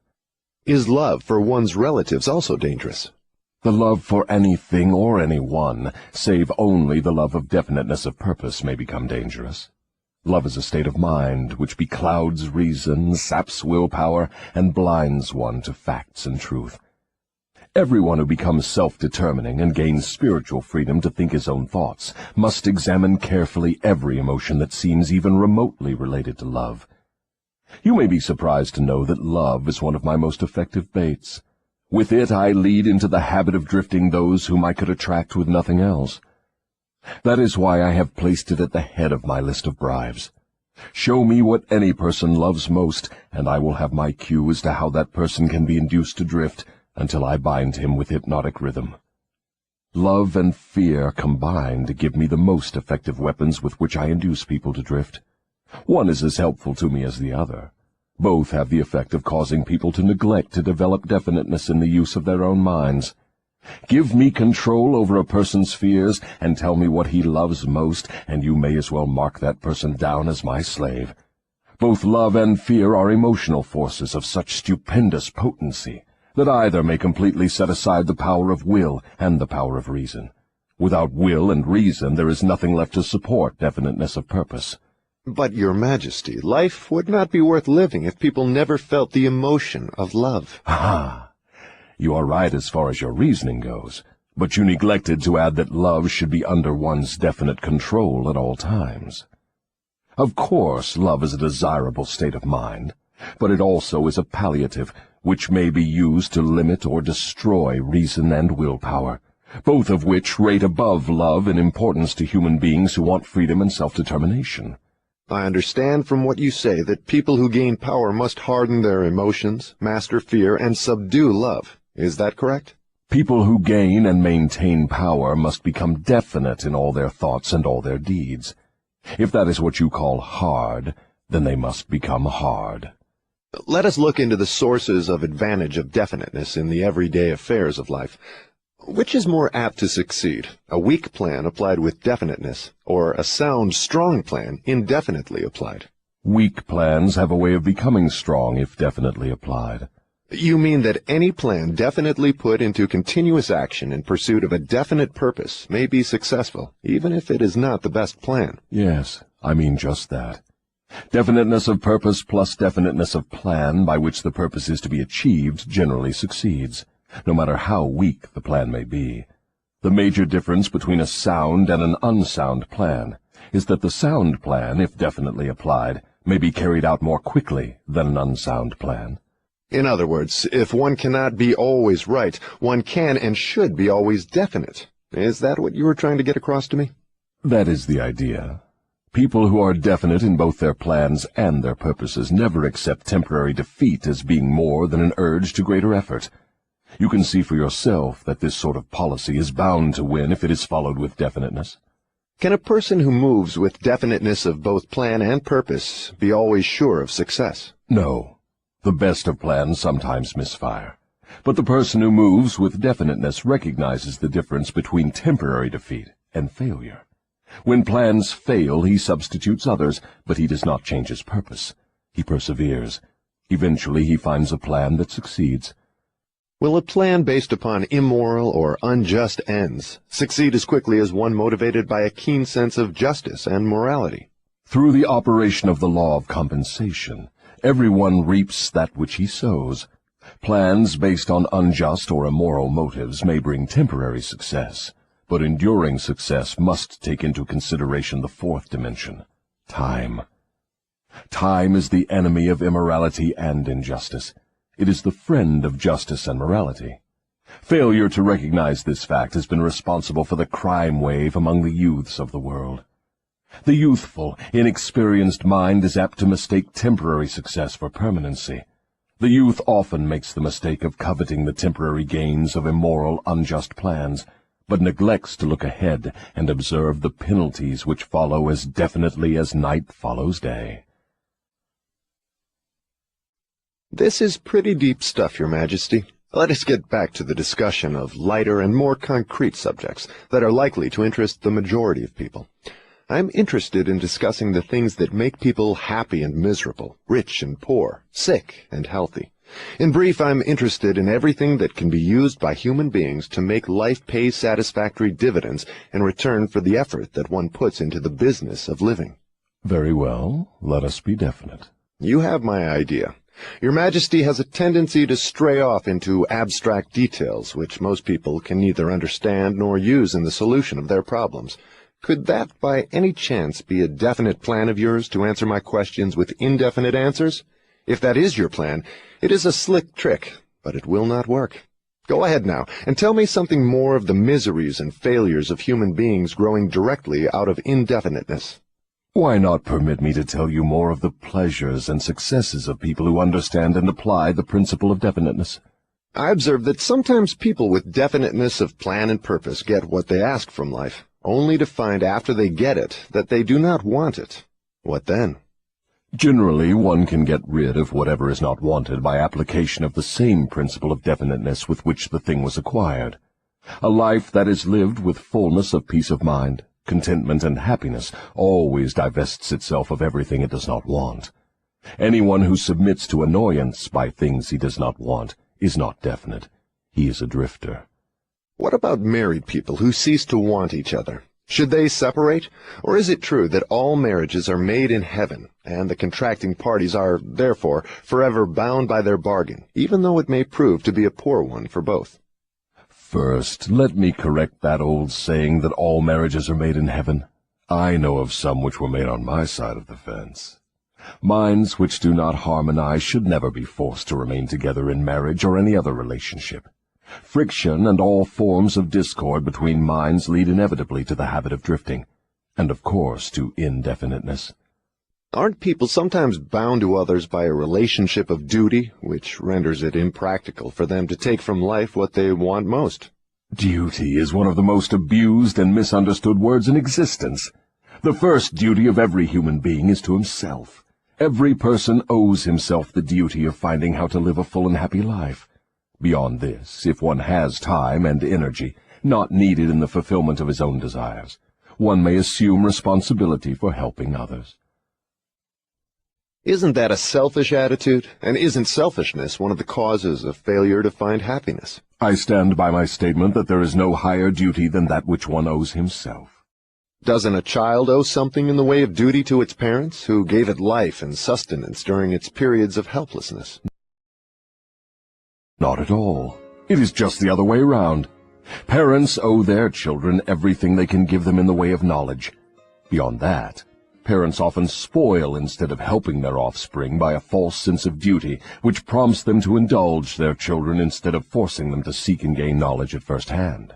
Is love for one's relatives also dangerous? The love for anything or anyone, save only the love of definiteness of purpose, may become dangerous. Love is a state of mind which beclouds reason, saps willpower, and blinds one to facts and truth. Everyone who becomes self-determining and gains spiritual freedom to think his own thoughts must examine carefully every emotion that seems even remotely related to love. You may be surprised to know that love is one of my most effective baits. With it I lead into the habit of drifting those whom I could attract with nothing else. That is why I have placed it at the head of my list of bribes. Show me what any person loves most, and I will have my cue as to how that person can be induced to drift, until I bind him with hypnotic rhythm. Love and fear combine to give me the most effective weapons with which I induce people to drift. One is as helpful to me as the other. Both have the effect of causing people to neglect to develop definiteness in the use of their own minds. Give me control over a person's fears, and tell me what he loves most, and you may as well mark that person down as my slave. Both love and fear are emotional forces of such stupendous potency that either may completely set aside the power of will and the power of reason. Without will and reason, there is nothing left to support definiteness of purpose. But, Your Majesty, life would not be worth living if people never felt the emotion of love. Ah, you are right as far as your reasoning goes, but you neglected to add that love should be under one's definite control at all times. Of course, love is a desirable state of mind, but it also is a palliative, which may be used to limit or destroy reason and willpower, both of which rate above love in importance to human beings who want freedom and self-determination. I understand from what you say that people who gain power must harden their emotions, master fear, and subdue love. Is that correct? People who gain and maintain power must become definite in all their thoughts and all their deeds. If that is what you call hard, then they must become hard. Let us look into the sources of advantage of definiteness in the everyday affairs of life. Which is more apt to succeed, a weak plan applied with definiteness, or a sound, strong plan indefinitely applied? Weak plans have a way of becoming strong if definitely applied. You mean that any plan definitely put into continuous action in pursuit of a definite purpose may be successful, even if it is not the best plan? Yes, I mean just that. Definiteness of purpose plus definiteness of plan by which the purpose is to be achieved generally succeeds, no matter how weak the plan may be. The major difference between a sound and an unsound plan is that the sound plan, if definitely applied, may be carried out more quickly than an unsound plan. In other words, if one cannot be always right, one can and should be always definite. Is that what you were trying to get across to me? That is the idea. People who are definite in both their plans and their purposes never accept temporary defeat as being more than an urge to greater effort. You can see for yourself that this sort of policy is bound to win if it is followed with definiteness. Can a person who moves with definiteness of both plan and purpose be always sure of success? No. The best of plans sometimes misfire. But the person who moves with definiteness recognizes the difference between temporary defeat and failure. When plans fail, he substitutes others, but he does not change his purpose. He perseveres. Eventually, he finds a plan that succeeds. Will a plan based upon immoral or unjust ends succeed as quickly as one motivated by a keen sense of justice and morality? Through the operation of the law of compensation, everyone reaps that which he sows. Plans based on unjust or immoral motives may bring temporary success, but enduring success must take into consideration the fourth dimension, time. Time is the enemy of immorality and injustice. It is the friend of justice and morality. Failure to recognize this fact has been responsible for the crime wave among the youths of the world. The youthful, inexperienced mind is apt to mistake temporary success for permanency. The youth often makes the mistake of coveting the temporary gains of immoral, unjust plans, but neglects to look ahead and observe the penalties which follow as definitely as night follows day. This is pretty deep stuff, Your Majesty. Let us get back to the discussion of lighter and more concrete subjects that are likely to interest the majority of people. I'm interested in discussing the things that make people happy and miserable, rich and poor, sick and healthy. In brief, I'm interested in everything that can be used by human beings to make life pay satisfactory dividends in return for the effort that one puts into the business of living. Very well. Let us be definite. You have my idea. Your Majesty has a tendency to stray off into abstract details, which most people can neither understand nor use in the solution of their problems. Could that, by any chance, be a definite plan of yours to answer my questions with indefinite answers? If that is your plan, it is a slick trick, but it will not work. Go ahead now, and tell me something more of the miseries and failures of human beings growing directly out of indefiniteness. Why not permit me to tell you more of the pleasures and successes of people who understand and apply the principle of definiteness? I observe that sometimes people with definiteness of plan and purpose get what they ask from life, only to find after they get it that they do not want it. What then? Generally, one can get rid of whatever is not wanted by application of the same principle of definiteness with which the thing was acquired. A life that is lived with fullness of peace of mind, contentment, and happiness always divests itself of everything it does not want. Anyone who submits to annoyance by things he does not want is not definite. He is a drifter. What about married people who cease to want each other? Should they separate? Or is it true that all marriages are made in heaven, and the contracting parties are, therefore, forever bound by their bargain, even though it may prove to be a poor one for both? First, let me correct that old saying that all marriages are made in heaven. I know of some which were made on my side of the fence. Minds which do not harmonize should never be forced to remain together in marriage or any other relationship. Friction and all forms of discord between minds lead inevitably to the habit of drifting, and of course to indefiniteness. Aren't people sometimes bound to others by a relationship of duty, which renders it impractical for them to take from life what they want most? Duty is one of the most abused and misunderstood words in existence. The first duty of every human being is to himself. Every person owes himself the duty of finding how to live a full and happy life. Beyond this, if one has time and energy, not needed in the fulfillment of his own desires, one may assume responsibility for helping others. Isn't that a selfish attitude? And isn't selfishness one of the causes of failure to find happiness? I stand by my statement that there is no higher duty than that which one owes himself. Doesn't a child owe something in the way of duty to its parents, who gave it life and sustenance during its periods of helplessness? Not at all. It is just the other way round. Parents owe their children everything they can give them in the way of knowledge. Beyond that, parents often spoil instead of helping their offspring by a false sense of duty, which prompts them to indulge their children instead of forcing them to seek and gain knowledge at first hand.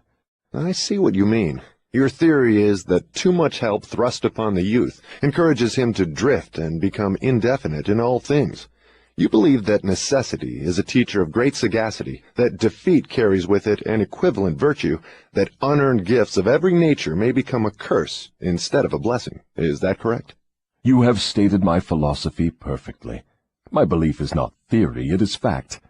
I see what you mean. Your theory is that too much help thrust upon the youth encourages him to drift and become indefinite in all things. You believe that necessity is a teacher of great sagacity, that defeat carries with it an equivalent virtue, that unearned gifts of every nature may become a curse instead of a blessing. Is that correct? You have stated my philosophy perfectly. My belief is not theory, it is fact.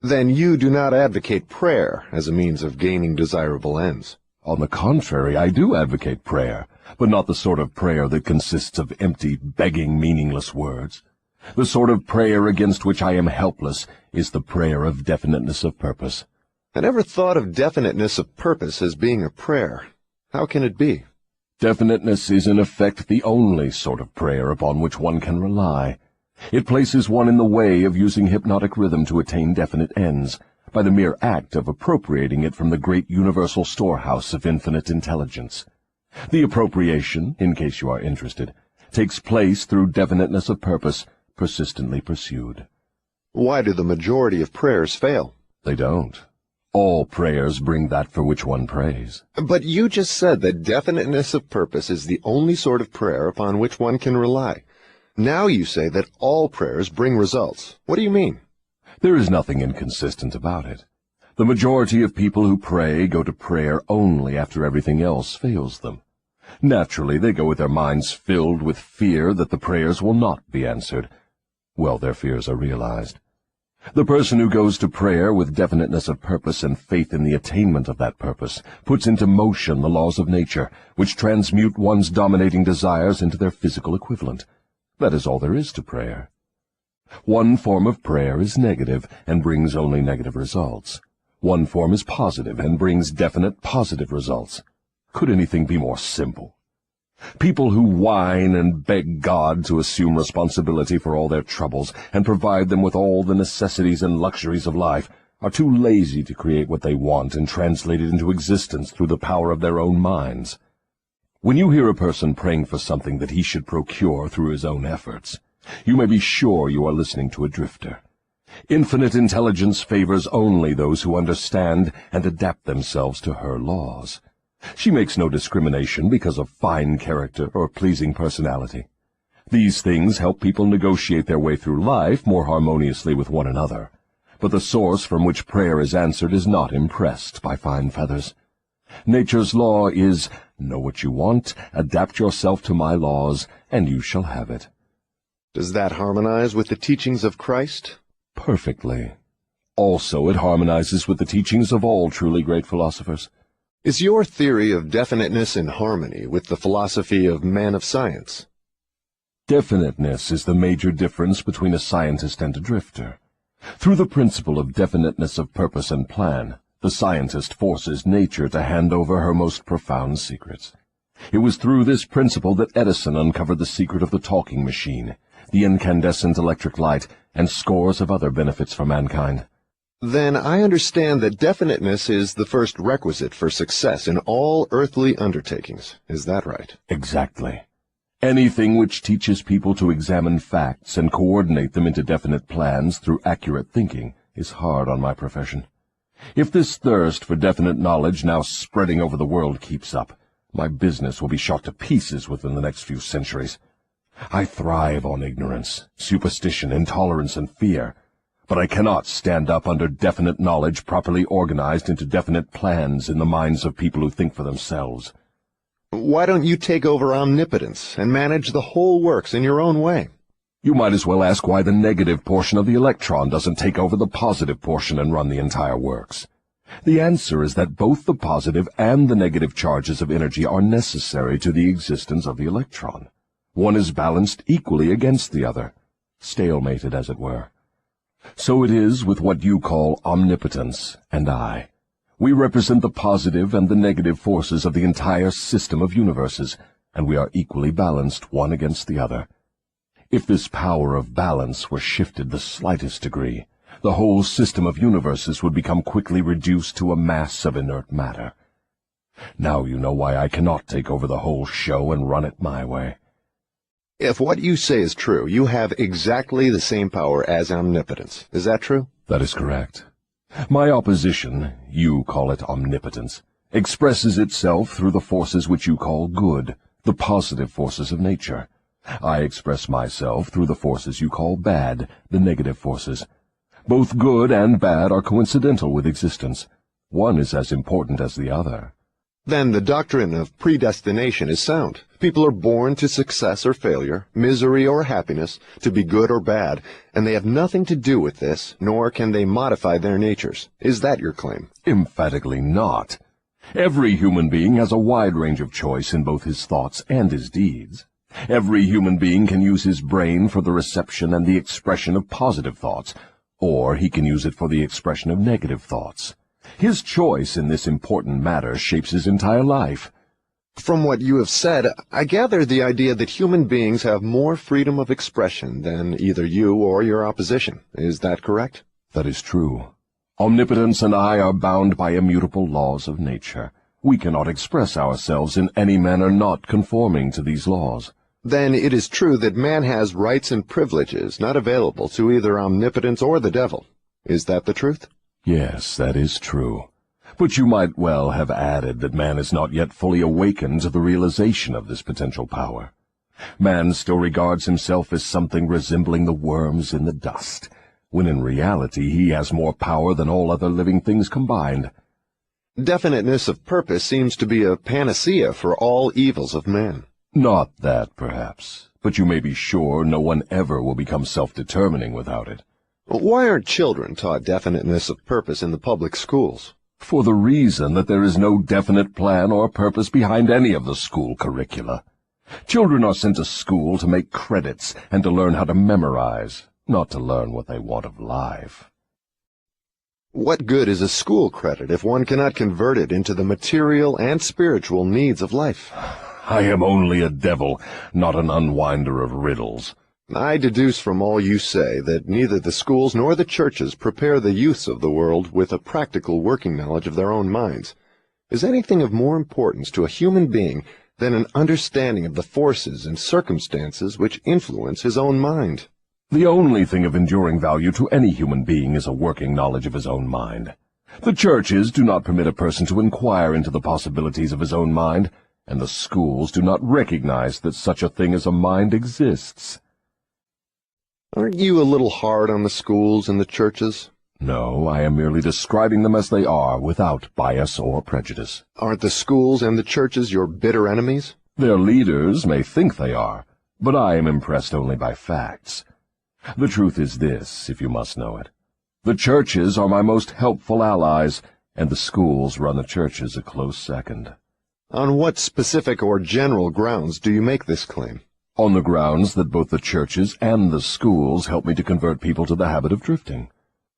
Then you do not advocate prayer as a means of gaining desirable ends. On the contrary, I do advocate prayer, but not the sort of prayer that consists of empty, begging, meaningless words. The sort of prayer against which I am helpless is the prayer of definiteness of purpose. I never thought of definiteness of purpose as being a prayer. How can it be? Definiteness is in effect the only sort of prayer upon which one can rely. It places one in the way of using hypnotic rhythm to attain definite ends, by the mere act of appropriating it from the great universal storehouse of infinite intelligence. The appropriation, in case you are interested, takes place through definiteness of purpose, persistently pursued. Why do the majority of prayers fail? They don't. All prayers bring that for which one prays. But you just said that definiteness of purpose is the only sort of prayer upon which one can rely. Now you say that all prayers bring results. What do you mean? There is nothing inconsistent about it. The majority of people who pray go to prayer only after everything else fails them. Naturally, they go with their minds filled with fear that the prayers will not be answered. Well, their fears are realized. The person who goes to prayer with definiteness of purpose and faith in the attainment of that purpose puts into motion the laws of nature, which transmute one's dominating desires into their physical equivalent. That is all there is to prayer. One form of prayer is negative and brings only negative results. One form is positive and brings definite positive results. Could anything be more simple? People who whine and beg God to assume responsibility for all their troubles and provide them with all the necessities and luxuries of life are too lazy to create what they want and translate it into existence through the power of their own minds. When you hear a person praying for something that he should procure through his own efforts, you may be sure you are listening to a drifter. Infinite intelligence favors only those who understand and adapt themselves to her laws. She makes no discrimination because of fine character or pleasing personality. These things help people negotiate their way through life more harmoniously with one another. But the source from which prayer is answered is not impressed by fine feathers. Nature's law is, know what you want, adapt yourself to my laws, and you shall have it. Does that harmonize with the teachings of Christ? Perfectly. Also, it harmonizes with the teachings of all truly great philosophers. Is your theory of definiteness in harmony with the philosophy of man of science? Definiteness is the major difference between a scientist and a drifter. Through the principle of definiteness of purpose and plan, the scientist forces nature to hand over her most profound secrets. It was through this principle that Edison uncovered the secret of the talking machine, the incandescent electric light, and scores of other benefits for mankind. Then I understand that definiteness is the first requisite for success in all earthly undertakings. Is that right? Exactly. Anything which teaches people to examine facts and coordinate them into definite plans through accurate thinking is hard on my profession. If this thirst for definite knowledge now spreading over the world keeps up, my business will be shot to pieces within the next few centuries. I thrive on ignorance, superstition, intolerance, and fear. But I cannot stand up under definite knowledge properly organized into definite plans in the minds of people who think for themselves. Why don't you take over omnipotence and manage the whole works in your own way? You might as well ask why the negative portion of the electron doesn't take over the positive portion and run the entire works. The answer is that both the positive and the negative charges of energy are necessary to the existence of the electron. One is balanced equally against the other, stalemated as it were. So it is with what you call omnipotence and I. We represent the positive and the negative forces of the entire system of universes, and we are equally balanced one against the other. If this power of balance were shifted the slightest degree, the whole system of universes would become quickly reduced to a mass of inert matter. Now you know why I cannot take over the whole show and run it my way. If what you say is true, you have exactly the same power as omnipotence. Is that true? That is correct. My opposition, you call it omnipotence, expresses itself through the forces which you call good, the positive forces of nature. I express myself through the forces you call bad, the negative forces. Both good and bad are coincidental with existence. One is as important as the other. Then the doctrine of predestination is sound. People are born to success or failure, misery or happiness, to be good or bad, and they have nothing to do with this, nor can they modify their natures. Is that your claim? Emphatically not. Every human being has a wide range of choice in both his thoughts and his deeds. Every human being can use his brain for the reception and the expression of positive thoughts, or he can use it for the expression of negative thoughts. His choice in this important matter shapes his entire life. From what you have said, I gather the idea that human beings have more freedom of expression than either you or your opposition. Is that correct? That is true. Omnipotence and I are bound by immutable laws of nature. We cannot express ourselves in any manner not conforming to these laws. Then it is true that man has rights and privileges not available to either omnipotence or the devil. Is that the truth? Yes, that is true. But you might well have added that man is not yet fully awakened to the realization of this potential power. Man still regards himself as something resembling the worms in the dust, when in reality he has more power than all other living things combined. Definiteness of purpose seems to be a panacea for all evils of man. Not that, perhaps, but you may be sure no one ever will become self-determining without it. Why aren't children taught definiteness of purpose in the public schools? For the reason that there is no definite plan or purpose behind any of the school curricula. Children are sent to school to make credits and to learn how to memorize, not to learn what they want of life. What good is a school credit if one cannot convert it into the material and spiritual needs of life? I am only a devil, not an unwinder of riddles. I deduce from all you say that neither the schools nor the churches prepare the youths of the world with a practical working knowledge of their own minds. Is anything of more importance to a human being than an understanding of the forces and circumstances which influence his own mind? The only thing of enduring value to any human being is a working knowledge of his own mind. The churches do not permit a person to inquire into the possibilities of his own mind, and the schools do not recognize that such a thing as a mind exists. Aren't you a little hard on the schools and the churches? No, I am merely describing them as they are, without bias or prejudice. Aren't the schools and the churches your bitter enemies? Their leaders may think they are, but I am impressed only by facts. The truth is this, if you must know it. The churches are my most helpful allies, and the schools run the churches a close second. On what specific or general grounds do you make this claim? On the grounds that both the churches and the schools help me to convert people to the habit of drifting.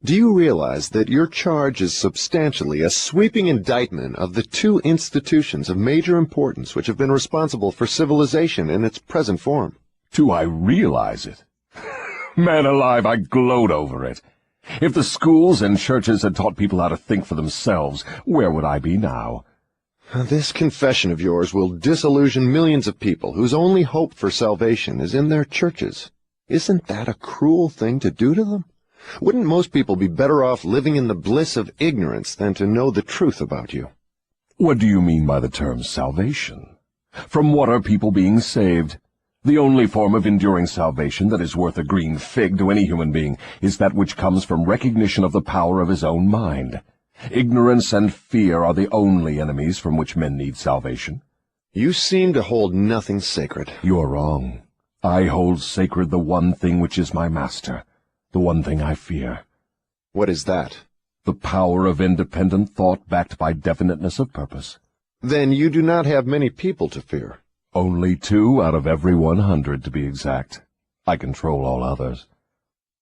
Do you realize that your charge is substantially a sweeping indictment of the two institutions of major importance which have been responsible for civilization in its present form? Do I realize it? Man alive, I gloat over it. If the schools and churches had taught people how to think for themselves, where would I be now? This confession of yours will disillusion millions of people whose only hope for salvation is in their churches. Isn't that a cruel thing to do to them? Wouldn't most people be better off living in the bliss of ignorance than to know the truth about you? What do you mean by the term salvation? From what are people being saved? The only form of enduring salvation that is worth a green fig to any human being is that which comes from recognition of the power of his own mind. Ignorance and fear are the only enemies from which men need salvation. You seem to hold nothing sacred. You are wrong. I hold sacred the one thing which is my master, the one thing I fear. What is that? The power of independent thought backed by definiteness of purpose. Then you do not have many people to fear. Only 2 out of every 100, to be exact. I control all others.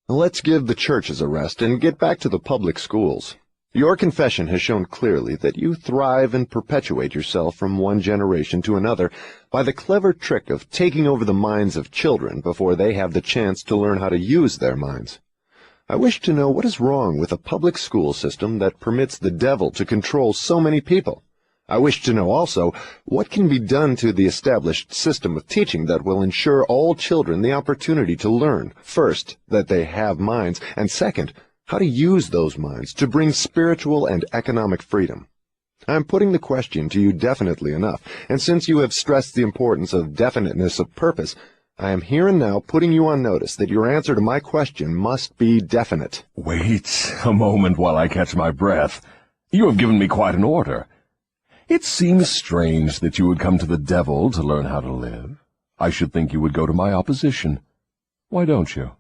Let's give the churches a rest and get back to the public schools. Your confession has shown clearly that you thrive and perpetuate yourself from one generation to another by the clever trick of taking over the minds of children before they have the chance to learn how to use their minds. I wish to know what is wrong with a public school system that permits the devil to control so many people. I wish to know also what can be done to the established system of teaching that will ensure all children the opportunity to learn, first, that they have minds, and second, how to use those minds to bring spiritual and economic freedom. I am putting the question to you definitely enough, and since you have stressed the importance of definiteness of purpose, I am here and now putting you on notice that your answer to my question must be definite. Wait a moment while I catch my breath. You have given me quite an order. It seems strange that you would come to the devil to learn how to live. I should think you would go to my opposition. Why don't you?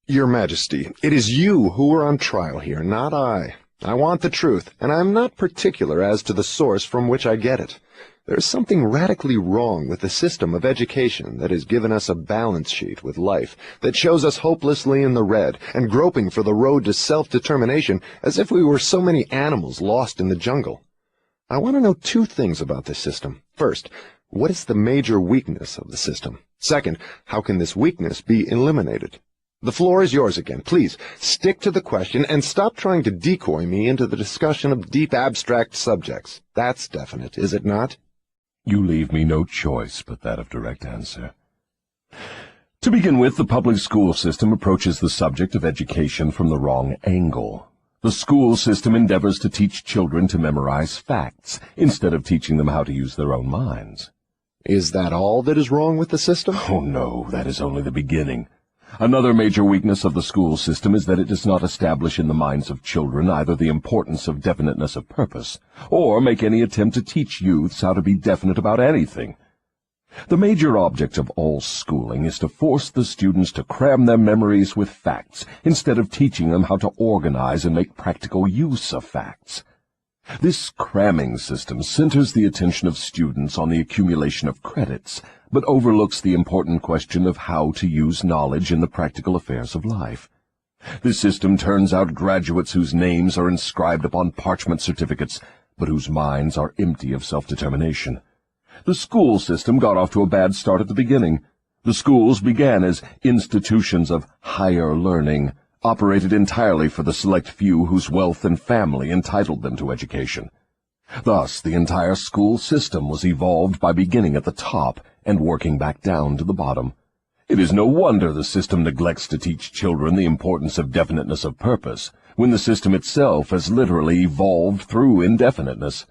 Your Majesty, it is you who are on trial here, not I. I want the truth, and I am not particular as to the source from which I get it. There is something radically wrong with the system of education that has given us a balance sheet with life, that shows us hopelessly in the red, and groping for the road to self-determination as if we were so many animals lost in the jungle. I want to know 2 things about this system. First, what is the major weakness of the system? Second, how can this weakness be eliminated? The floor is yours again. Please, stick to the question and stop trying to decoy me into the discussion of deep abstract subjects. That's definite, is it not? You leave me no choice but that of direct answer. To begin with, the public school system approaches the subject of education from the wrong angle. The school system endeavors to teach children to memorize facts, instead of teaching them how to use their own minds. Is that all that is wrong with the system? Oh no, that is only the beginning. Another major weakness of the school system is that it does not establish in the minds of children either the importance of definiteness of purpose, or make any attempt to teach youths how to be definite about anything. The major object of all schooling is to force the students to cram their memories with facts, instead of teaching them how to organize and make practical use of facts. This cramming system centers the attention of students on the accumulation of credits, but overlooks the important question of how to use knowledge in the practical affairs of life. This system turns out graduates whose names are inscribed upon parchment certificates, but whose minds are empty of self-determination. The school system got off to a bad start at the beginning. The schools began as institutions of higher learning, operated entirely for the select few whose wealth and family entitled them to education. Thus, the entire school system was evolved by beginning at the top and working back down to the bottom. It is no wonder the system neglects to teach children the importance of definiteness of purpose, when the system itself has literally evolved through indefiniteness.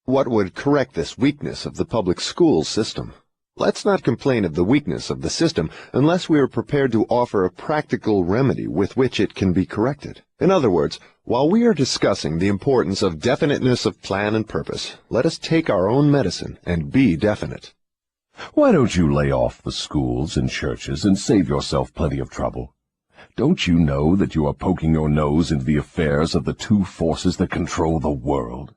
What would correct this weakness of the public school system? Let's not complain of the weakness of the system unless we are prepared to offer a practical remedy with which it can be corrected. In other words, while we are discussing the importance of definiteness of plan and purpose, let us take our own medicine and be definite. Why don't you lay off the schools and churches and save yourself plenty of trouble? Don't you know that you are poking your nose into the affairs of the two forces that control the world?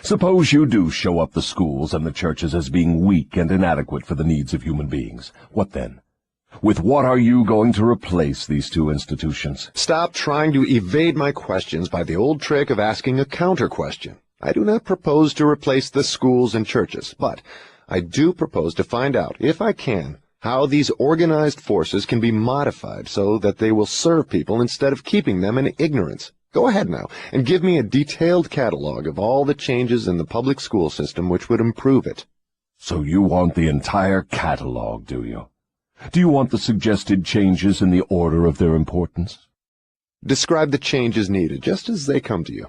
Suppose you do show up the schools and the churches as being weak and inadequate for the needs of human beings. What then? With what are you going to replace these two institutions? Stop trying to evade my questions by the old trick of asking a counter-question. I do not propose to replace the schools and churches, but I do propose to find out, if I can, how these organized forces can be modified so that they will serve people instead of keeping them in ignorance. Go ahead now and give me a detailed catalog of all the changes in the public school system which would improve it. So you want the entire catalog, do you? Do you want the suggested changes in the order of their importance? Describe the changes needed, just as they come to you.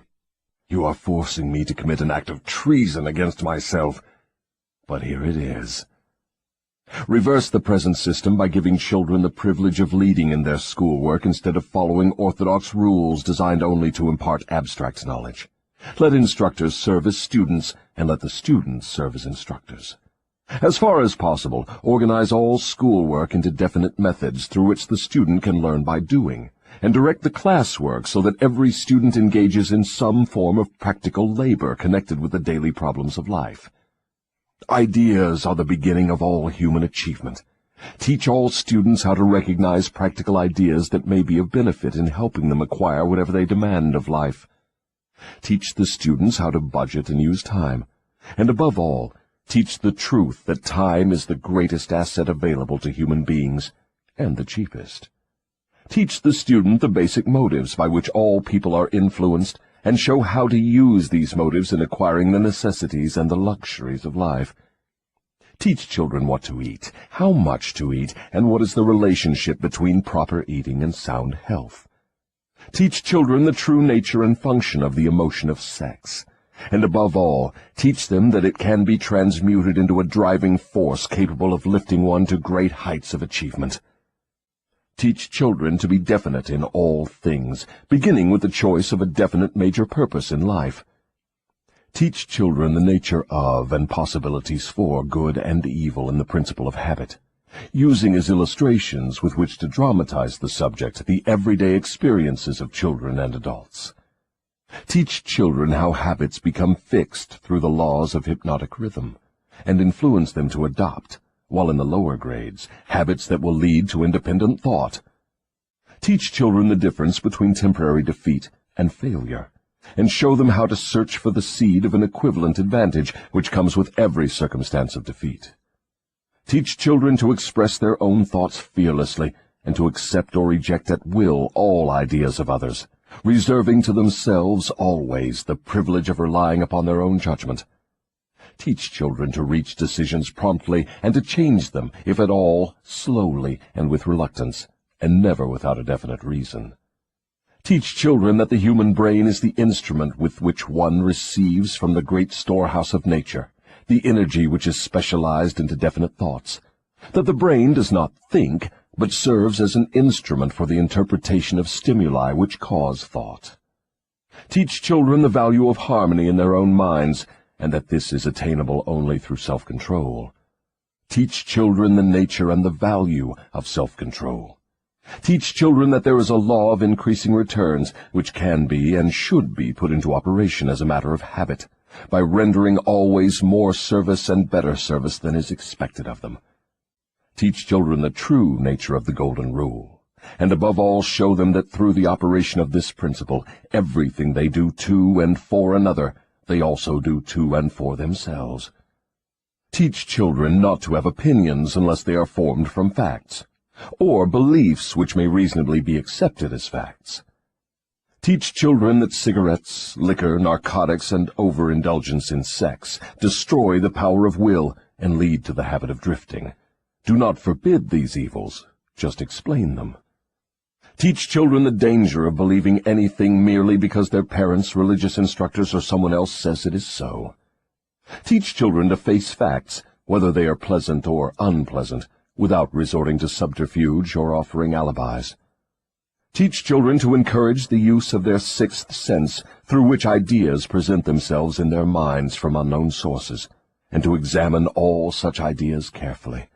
You are forcing me to commit an act of treason against myself. But here it is. Reverse the present system by giving children the privilege of leading in their schoolwork instead of following orthodox rules designed only to impart abstract knowledge. Let instructors serve as students, and let the students serve as instructors. As far as possible, organize all schoolwork into definite methods through which the student can learn by doing, and direct the classwork so that every student engages in some form of practical labor connected with the daily problems of life. Ideas are the beginning of all human achievement. Teach all students how to recognize practical ideas that may be of benefit in helping them acquire whatever they demand of life. Teach the students how to budget and use time. And above all, teach the truth that time is the greatest asset available to human beings, and the cheapest. Teach the student the basic motives by which all people are influenced, and show how to use these motives in acquiring the necessities and the luxuries of life. Teach children what to eat, how much to eat, and what is the relationship between proper eating and sound health. Teach children the true nature and function of the emotion of sex. And above all, teach them that it can be transmuted into a driving force capable of lifting one to great heights of achievement. Teach children to be definite in all things, beginning with the choice of a definite major purpose in life. Teach children the nature of and possibilities for good and evil in the principle of habit, using as illustrations with which to dramatize the subject the everyday experiences of children and adults. Teach children how habits become fixed through the laws of hypnotic rhythm, and influence them to adopt, while in the lower grades, habits that will lead to independent thought. Teach children the difference between temporary defeat and failure, and show them how to search for the seed of an equivalent advantage which comes with every circumstance of defeat. Teach children to express their own thoughts fearlessly, and to accept or reject at will all ideas of others, reserving to themselves always the privilege of relying upon their own judgment. Teach children to reach decisions promptly and to change them, if at all, slowly and with reluctance, and never without a definite reason. Teach children that the human brain is the instrument with which one receives from the great storehouse of nature the energy which is specialized into definite thoughts, that the brain does not think, but serves as an instrument for the interpretation of stimuli which cause thought. Teach children the value of harmony in their own minds, and that this is attainable only through self-control. Teach children the nature and the value of self-control. Teach children that there is a law of increasing returns which can be and should be put into operation as a matter of habit, by rendering always more service and better service than is expected of them. Teach children the true nature of the Golden Rule, and above all show them that through the operation of this principle, everything they do to and for another, they also do to and for themselves. Teach children not to have opinions unless they are formed from facts, or beliefs which may reasonably be accepted as facts. Teach children that cigarettes, liquor, narcotics, and overindulgence in sex destroy the power of will and lead to the habit of drifting. Do not forbid these evils, just explain them. Teach children the danger of believing anything merely because their parents, religious instructors, or someone else says it is so. Teach children to face facts, whether they are pleasant or unpleasant, without resorting to subterfuge or offering alibis. Teach children to encourage the use of their sixth sense, through which ideas present themselves in their minds from unknown sources, and to examine all such ideas carefully.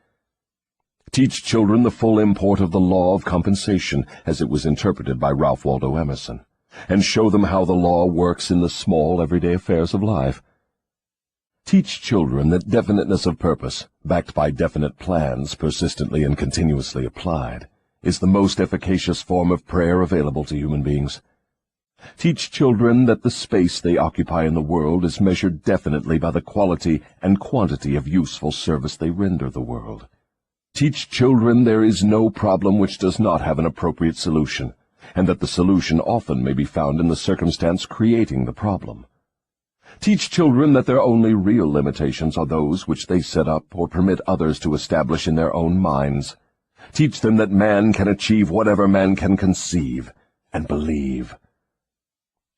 Teach children the full import of the law of compensation as it was interpreted by Ralph Waldo Emerson, and show them how the law works in the small everyday affairs of life. Teach children that definiteness of purpose, backed by definite plans persistently and continuously applied, is the most efficacious form of prayer available to human beings. Teach children that the space they occupy in the world is measured definitely by the quality and quantity of useful service they render the world. Teach children there is no problem which does not have an appropriate solution, and that the solution often may be found in the circumstance creating the problem. Teach children that their only real limitations are those which they set up or permit others to establish in their own minds. Teach them that man can achieve whatever man can conceive and believe.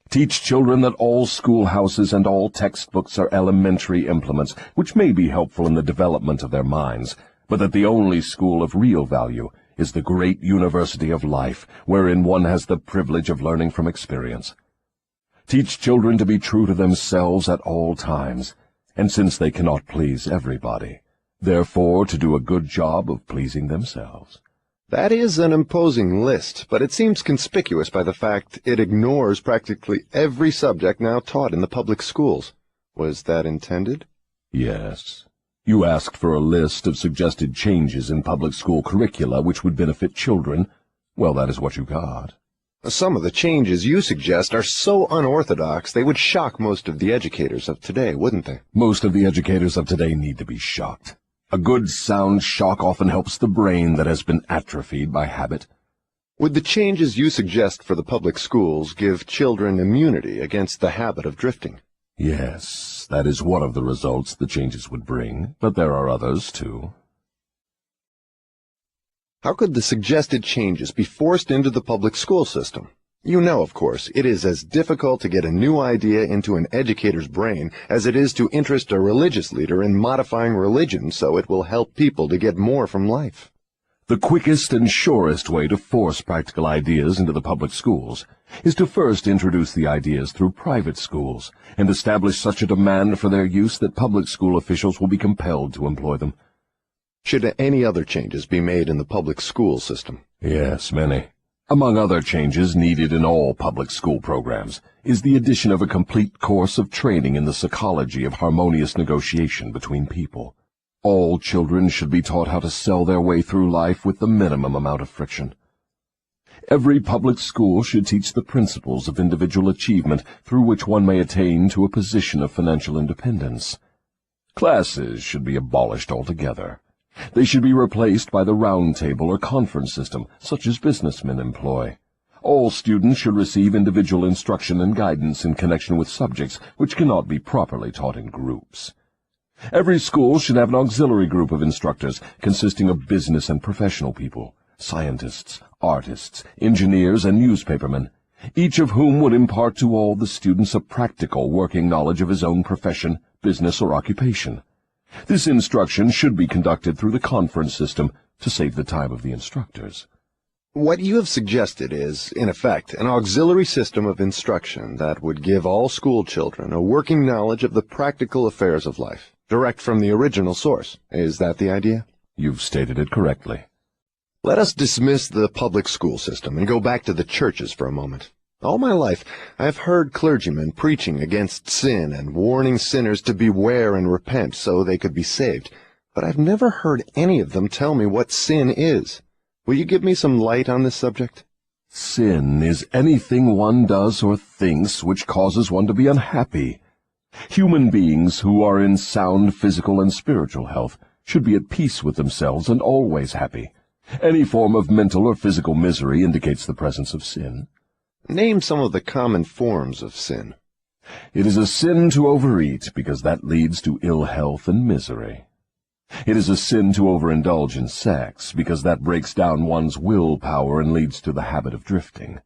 Teach children that all schoolhouses and all textbooks are elementary implements which may be helpful in the development of their minds, but that the only school of real value is the great university of life, wherein one has the privilege of learning from experience. Teach children to be true to themselves at all times, and since they cannot please everybody, therefore to do a good job of pleasing themselves. That is an imposing list, but it seems conspicuous by the fact it ignores practically every subject now taught in the public schools. Was that intended? Yes. You asked for a list of suggested changes in public school curricula which would benefit children. Well, that is what you got. Some of the changes you suggest are so unorthodox they would shock most of the educators of today, wouldn't they? Most of the educators of today need to be shocked. A good sound shock often helps the brain that has been atrophied by habit. Would the changes you suggest for the public schools give children immunity against the habit of drifting? Yes, that is one of the results the changes would bring, but there are others, too. How could the suggested changes be forced into the public school system? You know, of course, it is as difficult to get a new idea into an educator's brain as it is to interest a religious leader in modifying religion so it will help people to get more from life. The quickest and surest way to force practical ideas into the public schools is to first introduce the ideas through private schools and establish such a demand for their use that public school officials will be compelled to employ them. Should any other changes be made in the public school system? Yes, many. Among other changes needed in all public school programs is the addition of a complete course of training in the psychology of harmonious negotiation between people. All children should be taught how to sell their way through life with the minimum amount of friction. Every public school should teach the principles of individual achievement through which one may attain to a position of financial independence. Classes should be abolished altogether. They should be replaced by the round table or conference system, such as businessmen employ. All students should receive individual instruction and guidance in connection with subjects which cannot be properly taught in groups. Every school should have an auxiliary group of instructors consisting of business and professional people, scientists, artists, engineers, and newspapermen, each of whom would impart to all the students a practical working knowledge of his own profession, business, or occupation. This instruction should be conducted through the conference system, to save the time of the instructors. What you have suggested is, in effect, an auxiliary system of instruction that would give all school children a working knowledge of the practical affairs of life, direct from the original source. Is that the idea? You've stated it correctly. Let us dismiss the public school system and go back to the churches for a moment. All my life, I have heard clergymen preaching against sin and warning sinners to beware and repent so they could be saved, but I've never heard any of them tell me what sin is. Will you give me some light on this subject? Sin is anything one does or thinks which causes one to be unhappy. Human beings who are in sound physical and spiritual health should be at peace with themselves and always happy. Any form of mental or physical misery indicates the presence of sin. Name some of the common forms of sin. It is a sin to overeat, because that leads to ill health and misery. It is a sin to overindulge in sex, because that breaks down one's willpower and leads to the habit of drifting.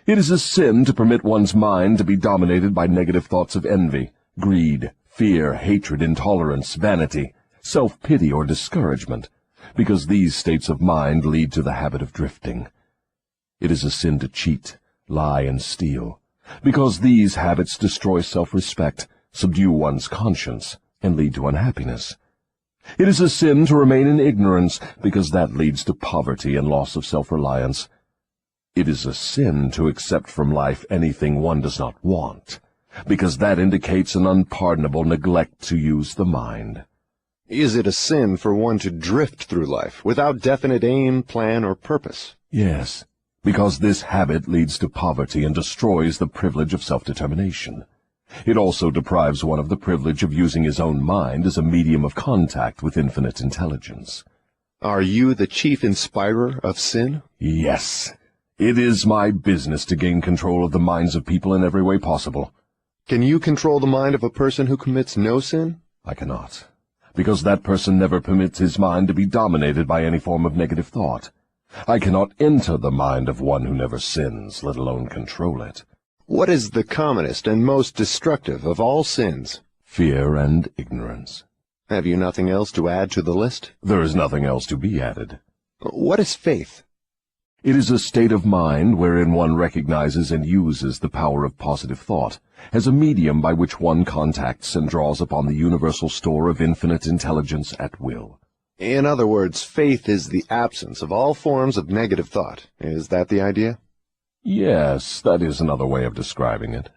It is a sin to permit one's mind to be dominated by negative thoughts of envy, greed, fear, hatred, intolerance, vanity, self-pity, or discouragement, because these states of mind lead to the habit of drifting. It is a sin to cheat, lie, and steal, because these habits destroy self-respect, subdue one's conscience, and lead to unhappiness. It is a sin to remain in ignorance, because that leads to poverty and loss of self-reliance. It is a sin to accept from life anything one does not want, because that indicates an unpardonable neglect to use the mind. Is it a sin for one to drift through life without definite aim, plan, or purpose? Yes, because this habit leads to poverty and destroys the privilege of self-determination. It also deprives one of the privilege of using his own mind as a medium of contact with infinite intelligence. Are you the chief inspirer of sin? Yes. It is my business to gain control of the minds of people in every way possible. Can you control the mind of a person who commits no sin? I cannot, because that person never permits his mind to be dominated by any form of negative thought. I cannot enter the mind of one who never sins, let alone control it. What is the commonest and most destructive of all sins? Fear and ignorance. Have you nothing else to add to the list? There is nothing else to be added. What is faith? It is a state of mind wherein one recognizes and uses the power of positive thought as a medium by which one contacts and draws upon the universal store of infinite intelligence at will. In other words, faith is the absence of all forms of negative thought. Is that the idea? Yes, that is another way of describing it.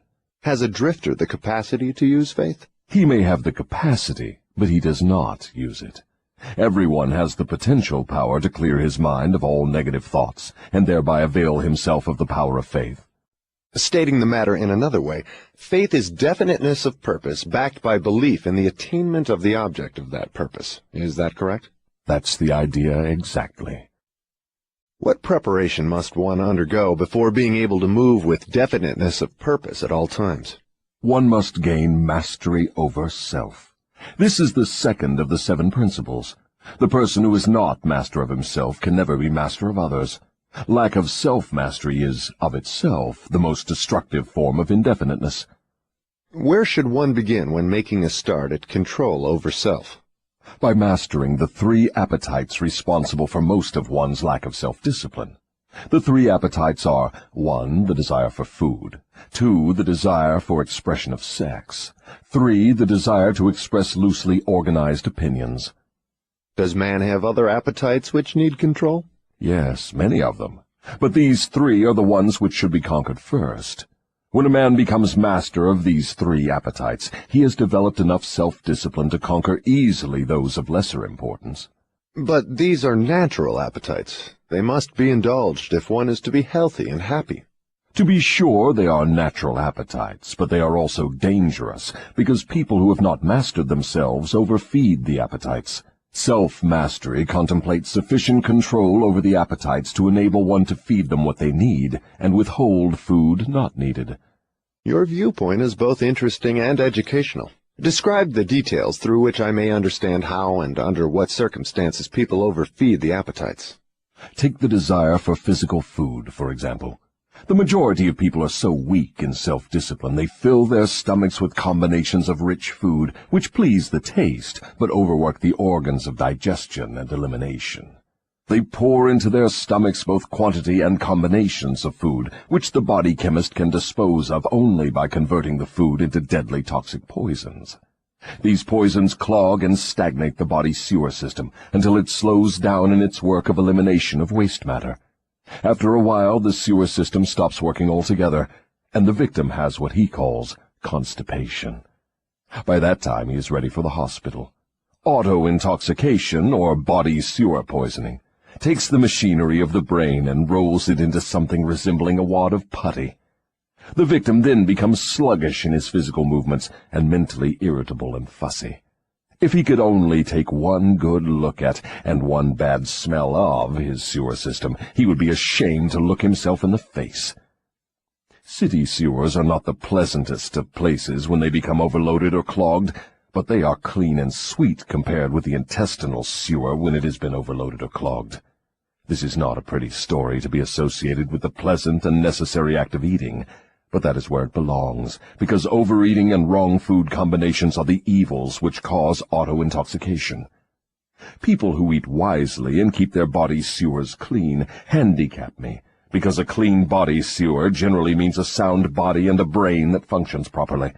Has a drifter the capacity to use faith? He may have the capacity, but he does not use it. Everyone has the potential power to clear his mind of all negative thoughts, and thereby avail himself of the power of faith. Stating the matter in another way, faith is definiteness of purpose backed by belief in the attainment of the object of that purpose. Is that correct? That's the idea exactly. What preparation must one undergo before being able to move with definiteness of purpose at all times? One must gain mastery over self. This is the second of the 7 principles. The person who is not master of himself can never be master of others. Lack of self-mastery is, of itself, the most destructive form of indefiniteness. Where should one begin when making a start at control over self? By mastering the 3 appetites responsible for most of one's lack of self-discipline. The 3 appetites are 1. The desire for food, 2. The desire for expression of sex, 3. The desire to express loosely organized opinions. Does man have other appetites which need control? Yes, many of them. But these 3 are the ones which should be conquered first. When a man becomes master of these 3 appetites, he has developed enough self-discipline to conquer easily those of lesser importance. But these are natural appetites. They must be indulged if one is to be healthy and happy. To be sure, they are natural appetites, but they are also dangerous, because people who have not mastered themselves overfeed the appetites. Self-mastery contemplates sufficient control over the appetites to enable one to feed them what they need and withhold food not needed. Your viewpoint is both interesting and educational. Describe the details through which I may understand how and under what circumstances people overfeed the appetites. Take the desire for physical food, for example. The majority of people are so weak in self-discipline they fill their stomachs with combinations of rich food which please the taste but overwork the organs of digestion and elimination. They pour into their stomachs both quantity and combinations of food, which the body chemist can dispose of only by converting the food into deadly toxic poisons. These poisons clog and stagnate the body's sewer system until it slows down in its work of elimination of waste matter. After a while, the sewer system stops working altogether, and the victim has what he calls constipation. By that time, he is ready for the hospital. Auto-intoxication, or body sewer poisoning, takes the machinery of the brain and rolls it into something resembling a wad of putty. The victim then becomes sluggish in his physical movements and mentally irritable and fussy. If he could only take one good look at and one bad smell of his sewer system, he would be ashamed to look himself in the face. City sewers are not the pleasantest of places when they become overloaded or clogged, but they are clean and sweet compared with the intestinal sewer when it has been overloaded or clogged. This is not a pretty story to be associated with the pleasant and necessary act of eating, but that is where it belongs, because overeating and wrong food combinations are the evils which cause auto-intoxication. People who eat wisely and keep their body sewers clean handicap me, because a clean body sewer generally means a sound body and a brain that functions properly.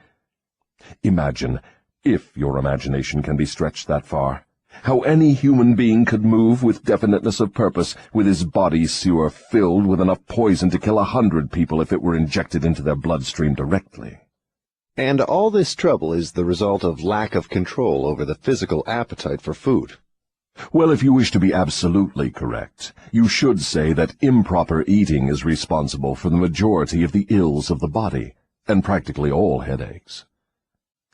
Imagine, if your imagination can be stretched that far, how any human being could move with definiteness of purpose with his body sewer filled with enough poison to kill 100 people if it were injected into their bloodstream directly. And all this trouble is the result of lack of control over the physical appetite for food. Well, if you wish to be absolutely correct, you should say that improper eating is responsible for the majority of the ills of the body, and practically all headaches.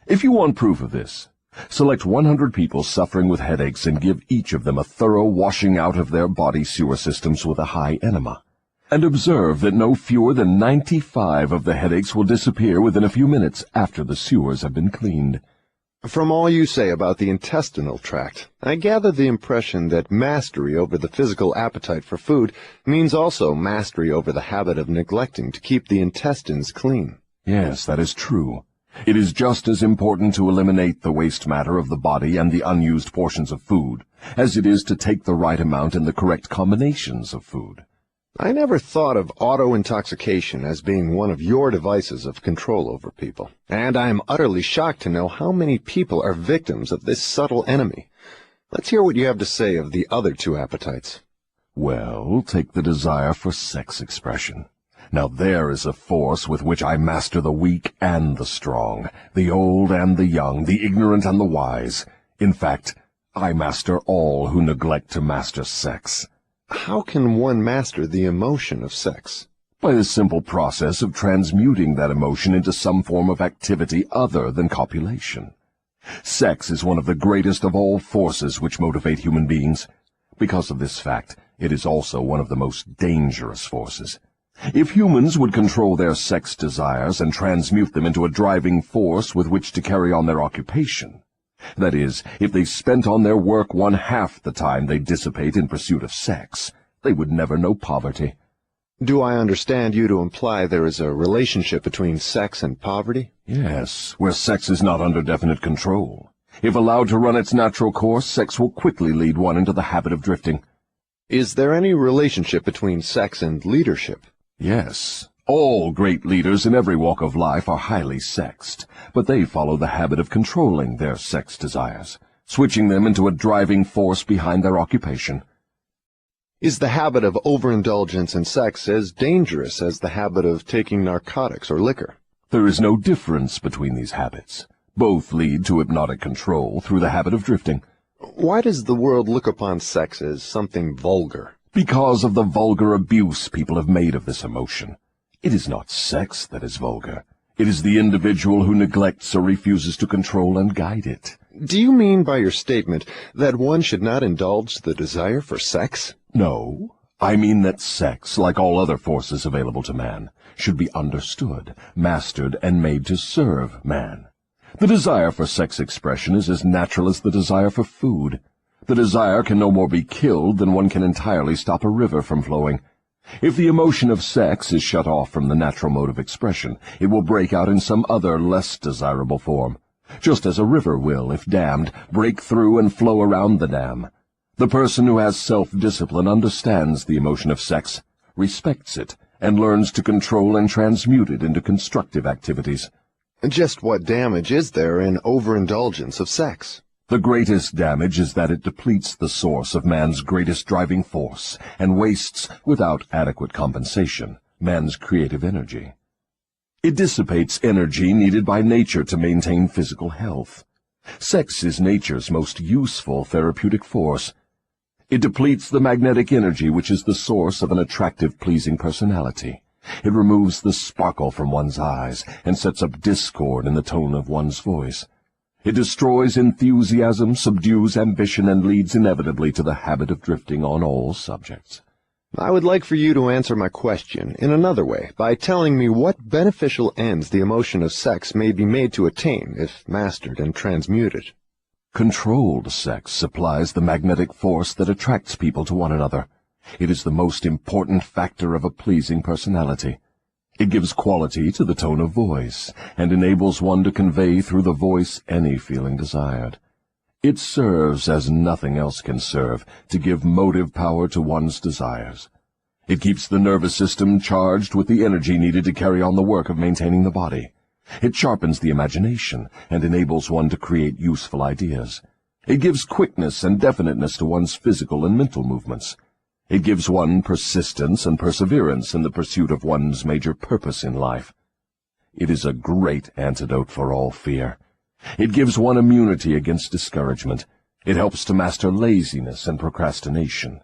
If you want proof of this, select 100 people suffering with headaches and give each of them a thorough washing out of their body sewer systems with a high enema, and observe that no fewer than 95 of the headaches will disappear within a few minutes after the sewers have been cleaned. From all you say about the intestinal tract, I gather the impression that mastery over the physical appetite for food means also mastery over the habit of neglecting to keep the intestines clean. Yes, that is true. It is just as important to eliminate the waste matter of the body and the unused portions of food as it is to take the right amount and the correct combinations of food. I never thought of auto-intoxication as being one of your devices of control over people, and I am utterly shocked to know how many people are victims of this subtle enemy. Let's hear what you have to say of the other two appetites. Well, take the desire for sex expression. Now there is a force with which I master the weak and the strong, the old and the young, the ignorant and the wise. In fact, I master all who neglect to master sex. How can one master the emotion of sex? By the simple process of transmuting that emotion into some form of activity other than copulation. Sex is one of the greatest of all forces which motivate human beings. Because of this fact, it is also one of the most dangerous forces. If humans would control their sex desires and transmute them into a driving force with which to carry on their occupation, that is, if they spent on their work 1/2 the time they dissipate in pursuit of sex, they would never know poverty. Do I understand you to imply there is a relationship between sex and poverty? Yes, where sex is not under definite control. If allowed to run its natural course, sex will quickly lead one into the habit of drifting. Is there any relationship between sex and leadership? Yes, all great leaders in every walk of life are highly sexed, but they follow the habit of controlling their sex desires, switching them into a driving force behind their occupation. Is the habit of overindulgence in sex as dangerous as the habit of taking narcotics or liquor? There is no difference between these habits. Both lead to hypnotic control through the habit of drifting. Why does the world look upon sex as something vulgar? Because of the vulgar abuse people have made of this emotion. It is not sex that is vulgar. It is the individual who neglects or refuses to control and guide it. Do you mean by your statement that one should not indulge the desire for sex? No, I mean that sex, like all other forces available to man, should be understood, mastered, and made to serve man. The desire for sex expression is as natural as the desire for food. The desire can no more be killed than one can entirely stop a river from flowing. If the emotion of sex is shut off from the natural mode of expression, it will break out in some other less desirable form, just as a river will, if dammed, break through and flow around the dam. The person who has self-discipline understands the emotion of sex, respects it, and learns to control and transmute it into constructive activities. Just what damage is there in overindulgence of sex? The greatest damage is that it depletes the source of man's greatest driving force and wastes, without adequate compensation, man's creative energy. It dissipates energy needed by nature to maintain physical health. Sex is nature's most useful therapeutic force. It depletes the magnetic energy which is the source of an attractive, pleasing personality. It removes the sparkle from one's eyes and sets up discord in the tone of one's voice. It destroys enthusiasm, subdues ambition, and leads inevitably to the habit of drifting on all subjects. I would like for you to answer my question in another way by telling me what beneficial ends the emotion of sex may be made to attain if mastered and transmuted. Controlled sex supplies the magnetic force that attracts people to one another. It is the most important factor of a pleasing personality. It gives quality to the tone of voice, and enables one to convey through the voice any feeling desired. It serves, as nothing else can serve, to give motive power to one's desires. It keeps the nervous system charged with the energy needed to carry on the work of maintaining the body. It sharpens the imagination and enables one to create useful ideas. It gives quickness and definiteness to one's physical and mental movements. It gives one persistence and perseverance in the pursuit of one's major purpose in life. It is a great antidote for all fear. It gives one immunity against discouragement. It helps to master laziness and procrastination.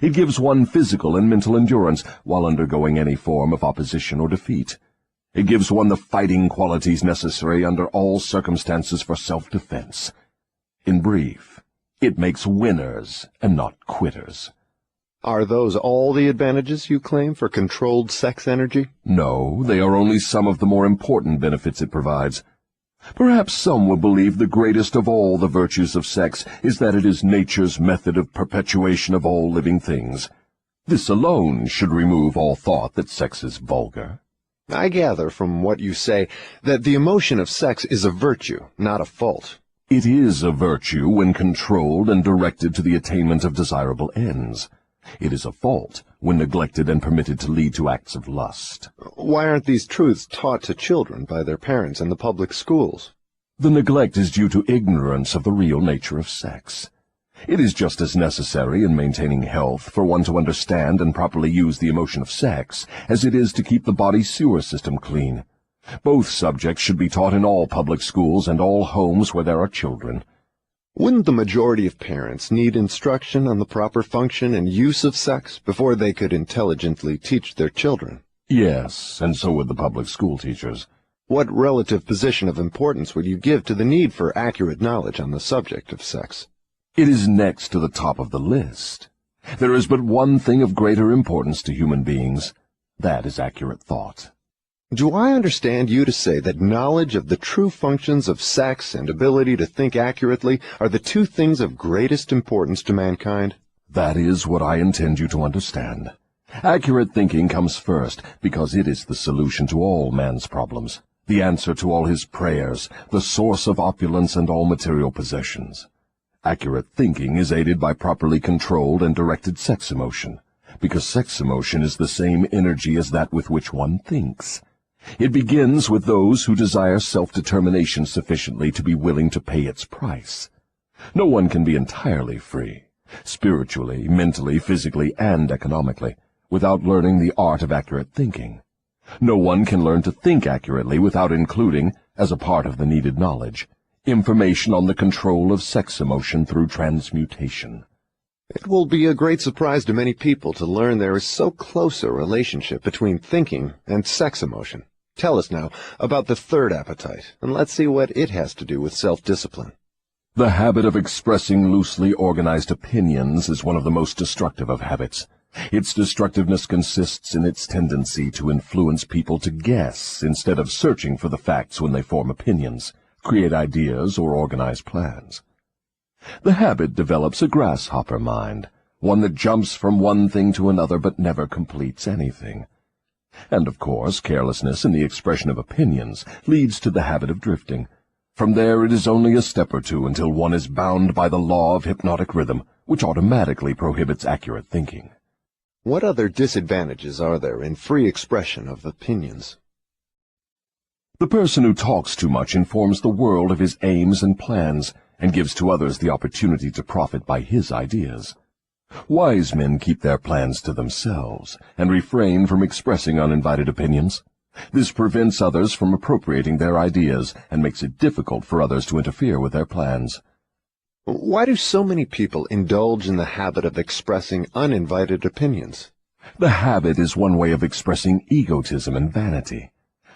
It gives one physical and mental endurance while undergoing any form of opposition or defeat. It gives one the fighting qualities necessary under all circumstances for self-defense. In brief, it makes winners and not quitters. Are those all the advantages you claim for controlled sex energy? No, they are only some of the more important benefits it provides. Perhaps some will believe the greatest of all the virtues of sex is that it is nature's method of perpetuation of all living things. This alone should remove all thought that sex is vulgar. I gather from what you say that the emotion of sex is a virtue, not a fault. It is a virtue when controlled and directed to the attainment of desirable ends. It is a fault when neglected and permitted to lead to acts of lust. Why aren't these truths taught to children by their parents in the public schools? The neglect is due to ignorance of the real nature of sex. It is just as necessary in maintaining health for one to understand and properly use the emotion of sex as it is to keep the body's sewer system clean. Both subjects should be taught in all public schools and all homes where there are children. Wouldn't the majority of parents need instruction on the proper function and use of sex before they could intelligently teach their children? Yes, and so would the public school teachers. What relative position of importance would you give to the need for accurate knowledge on the subject of sex? It is next to the top of the list. There is but one thing of greater importance to human beings. That is accurate thought. Do I understand you to say that knowledge of the true functions of sex and ability to think accurately are the two things of greatest importance to mankind? That is what I intend you to understand. Accurate thinking comes first because it is the solution to all man's problems, the answer to all his prayers, the source of opulence and all material possessions. Accurate thinking is aided by properly controlled and directed sex emotion, because sex emotion is the same energy as that with which one thinks. It begins with those who desire self-determination sufficiently to be willing to pay its price. No one can be entirely free, spiritually, mentally, physically, and economically, without learning the art of accurate thinking. No one can learn to think accurately without including, as a part of the needed knowledge, information on the control of sex emotion through transmutation. It will be a great surprise to many people to learn there is so close a relationship between thinking and sex emotion. Tell us now about the third appetite, and let's see what it has to do with self-discipline. The habit of expressing loosely organized opinions is one of the most destructive of habits. Its destructiveness consists in its tendency to influence people to guess instead of searching for the facts when they form opinions, create ideas, or organize plans. The habit develops a grasshopper mind, one that jumps from one thing to another but never completes anything. And, of course, carelessness in the expression of opinions leads to the habit of drifting. From there it is only a step or two until one is bound by the law of hypnotic rhythm, which automatically prohibits accurate thinking. What other disadvantages are there in free expression of opinions? The person who talks too much informs the world of his aims and plans and gives to others the opportunity to profit by his ideas. Wise men keep their plans to themselves and refrain from expressing uninvited opinions. This prevents others from appropriating their ideas and makes it difficult for others to interfere with their plans. Why do so many people indulge in the habit of expressing uninvited opinions? The habit is one way of expressing egotism and vanity.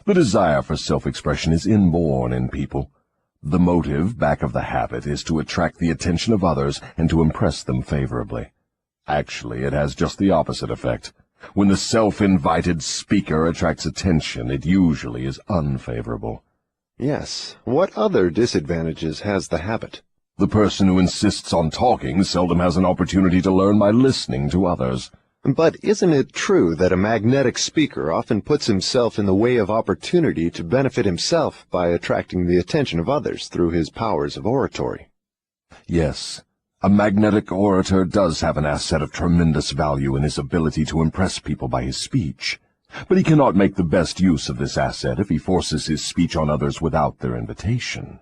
The desire for self-expression is inborn in people. The motive back of the habit is to attract the attention of others and to impress them favorably. Actually, it has just the opposite effect. When the self-invited speaker attracts attention, it usually is unfavorable. Yes. What other disadvantages has the habit? The person who insists on talking seldom has an opportunity to learn by listening to others. But isn't it true that a magnetic speaker often puts himself in the way of opportunity to benefit himself by attracting the attention of others through his powers of oratory? Yes, a magnetic orator does have an asset of tremendous value in his ability to impress people by his speech. But he cannot make the best use of this asset if he forces his speech on others without their invitation.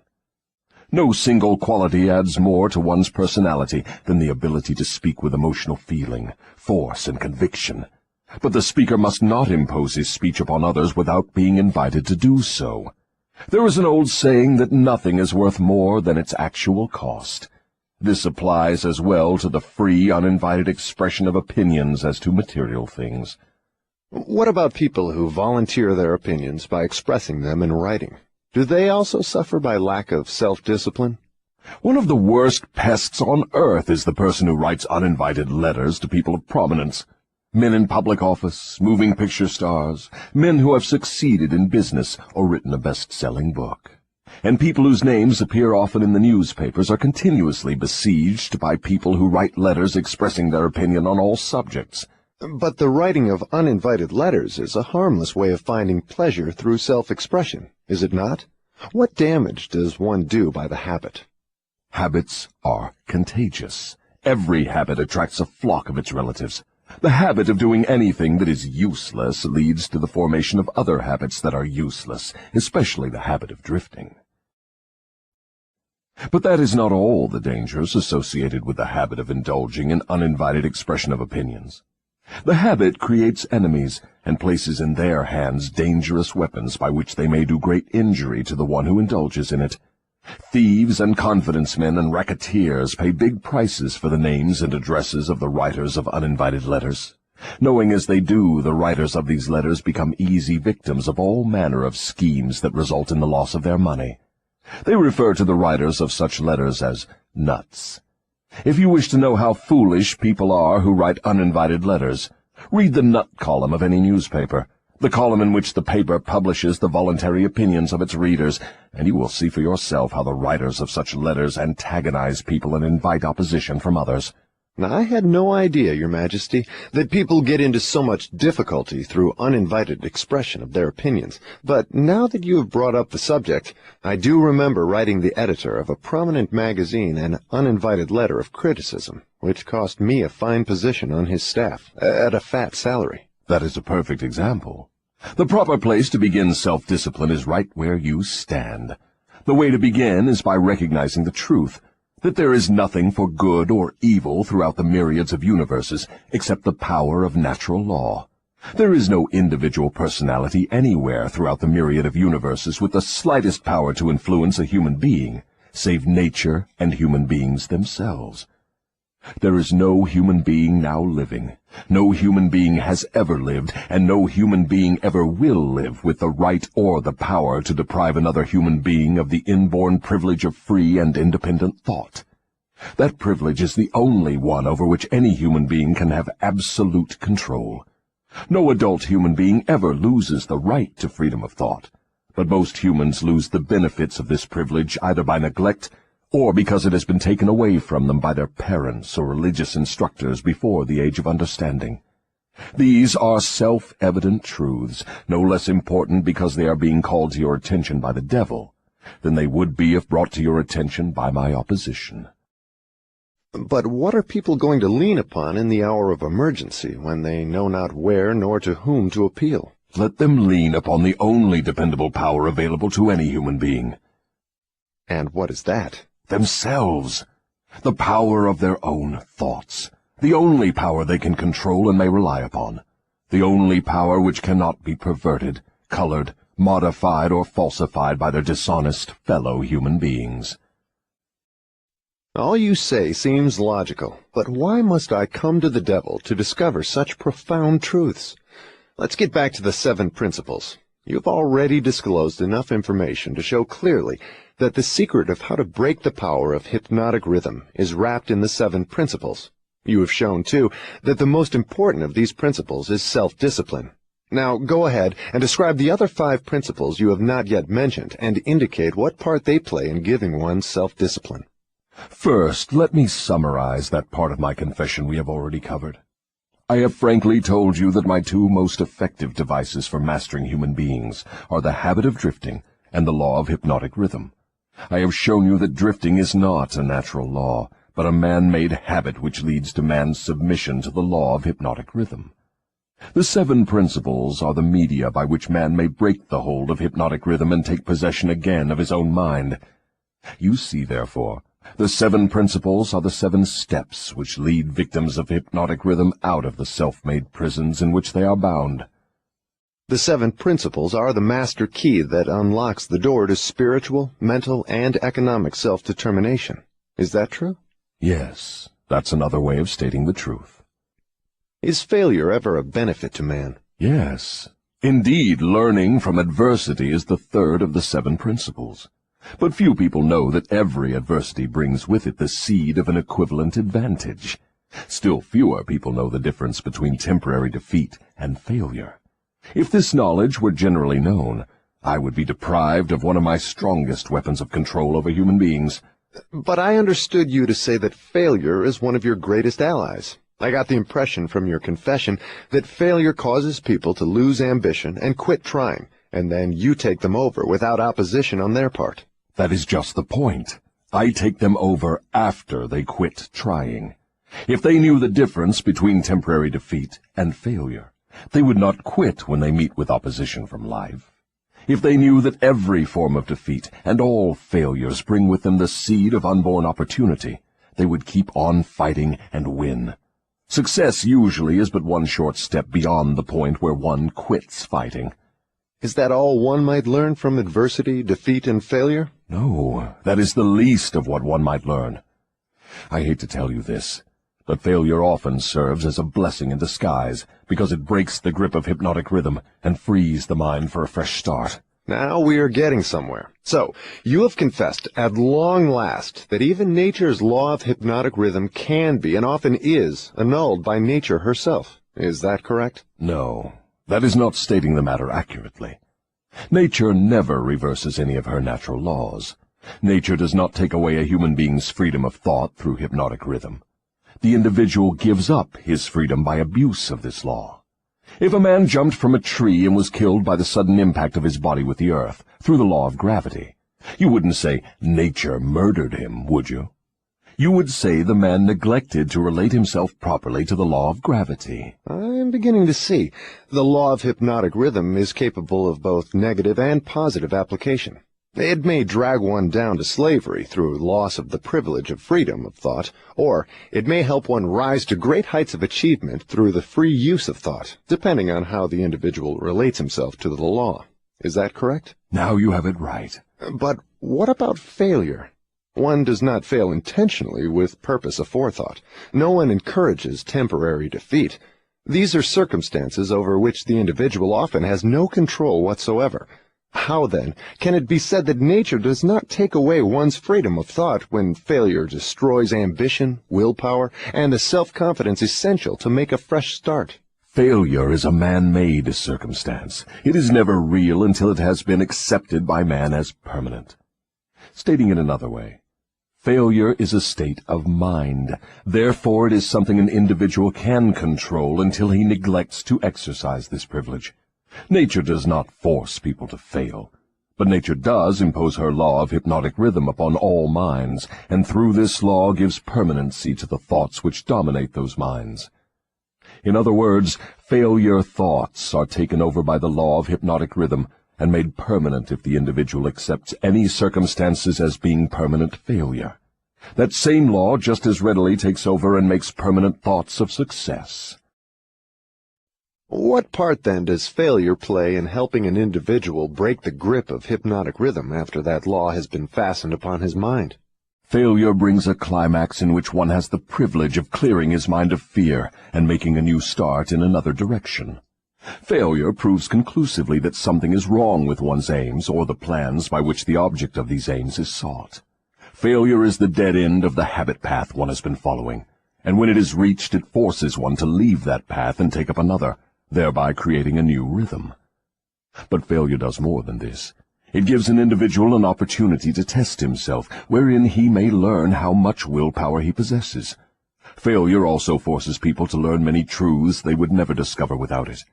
No single quality adds more to one's personality than the ability to speak with emotional feeling, force, and conviction. But the speaker must not impose his speech upon others without being invited to do so. There is an old saying that nothing is worth more than its actual cost. This applies as well to the free, uninvited expression of opinions as to material things. What about people who volunteer their opinions by expressing them in writing? Do they also suffer by lack of self-discipline? One of the worst pests on earth is the person who writes uninvited letters to people of prominence. Men in public office, moving picture stars, men who have succeeded in business or written a best-selling book. And people whose names appear often in the newspapers are continuously besieged by people who write letters expressing their opinion on all subjects. But the writing of uninvited letters is a harmless way of finding pleasure through self-expression, is it not? What damage does one do by the habit? Habits are contagious. Every habit attracts a flock of its relatives. The habit of doing anything that is useless leads to the formation of other habits that are useless, especially the habit of drifting. But that is not all the dangers associated with the habit of indulging in uninvited expression of opinions. The habit creates enemies and places in their hands dangerous weapons by which they may do great injury to the one who indulges in it. Thieves and confidence men and racketeers pay big prices for the names and addresses of the writers of uninvited letters. Knowing as they do, the writers of these letters become easy victims of all manner of schemes that result in the loss of their money. They refer to the writers of such letters as nuts. If you wish to know how foolish people are who write uninvited letters, read the nut column of any newspaper, the column in which the paper publishes the voluntary opinions of its readers, and you will see for yourself how the writers of such letters antagonize people and invite opposition from others. Now, I had no idea, Your Majesty, that people get into so much difficulty through uninvited expression of their opinions. But now that you have brought up the subject, I do remember writing the editor of a prominent magazine an uninvited letter of criticism, which cost me a fine position on his staff, at a fat salary. That is a perfect example. The proper place to begin self-discipline is right where you stand. The way to begin is by recognizing the truth, that there is nothing for good or evil throughout the myriads of universes except the power of natural law. There is no individual personality anywhere throughout the myriad of universes with the slightest power to influence a human being, save nature and human beings themselves. There is no human being now living, no human being has ever lived, and no human being ever will live with the right or the power to deprive another human being of the inborn privilege of free and independent thought. That privilege is the only one over which any human being can have absolute control. No adult human being ever loses the right to freedom of thought, but most humans lose the benefits of this privilege either by neglect or because it has been taken away from them by their parents or religious instructors before the age of understanding. These are self-evident truths, no less important because they are being called to your attention by the devil than they would be if brought to your attention by my opposition. But what are people going to lean upon in the hour of emergency when they know not where nor to whom to appeal? Let them lean upon the only dependable power available to any human being. And what is that? Themselves. The power of their own thoughts. The only power they can control and may rely upon. The only power which cannot be perverted, colored, modified, or falsified by their dishonest fellow human beings. All you say seems logical, but why must I come to the devil to discover such profound truths? Let's get back to the 7 principles. You've already disclosed enough information to show clearly that the secret of how to break the power of hypnotic rhythm is wrapped in the 7 principles. You have shown, too, that the most important of these principles is self-discipline. Now, go ahead and describe the other 5 principles you have not yet mentioned and indicate what part they play in giving one self-discipline. First, let me summarize that part of my confession we have already covered. I have frankly told you that my 2 most effective devices for mastering human beings are the habit of drifting and the law of hypnotic rhythm. I have shown you that drifting is not a natural law, but a man-made habit which leads to man's submission to the law of hypnotic rhythm. The 7 principles are the media by which man may break the hold of hypnotic rhythm and take possession again of his own mind. You see, therefore, the 7 principles are the 7 steps which lead victims of hypnotic rhythm out of the self-made prisons in which they are bound. The 7 principles are the master key that unlocks the door to spiritual, mental, and economic self-determination. Is that true? Yes, that's another way of stating the truth. Is failure ever a benefit to man? Yes. Indeed, learning from adversity is the 3rd of the 7 principles. But few people know that every adversity brings with it the seed of an equivalent advantage. Still fewer people know the difference between temporary defeat and failure. If this knowledge were generally known, I would be deprived of one of my strongest weapons of control over human beings. But I understood you to say that failure is one of your greatest allies. I got the impression from your confession that failure causes people to lose ambition and quit trying, and then you take them over without opposition on their part. That is just the point. I take them over after they quit trying. If they knew the difference between temporary defeat and failure, they would not quit when they meet with opposition from life. If they knew that every form of defeat and all failures bring with them the seed of unborn opportunity, they would keep on fighting and win. Success usually is but one short step beyond the point where one quits fighting. Is that all one might learn from adversity, defeat, and failure? No, that is the least of what one might learn. I hate to tell you this, but failure often serves as a blessing in disguise, because it breaks the grip of hypnotic rhythm and frees the mind for a fresh start. Now we are getting somewhere. So, you have confessed at long last that even nature's law of hypnotic rhythm can be, and often is, annulled by nature herself. Is that correct? No, that is not stating the matter accurately. Nature never reverses any of her natural laws. Nature does not take away a human being's freedom of thought through hypnotic rhythm. The individual gives up his freedom by abuse of this law. If a man jumped from a tree and was killed by the sudden impact of his body with the earth, through the law of gravity, you wouldn't say nature murdered him, would you? You would say the man neglected to relate himself properly to the law of gravity. I'm beginning to see. The law of hypnotic rhythm is capable of both negative and positive application. It may drag one down to slavery through loss of the privilege of freedom of thought, or it may help one rise to great heights of achievement through the free use of thought, depending on how the individual relates himself to the law. Is that correct? Now you have it right. But what about failure? One does not fail intentionally with purpose aforethought. No one encourages temporary defeat. These are circumstances over which the individual often has no control whatsoever. How, then, can it be said that nature does not take away one's freedom of thought when failure destroys ambition, willpower, and the self-confidence essential to make a fresh start? Failure is a man-made circumstance. It is never real until it has been accepted by man as permanent. Stating it another way, failure is a state of mind. Therefore, it is something an individual can control until he neglects to exercise this privilege. Nature does not force people to fail, But nature does impose her law of hypnotic rhythm upon all minds, and through this law gives permanency to the thoughts which dominate those minds. In other words, failure thoughts are taken over by the law of hypnotic rhythm and made permanent if the individual accepts any circumstances as being permanent failure. That same law just as readily takes over and makes permanent thoughts of success. What part, then, does failure play in helping an individual break the grip of hypnotic rhythm after that law has been fastened upon his mind? Failure brings a climax in which one has the privilege of clearing his mind of fear and making a new start in another direction. Failure proves conclusively that something is wrong with one's aims or the plans by which the object of these aims is sought. Failure is the dead end of the habit path one has been following, and when it is reached, it forces one to leave that path and take up another, thereby creating a new rhythm. But failure does more than this. It gives an individual an opportunity to test himself, wherein he may learn how much willpower he possesses. Failure also forces people to learn many truths they would never discover without it.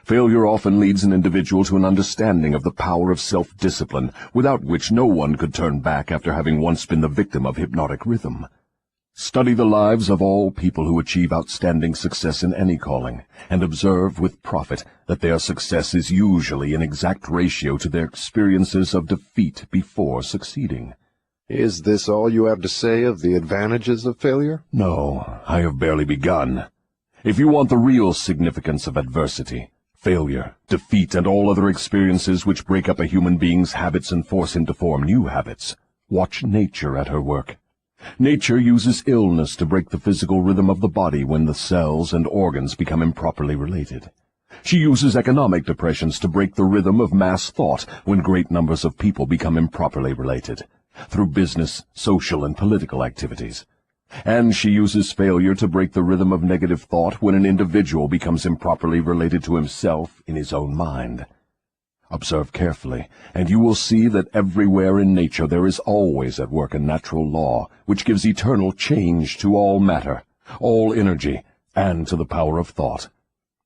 Failure often leads an individual to an understanding of the power of self-discipline, without which no one could turn back after having once been the victim of hypnotic rhythm. Study the lives of all people who achieve outstanding success in any calling, and observe with profit that their success is usually in exact ratio to their experiences of defeat before succeeding. Is this all you have to say of the advantages of failure? No, I have barely begun. If you want the real significance of adversity, failure, defeat, and all other experiences which break up a human being's habits and force him to form new habits, watch nature at her work. Nature uses illness to break the physical rhythm of the body when the cells and organs become improperly related. She uses economic depressions to break the rhythm of mass thought when great numbers of people become improperly related, through business, social, and political activities. And she uses failure to break the rhythm of negative thought when an individual becomes improperly related to himself in his own mind. Observe carefully, and you will see that everywhere in nature there is always at work a natural law which gives eternal change to all matter, all energy, and to the power of thought.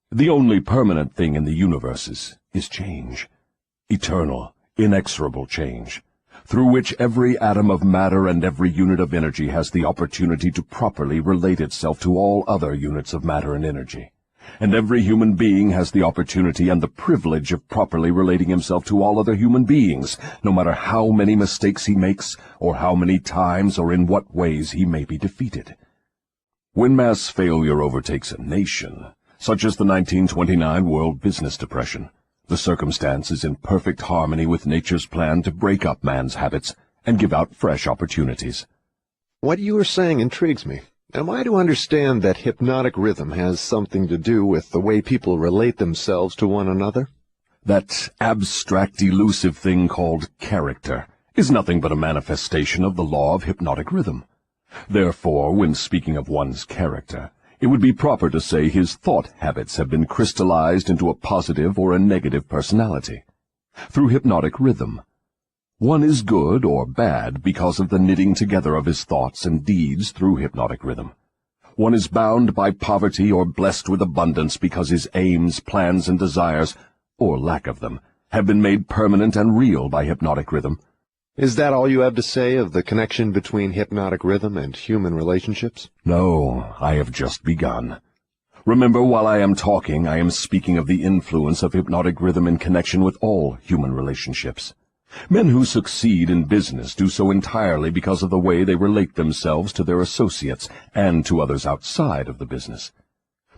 The only permanent thing in the universe is change, eternal, inexorable change, through which every atom of matter and every unit of energy has the opportunity to properly relate itself to all other units of matter and energy. And every human being has the opportunity and the privilege of properly relating himself to all other human beings, no matter how many mistakes he makes, or how many times or in what ways he may be defeated. When mass failure overtakes a nation, such as the 1929 World Business Depression, the circumstance is in perfect harmony with nature's plan to break up man's habits and give out fresh opportunities. What you are saying intrigues me. Am I to understand that hypnotic rhythm has something to do with the way people relate themselves to one another? That abstract, elusive thing called character is nothing but a manifestation of the law of hypnotic rhythm. Therefore, when speaking of one's character, it would be proper to say his thought habits have been crystallized into a positive or a negative personality. Through hypnotic rhythm, one is good or bad because of the knitting together of his thoughts and deeds through hypnotic rhythm. One is bound by poverty or blessed with abundance because his aims, plans, and desires, or lack of them, have been made permanent and real by hypnotic rhythm. Is that all you have to say of the connection between hypnotic rhythm and human relationships? No, I have just begun. Remember, while I am talking, I am speaking of the influence of hypnotic rhythm in connection with all human relationships. Men who succeed in business do so entirely because of the way they relate themselves to their associates and to others outside of the business.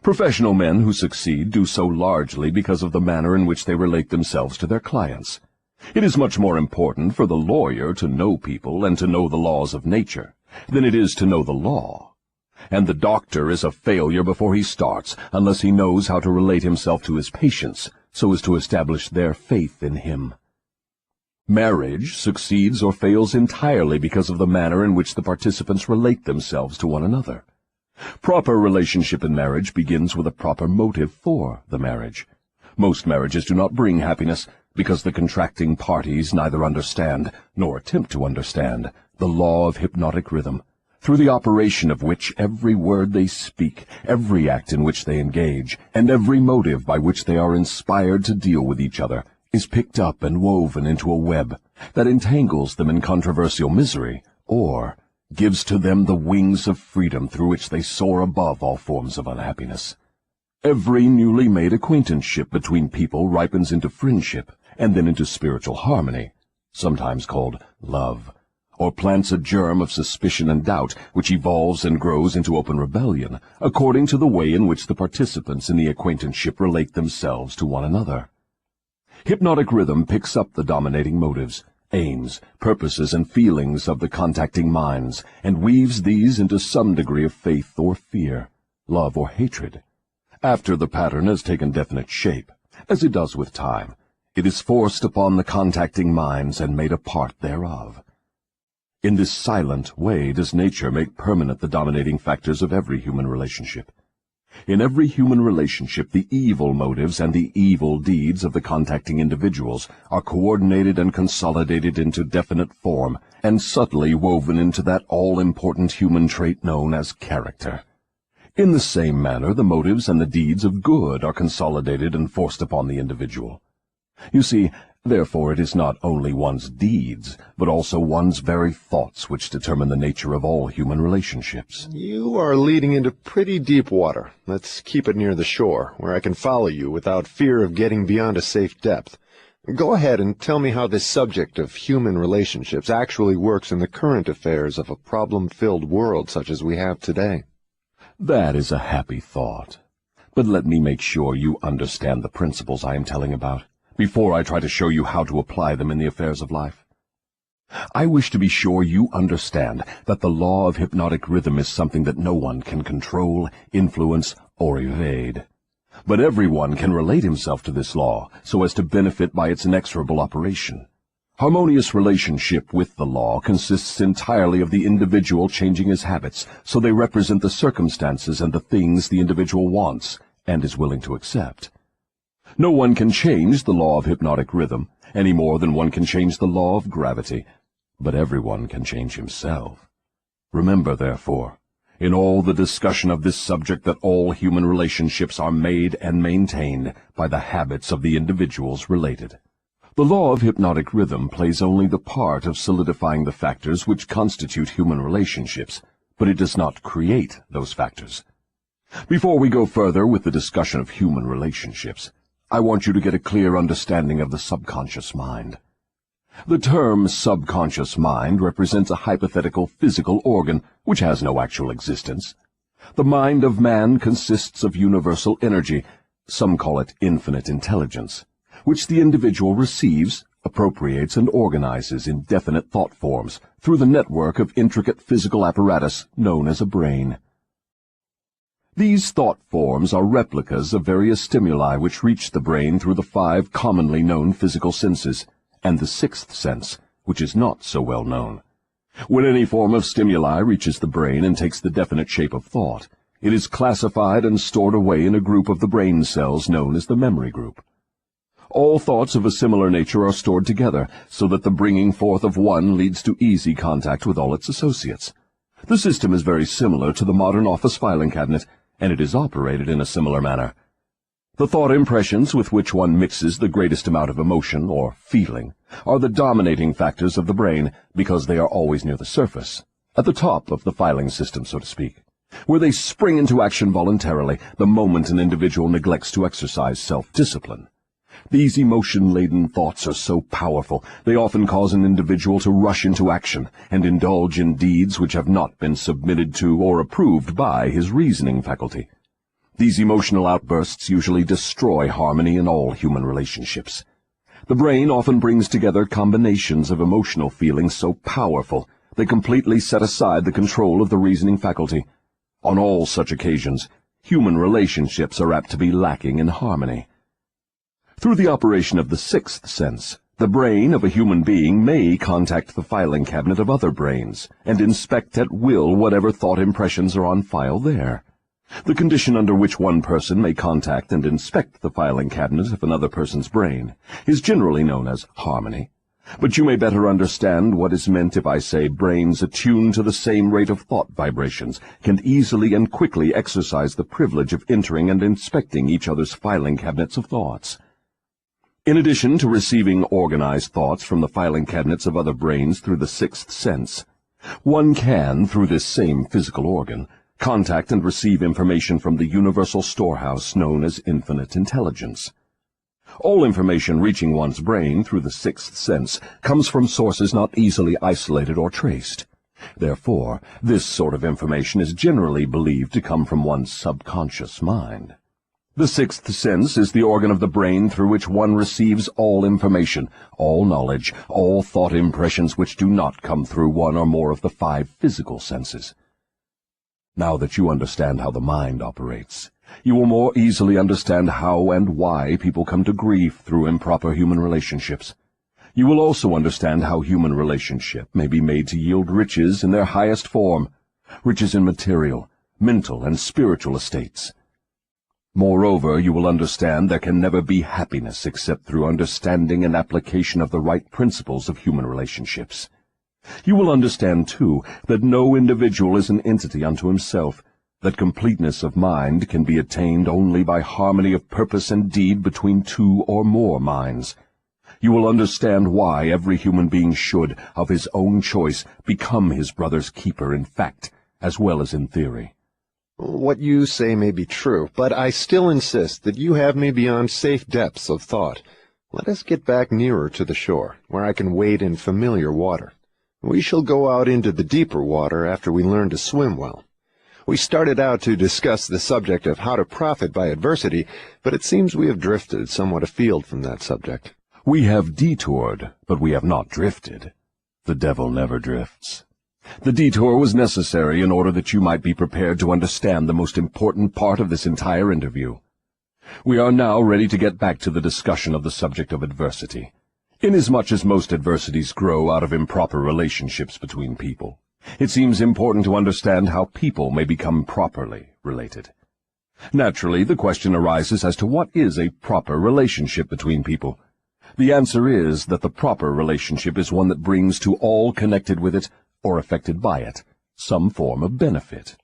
Professional men who succeed do so largely because of the manner in which they relate themselves to their clients. It is much more important for the lawyer to know people and to know the laws of nature than it is to know the law. And the doctor is a failure before he starts unless he knows how to relate himself to his patients so as to establish their faith in him. Marriage succeeds or fails entirely because of the manner in which the participants relate themselves to one another. Proper relationship in marriage begins with a proper motive for the marriage. Most marriages do not bring happiness because the contracting parties neither understand, nor attempt to understand, the law of hypnotic rhythm, through the operation of which every word they speak, every act in which they engage, and every motive by which they are inspired to deal with each other, is picked up and woven into a web that entangles them in controversial misery, or gives to them the wings of freedom through which they soar above all forms of unhappiness. Every newly made acquaintanceship between people ripens into friendship and then into spiritual harmony, sometimes called love, or plants a germ of suspicion and doubt which evolves and grows into open rebellion, according to the way in which the participants in the acquaintanceship relate themselves to one another. Hypnotic rhythm picks up the dominating motives, aims, purposes, and feelings of the contacting minds, and weaves these into some degree of faith or fear, love or hatred. After the pattern has taken definite shape, as it does with time, it is forced upon the contacting minds and made a part thereof. In this silent way does nature make permanent the dominating factors of every human relationship. In every human relationship, the evil motives and the evil deeds of the contacting individuals are coordinated and consolidated into definite form and subtly woven into that all-important human trait known as character. In the same manner, the motives and the deeds of good are consolidated and forced upon the individual. You see, therefore, it is not only one's deeds, but also one's very thoughts which determine the nature of all human relationships. You are leading into pretty deep water. Let's keep it near the shore, where I can follow you without fear of getting beyond a safe depth. Go ahead and tell me how this subject of human relationships actually works in the current affairs of a problem-filled world such as we have today. That is a happy thought. But let me make sure you understand the principles I am telling about, before I try to show you how to apply them in the affairs of life. I wish to be sure you understand that the law of hypnotic rhythm is something that no one can control, influence, or evade. But everyone can relate himself to this law so as to benefit by its inexorable operation. Harmonious relationship with the law consists entirely of the individual changing his habits so they represent the circumstances and the things the individual wants and is willing to accept. No one can change the law of hypnotic rhythm any more than one can change the law of gravity, but everyone can change himself. Remember, therefore, in all the discussion of this subject, that all human relationships are made and maintained by the habits of the individuals related. The law of hypnotic rhythm plays only the part of solidifying the factors which constitute human relationships, but it does not create those factors. Before we go further with the discussion of human relationships, I want you to get a clear understanding of the subconscious mind. The term subconscious mind represents a hypothetical physical organ which has no actual existence. The mind of man consists of universal energy, some call it infinite intelligence, which the individual receives, appropriates, and organizes in definite thought forms through the network of intricate physical apparatus known as a brain. These thought forms are replicas of various stimuli which reach the brain through the 5 commonly known physical senses, and the 6th sense, which is not so well known. When any form of stimuli reaches the brain and takes the definite shape of thought, it is classified and stored away in a group of the brain cells known as the memory group. All thoughts of a similar nature are stored together, so that the bringing forth of one leads to easy contact with all its associates. The system is very similar to the modern office filing cabinet, and it is operated in a similar manner. The thought impressions with which one mixes the greatest amount of emotion or feeling are the dominating factors of the brain because they are always near the surface, at the top of the filing system, so to speak, where they spring into action voluntarily the moment an individual neglects to exercise self-discipline. These emotion-laden thoughts are so powerful, they often cause an individual to rush into action and indulge in deeds which have not been submitted to or approved by his reasoning faculty. These emotional outbursts usually destroy harmony in all human relationships. The brain often brings together combinations of emotional feelings so powerful they completely set aside the control of the reasoning faculty. On all such occasions, human relationships are apt to be lacking in harmony. Through the operation of the 6th sense, the brain of a human being may contact the filing cabinet of other brains and inspect at will whatever thought impressions are on file there. The condition under which one person may contact and inspect the filing cabinet of another person's brain is generally known as harmony. But you may better understand what is meant if I say brains attuned to the same rate of thought vibrations can easily and quickly exercise the privilege of entering and inspecting each other's filing cabinets of thoughts. In addition to receiving organized thoughts from the filing cabinets of other brains through the sixth sense, one can, through this same physical organ, contact and receive information from the universal storehouse known as infinite intelligence. All information reaching one's brain through the sixth sense comes from sources not easily isolated or traced. Therefore, this sort of information is generally believed to come from one's subconscious mind. The sixth sense is the organ of the brain through which one receives all information, all knowledge, all thought impressions which do not come through one or more of the 5 physical senses. Now that you understand how the mind operates, you will more easily understand how and why people come to grief through improper human relationships. You will also understand how human relationship may be made to yield riches in their highest form, riches in material, mental, and spiritual estates. Moreover, you will understand there can never be happiness except through understanding and application of the right principles of human relationships. You will understand, too, that no individual is an entity unto himself, that completeness of mind can be attained only by harmony of purpose and deed between 2 or more minds. You will understand why every human being should, of his own choice, become his brother's keeper in fact, as well as in theory. What you say may be true, but I still insist that you have me beyond safe depths of thought. Let us get back nearer to the shore, where I can wade in familiar water. We shall go out into the deeper water after we learn to swim well. We started out to discuss the subject of how to profit by adversity, but it seems we have drifted somewhat afield from that subject. We have detoured, but we have not drifted. The devil never drifts. The detour was necessary in order that you might be prepared to understand the most important part of this entire interview. We are now ready to get back to the discussion of the subject of adversity. Inasmuch as most adversities grow out of improper relationships between people, it seems important to understand how people may become properly related. Naturally, the question arises as to what is a proper relationship between people. The answer is that the proper relationship is one that brings to all connected with it, or affected by it, some form of benefit.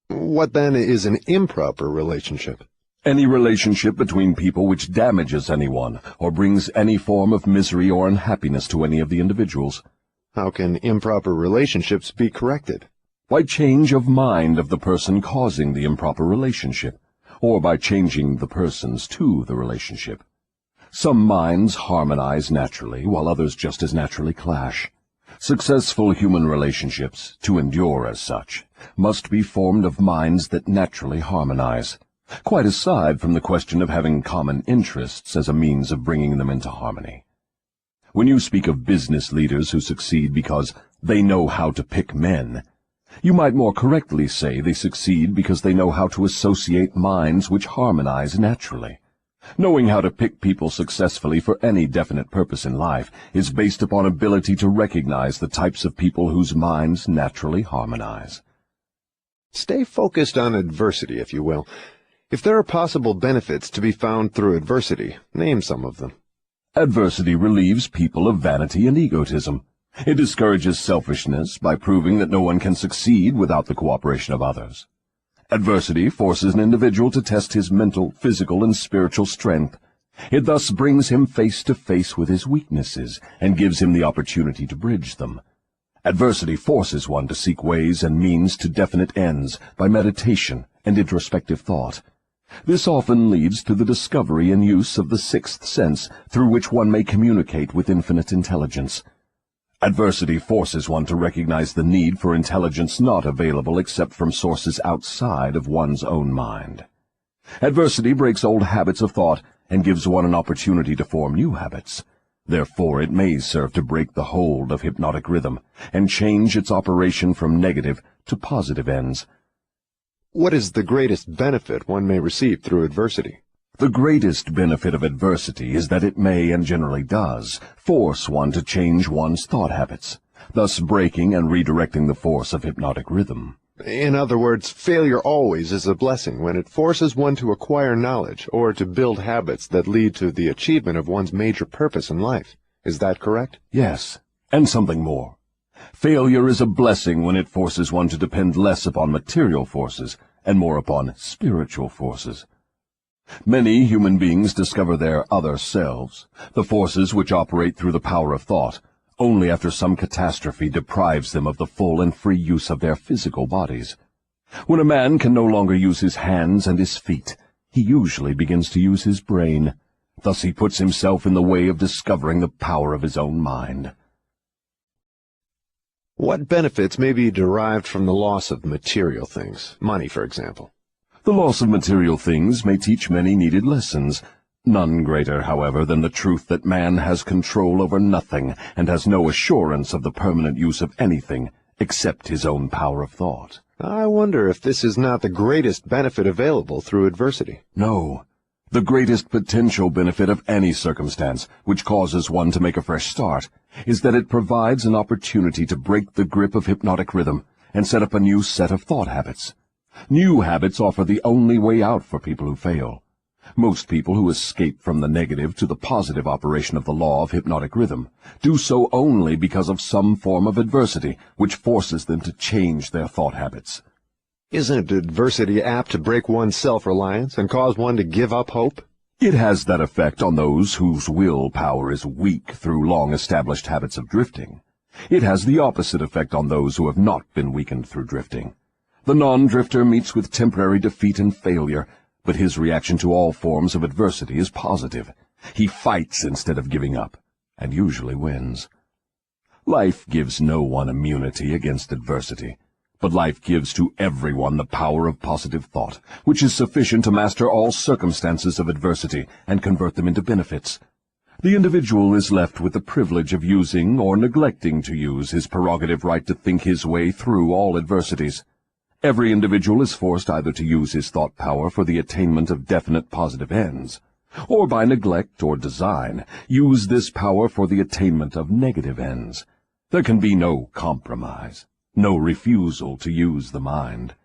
What then is an improper relationship? Any relationship between people which damages anyone, or brings any form of misery or unhappiness to any of the individuals. How can improper relationships be corrected? By change of mind of the person causing the improper relationship, or by changing the persons to the relationship. Some minds harmonize naturally, while others just as naturally clash. Successful human relationships, to endure as such, must be formed of minds that naturally harmonize, quite aside from the question of having common interests as a means of bringing them into harmony. When you speak of business leaders who succeed because they know how to pick men, you might more correctly say they succeed because they know how to associate minds which harmonize naturally. Knowing how to pick people successfully for any definite purpose in life is based upon ability to recognize the types of people whose minds naturally harmonize. Stay focused on adversity, if you will. If there are possible benefits to be found through adversity, name some of them. Adversity relieves people of vanity and egotism. It discourages selfishness by proving that no one can succeed without the cooperation of others. Adversity forces an individual to test his mental, physical, and spiritual strength. It thus brings him face to face with his weaknesses and gives him the opportunity to bridge them. Adversity forces one to seek ways and means to definite ends by meditation and introspective thought. This often leads to the discovery and use of the sixth sense, through which one may communicate with infinite intelligence. Adversity forces one to recognize the need for intelligence not available except from sources outside of one's own mind. Adversity breaks old habits of thought and gives one an opportunity to form new habits. Therefore, it may serve to break the hold of hypnotic rhythm and change its operation from negative to positive ends. What is the greatest benefit one may receive through adversity? The greatest benefit of adversity is that it may, and generally does, force one to change one's thought habits, thus breaking and redirecting the force of hypnotic rhythm. In other words, failure always is a blessing when it forces one to acquire knowledge or to build habits that lead to the achievement of one's major purpose in life. Is that correct? Yes, and something more. Failure is a blessing when it forces one to depend less upon material forces and more upon spiritual forces. Many human beings discover their other selves, the forces which operate through the power of thought, only after some catastrophe deprives them of the full and free use of their physical bodies. When a man can no longer use his hands and his feet, he usually begins to use his brain. Thus he puts himself in the way of discovering the power of his own mind. What benefits may be derived from the loss of material things, money, for example? The loss of material things may teach many needed lessons, none greater, however, than the truth that man has control over nothing and has no assurance of the permanent use of anything except his own power of thought. I wonder if this is not the greatest benefit available through adversity. No. The greatest potential benefit of any circumstance which causes one to make a fresh start is that it provides an opportunity to break the grip of hypnotic rhythm and set up a new set of thought habits. New habits offer the only way out for people who fail. Most people who escape from the negative to the positive operation of the law of hypnotic rhythm do so only because of some form of adversity which forces them to change their thought habits. Isn't adversity apt to break one's self-reliance and cause one to give up hope? It has that effect on those whose willpower is weak through long-established habits of drifting. It has the opposite effect on those who have not been weakened through drifting. The non-drifter meets with temporary defeat and failure, but his reaction to all forms of adversity is positive. He fights instead of giving up, and usually wins. Life gives no one immunity against adversity, but life gives to everyone the power of positive thought, which is sufficient to master all circumstances of adversity and convert them into benefits. The individual is left with the privilege of using or neglecting to use his prerogative right to think his way through all adversities. Every individual is forced either to use his thought power for the attainment of definite positive ends, or by neglect or design, use this power for the attainment of negative ends. There can be no compromise, no refusal to use the mind.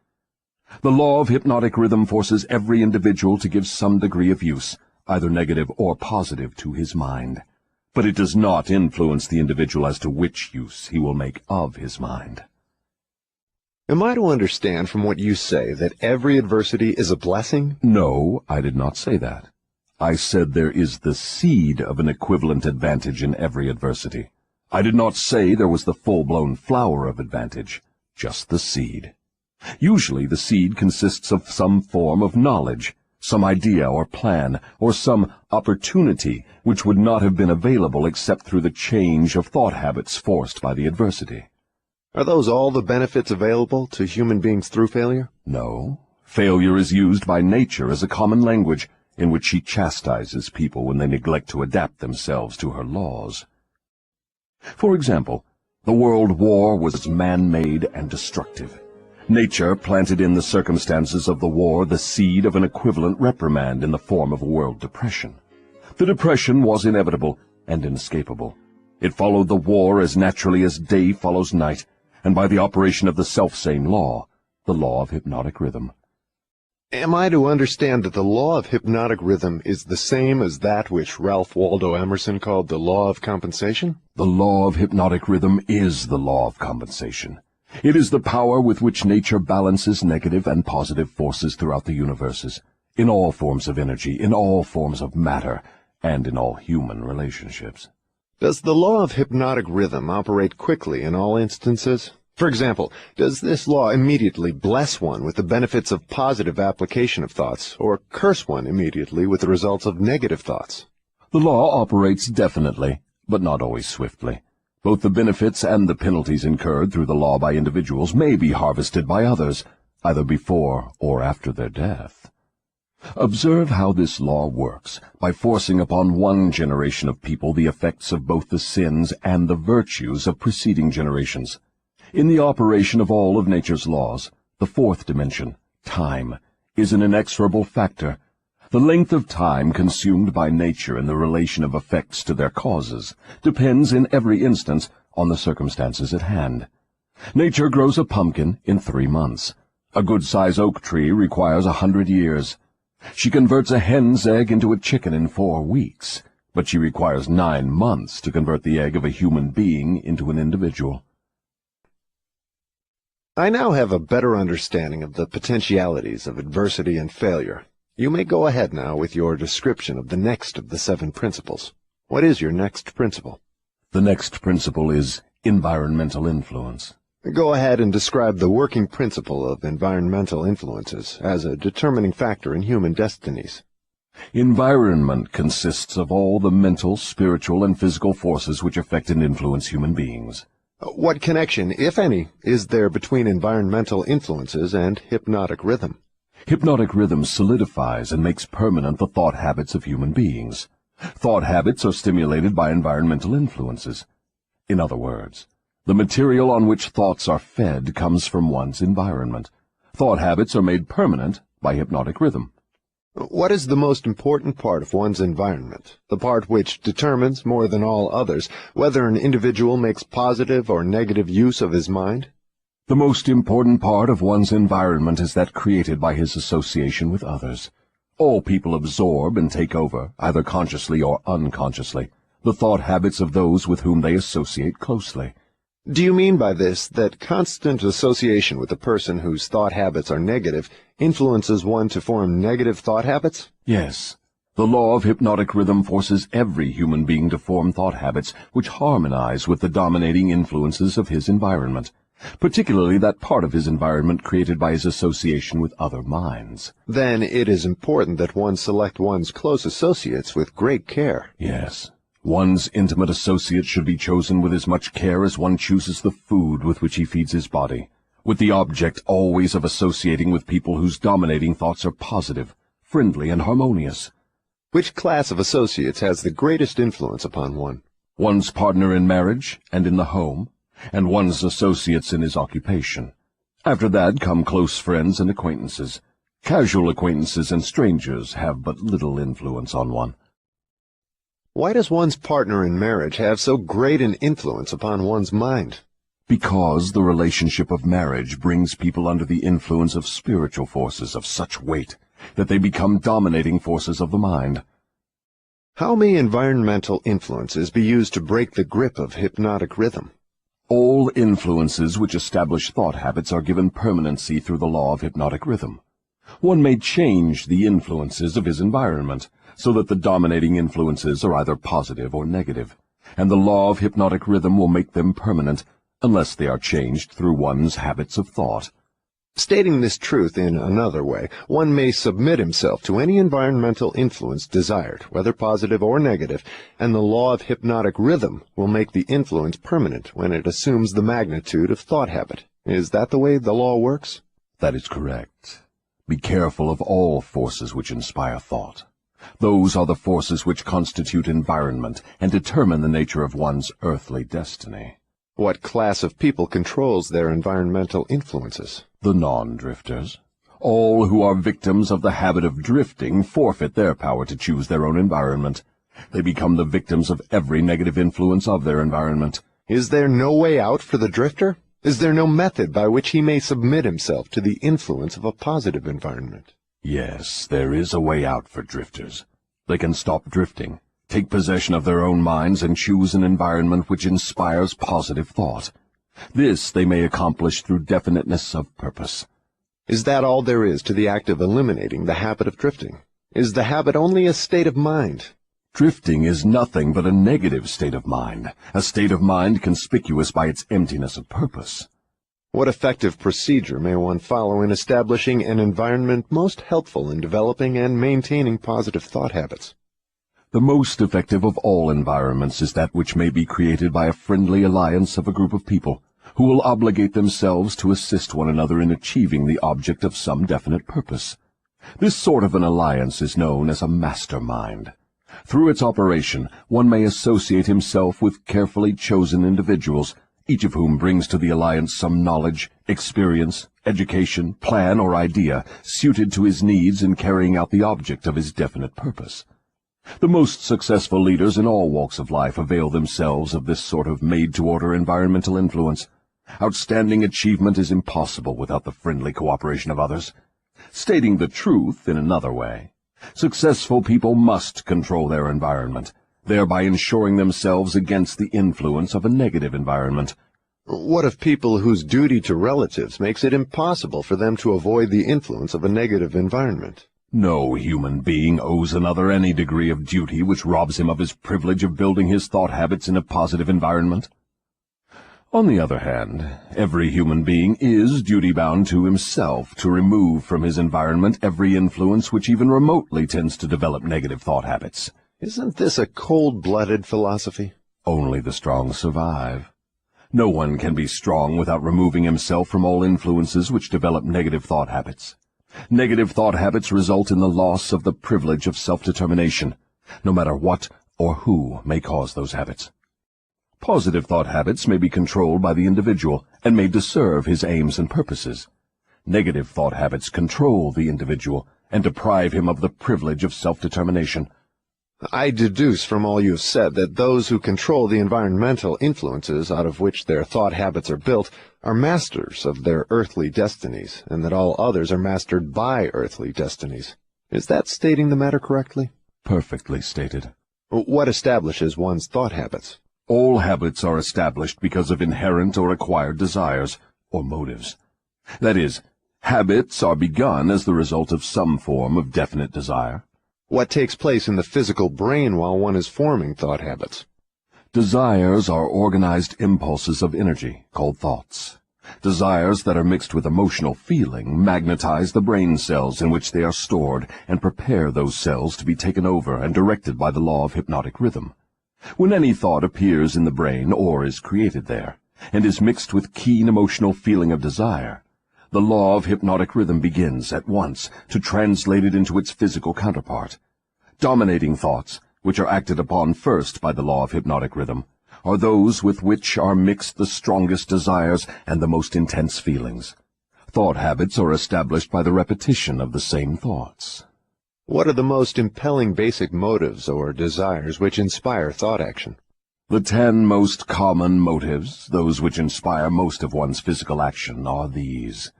The law of hypnotic rhythm forces every individual to give some degree of use, either negative or positive, to his mind. But it does not influence the individual as to which use he will make of his mind. Am I to understand from what you say that every adversity is a blessing? No, I did not say that. I said there is the seed of an equivalent advantage in every adversity. I did not say there was the full-blown flower of advantage, just the seed. Usually the seed consists of some form of knowledge, some idea or plan, or some opportunity which would not have been available except through the change of thought habits forced by the adversity. Are those all the benefits available to human beings through failure? No. Failure is used by nature as a common language in which she chastises people when they neglect to adapt themselves to her laws. For example, the World War was man-made and destructive. Nature planted in the circumstances of the war the seed of an equivalent reprimand in the form of a world depression. The depression was inevitable and inescapable. It followed the war as naturally as day follows night, and by the operation of the selfsame law, the law of hypnotic rhythm. Am I to understand that the law of hypnotic rhythm is the same as that which Ralph Waldo Emerson called the law of compensation? The law of hypnotic rhythm is the law of compensation. It is the power with which nature balances negative and positive forces throughout the universes, in all forms of energy, in all forms of matter, and in all human relationships. Does the law of hypnotic rhythm operate quickly in all instances? For example, does this law immediately bless one with the benefits of positive application of thoughts, or curse one immediately with the results of negative thoughts? The law operates definitely, but not always swiftly. Both the benefits and the penalties incurred through the law by individuals may be harvested by others, either before or after their death. Observe how this law works, by forcing upon one generation of people the effects of both the sins and the virtues of preceding generations. In the operation of all of nature's laws, the fourth dimension, time, is an inexorable factor. The length of time consumed by nature in the relation of effects to their causes depends in every instance on the circumstances at hand. Nature grows a pumpkin in 3 months. A good-sized oak tree requires 100 years. She converts a hen's egg into a chicken in 4 weeks, but she requires 9 months to convert the egg of a human being into an individual. I now have a better understanding of the potentialities of adversity and failure. You may go ahead now with your description of the next of the 7 principles. What is your next principle? The next principle is environmental influence. Go ahead and describe the working principle of environmental influences as a determining factor in human destinies. Environment consists of all the mental, spiritual, and physical forces which affect and influence human beings. What connection, if any, is there between environmental influences and hypnotic rhythm? Hypnotic rhythm solidifies and makes permanent the thought habits of human beings. Thought habits are stimulated by environmental influences. In other words, the material on which thoughts are fed comes from one's environment. Thought habits are made permanent by hypnotic rhythm. What is the most important part of one's environment, the part which determines, more than all others, whether an individual makes positive or negative use of his mind? The most important part of one's environment is that created by his association with others. All people absorb and take over, either consciously or unconsciously, the thought habits of those with whom they associate closely. Do you mean by this that constant association with a person whose thought habits are negative influences one to form negative thought habits? Yes. The law of hypnotic rhythm forces every human being to form thought habits which harmonize with the dominating influences of his environment, particularly that part of his environment created by his association with other minds. Then it is important that one select one's close associates with great care. Yes. One's intimate associates should be chosen with as much care as one chooses the food with which he feeds his body, with the object always of associating with people whose dominating thoughts are positive, friendly, and harmonious. Which class of associates has the greatest influence upon one? One's partner in marriage and in the home, and one's associates in his occupation. After that come close friends and acquaintances. Casual acquaintances and strangers have but little influence on one. Why does one's partner in marriage have so great an influence upon one's mind? Because the relationship of marriage brings people under the influence of spiritual forces of such weight that they become dominating forces of the mind. How may environmental influences be used to break the grip of hypnotic rhythm? All influences which establish thought habits are given permanency through the law of hypnotic rhythm. One may change the influences of his environment, so that the dominating influences are either positive or negative, and the law of hypnotic rhythm will make them permanent unless they are changed through one's habits of thought. Stating this truth in another way, one may submit himself to any environmental influence desired, whether positive or negative, and the law of hypnotic rhythm will make the influence permanent when it assumes the magnitude of thought habit. Is that the way the law works? That is correct. Be careful of all forces which inspire thought. Those are the forces which constitute environment and determine the nature of one's earthly destiny. What class of people controls their environmental influences? The non-drifters. All who are victims of the habit of drifting forfeit their power to choose their own environment. They become the victims of every negative influence of their environment. Is there no way out for the drifter? Is there no method by which he may submit himself to the influence of a positive environment? Yes, there is a way out for drifters. They can stop drifting, take possession of their own minds, and choose an environment which inspires positive thought. This they may accomplish through definiteness of purpose. Is that all there is to the act of eliminating the habit of drifting? Is the habit only a state of mind? Drifting is nothing but a negative state of mind, a state of mind conspicuous by its emptiness of purpose. What effective procedure may one follow in establishing an environment most helpful in developing and maintaining positive thought habits? The most effective of all environments is that which may be created by a friendly alliance of a group of people who will obligate themselves to assist one another in achieving the object of some definite purpose. This sort of an alliance is known as a mastermind. Through its operation, one may associate himself with carefully chosen individuals, each of whom brings to the alliance some knowledge, experience, education, plan, or idea suited to his needs in carrying out the object of his definite purpose. The most successful leaders in all walks of life avail themselves of this sort of made-to-order environmental influence. Outstanding achievement is impossible without the friendly cooperation of others. Stating the truth in another way, successful people must control their environment, thereby ensuring themselves against the influence of a negative environment. What of people whose duty to relatives makes it impossible for them to avoid the influence of a negative environment? No human being owes another any degree of duty which robs him of his privilege of building his thought habits in a positive environment. On the other hand, every human being is duty-bound to himself to remove from his environment every influence which even remotely tends to develop negative thought habits. Isn't this a cold-blooded philosophy? Only the strong survive. No one can be strong without removing himself from all influences which develop negative thought habits. Negative thought habits result in the loss of the privilege of self-determination, no matter what or who may cause those habits. Positive thought habits may be controlled by the individual and made to serve his aims and purposes. Negative thought habits control the individual and deprive him of the privilege of self-determination. I deduce from all you have said that those who control the environmental influences out of which their thought habits are built are masters of their earthly destinies, and that all others are mastered by earthly destinies. Is that stating the matter correctly? Perfectly stated. What establishes one's thought habits? All habits are established because of inherent or acquired desires, or motives. That is, habits are begun as the result of some form of definite desire. What takes place in the physical brain while one is forming thought habits? Desires are organized impulses of energy, called thoughts. Desires that are mixed with emotional feeling magnetize the brain cells in which they are stored and prepare those cells to be taken over and directed by the law of hypnotic rhythm. When any thought appears in the brain or is created there, and is mixed with keen emotional feeling of desire, the law of hypnotic rhythm begins at once to translate it into its physical counterpart. Dominating thoughts, which are acted upon first by the law of hypnotic rhythm, are those with which are mixed the strongest desires and the most intense feelings. Thought habits are established by the repetition of the same thoughts. What are the most impelling basic motives or desires which inspire thought action? The 10 most common motives, those which inspire most of one's physical action, are these: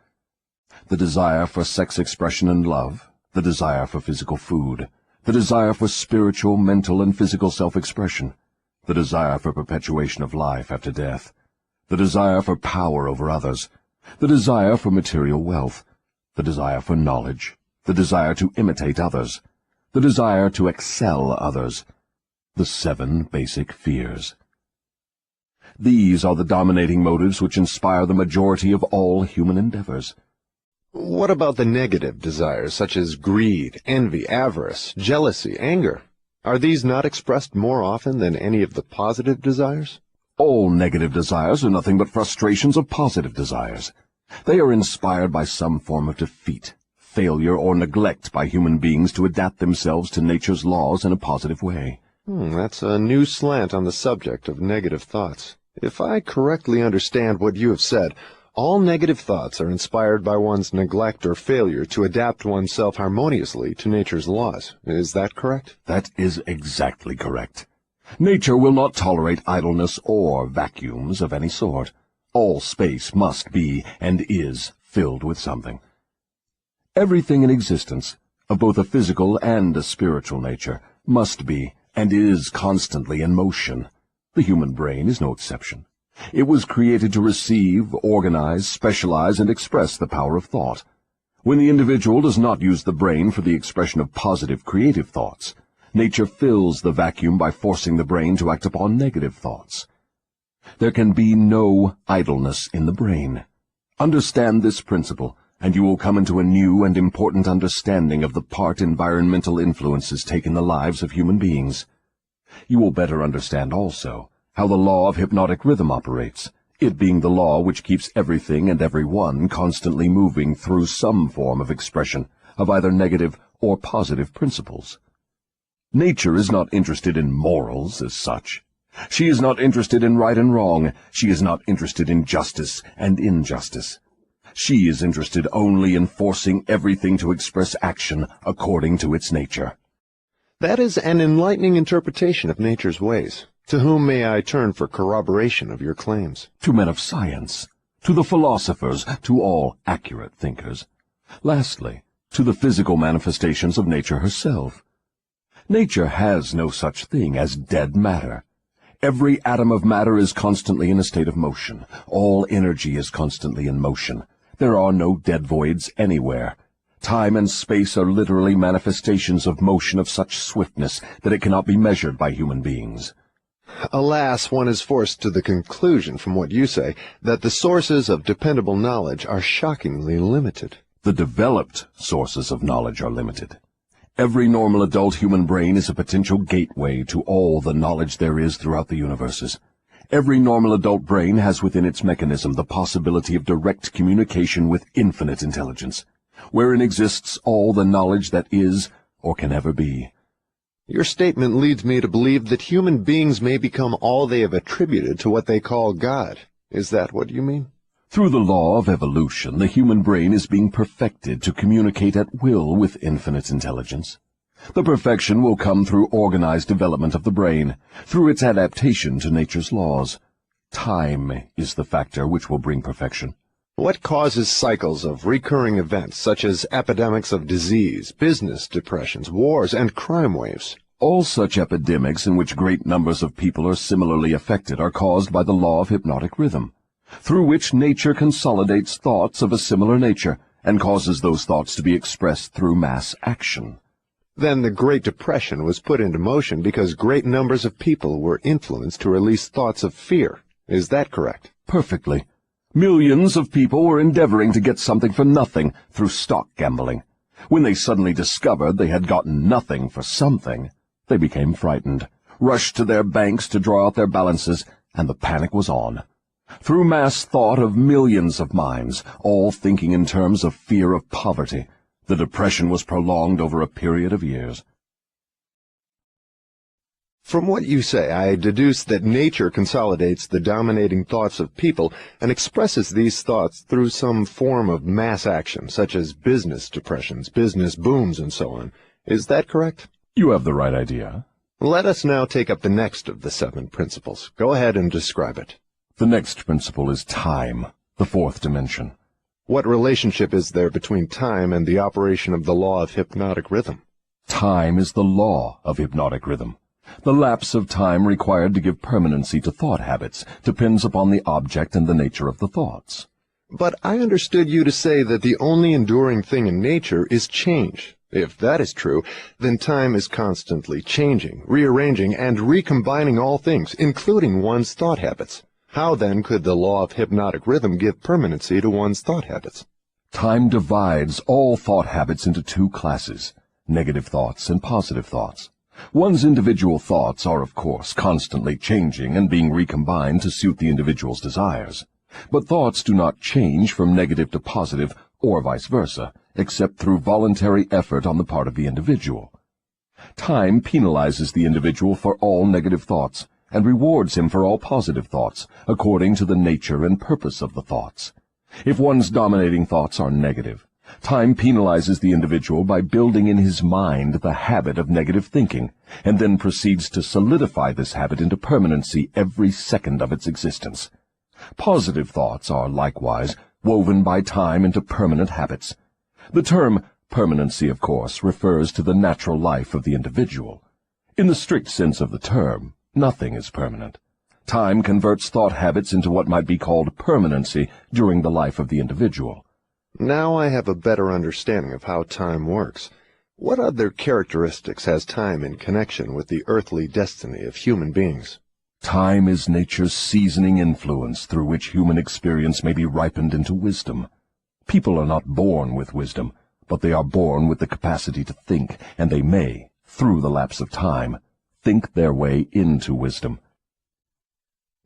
the desire for sex expression and love, the desire for physical food, the desire for spiritual, mental, and physical self-expression, the desire for perpetuation of life after death, the desire for power over others, the desire for material wealth, the desire for knowledge, the desire to imitate others, the desire to excel others, the 7 basic fears. These are the dominating motives which inspire the majority of all human endeavors. What about the negative desires, such as greed, envy, avarice, jealousy, anger? Are these not expressed more often than any of the positive desires? All negative desires are nothing but frustrations of positive desires. They are inspired by some form of defeat, failure, or neglect by human beings to adapt themselves to nature's laws in a positive way. That's a new slant on the subject of negative thoughts. If I correctly understand what you have said, all negative thoughts are inspired by one's neglect or failure to adapt oneself harmoniously to nature's laws. Is that correct? That is exactly correct. Nature will not tolerate idleness or vacuums of any sort. All space must be and is filled with something. Everything in existence, of both a physical and a spiritual nature, must be and is constantly in motion. The human brain is no exception. It was created to receive, organize, specialize, and express the power of thought. When the individual does not use the brain for the expression of positive, creative thoughts, nature fills the vacuum by forcing the brain to act upon negative thoughts. There can be no idleness in the brain. Understand this principle, and you will come into a new and important understanding of the part environmental influences take in the lives of human beings. You will better understand also how the law of hypnotic rhythm operates, it being the law which keeps everything and everyone constantly moving through some form of expression of either negative or positive principles. Nature is not interested in morals as such. She is not interested in right and wrong. She is not interested in justice and injustice. She is interested only in forcing everything to express action according to its nature. That is an enlightening interpretation of nature's ways. To whom may I turn for corroboration of your claims? To men of science, to the philosophers, to all accurate thinkers. Lastly, to the physical manifestations of nature herself. Nature has no such thing as dead matter. Every atom of matter is constantly in a state of motion. All energy is constantly in motion. There are no dead voids anywhere. Time and space are literally manifestations of motion of such swiftness that it cannot be measured by human beings. Alas, one is forced to the conclusion from what you say that the sources of dependable knowledge are shockingly limited. The developed sources of knowledge are limited. Every normal adult human brain is a potential gateway to all the knowledge there is throughout the universes. Every normal adult brain has within its mechanism the possibility of direct communication with infinite intelligence, wherein exists all the knowledge that is or can ever be. Your statement leads me to believe that human beings may become all they have attributed to what they call God. Is that what you mean? Through the law of evolution, the human brain is being perfected to communicate at will with infinite intelligence. The perfection will come through organized development of the brain, through its adaptation to nature's laws. Time is the factor which will bring perfection. What causes cycles of recurring events such as epidemics of disease, business depressions, wars, and crime waves? All such epidemics in which great numbers of people are similarly affected are caused by the law of hypnotic rhythm, through which nature consolidates thoughts of a similar nature and causes those thoughts to be expressed through mass action. Then the Great Depression was put into motion because great numbers of people were influenced to release thoughts of fear. Is that correct? Perfectly. Millions of people were endeavoring to get something for nothing through stock gambling. When they suddenly discovered they had gotten nothing for something, they became frightened, rushed to their banks to draw out their balances, and the panic was on. Through mass thought of millions of minds, all thinking in terms of fear of poverty, the Depression was prolonged over a period of years. From what you say, I deduce that nature consolidates the dominating thoughts of people and expresses these thoughts through some form of mass action, such as business depressions, business booms, and so on. Is that correct? You have the right idea. Let us now take up the next of the 7 principles. Go ahead and describe it. The next principle is time, the 4th dimension. What relationship is there between time and the operation of the law of hypnotic rhythm? Time is the law of hypnotic rhythm. The lapse of time required to give permanency to thought habits depends upon the object and the nature of the thoughts. But I understood you to say that the only enduring thing in nature is change. If that is true, then time is constantly changing, rearranging, and recombining all things, including one's thought habits. How then could the law of hypnotic rhythm give permanency to one's thought habits? Time divides all thought habits into 2 classes, negative thoughts and positive thoughts. One's individual thoughts are, of course, constantly changing and being recombined to suit the individual's desires. But thoughts do not change from negative to positive, or vice versa, except through voluntary effort on the part of the individual. Time penalizes the individual for all negative thoughts, and rewards him for all positive thoughts, according to the nature and purpose of the thoughts. If one's dominating thoughts are negative, time penalizes the individual by building in his mind the habit of negative thinking, and then proceeds to solidify this habit into permanency every second of its existence. Positive thoughts are likewise woven by time into permanent habits. The term permanency, of course, refers to the natural life of the individual. In the strict sense of the term, nothing is permanent. Time converts thought habits into what might be called permanency during the life of the individual. Now I have a better understanding of how time works. What other characteristics has time in connection with the earthly destiny of human beings? Time is nature's seasoning influence through which human experience may be ripened into wisdom. People are not born with wisdom, but they are born with the capacity to think, and they may, through the lapse of time, think their way into wisdom.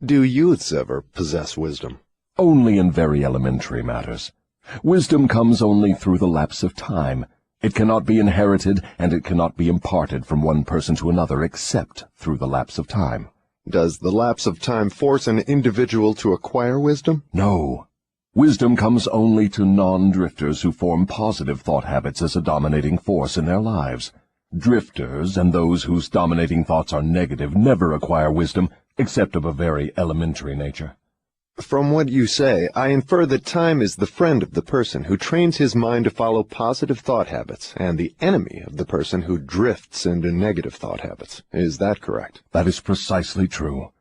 Do youths ever possess wisdom? Only in very elementary matters. Wisdom comes only through the lapse of time. It cannot be inherited, and it cannot be imparted from one person to another except through the lapse of time. Does the lapse of time force an individual to acquire wisdom? No. Wisdom comes only to non-drifters who form positive thought habits as a dominating force in their lives. Drifters and those whose dominating thoughts are negative never acquire wisdom except of a very elementary nature. From what you say, I infer that time is the friend of the person who trains his mind to follow positive thought habits, and the enemy of the person who drifts into negative thought habits. Is that correct? That is precisely true.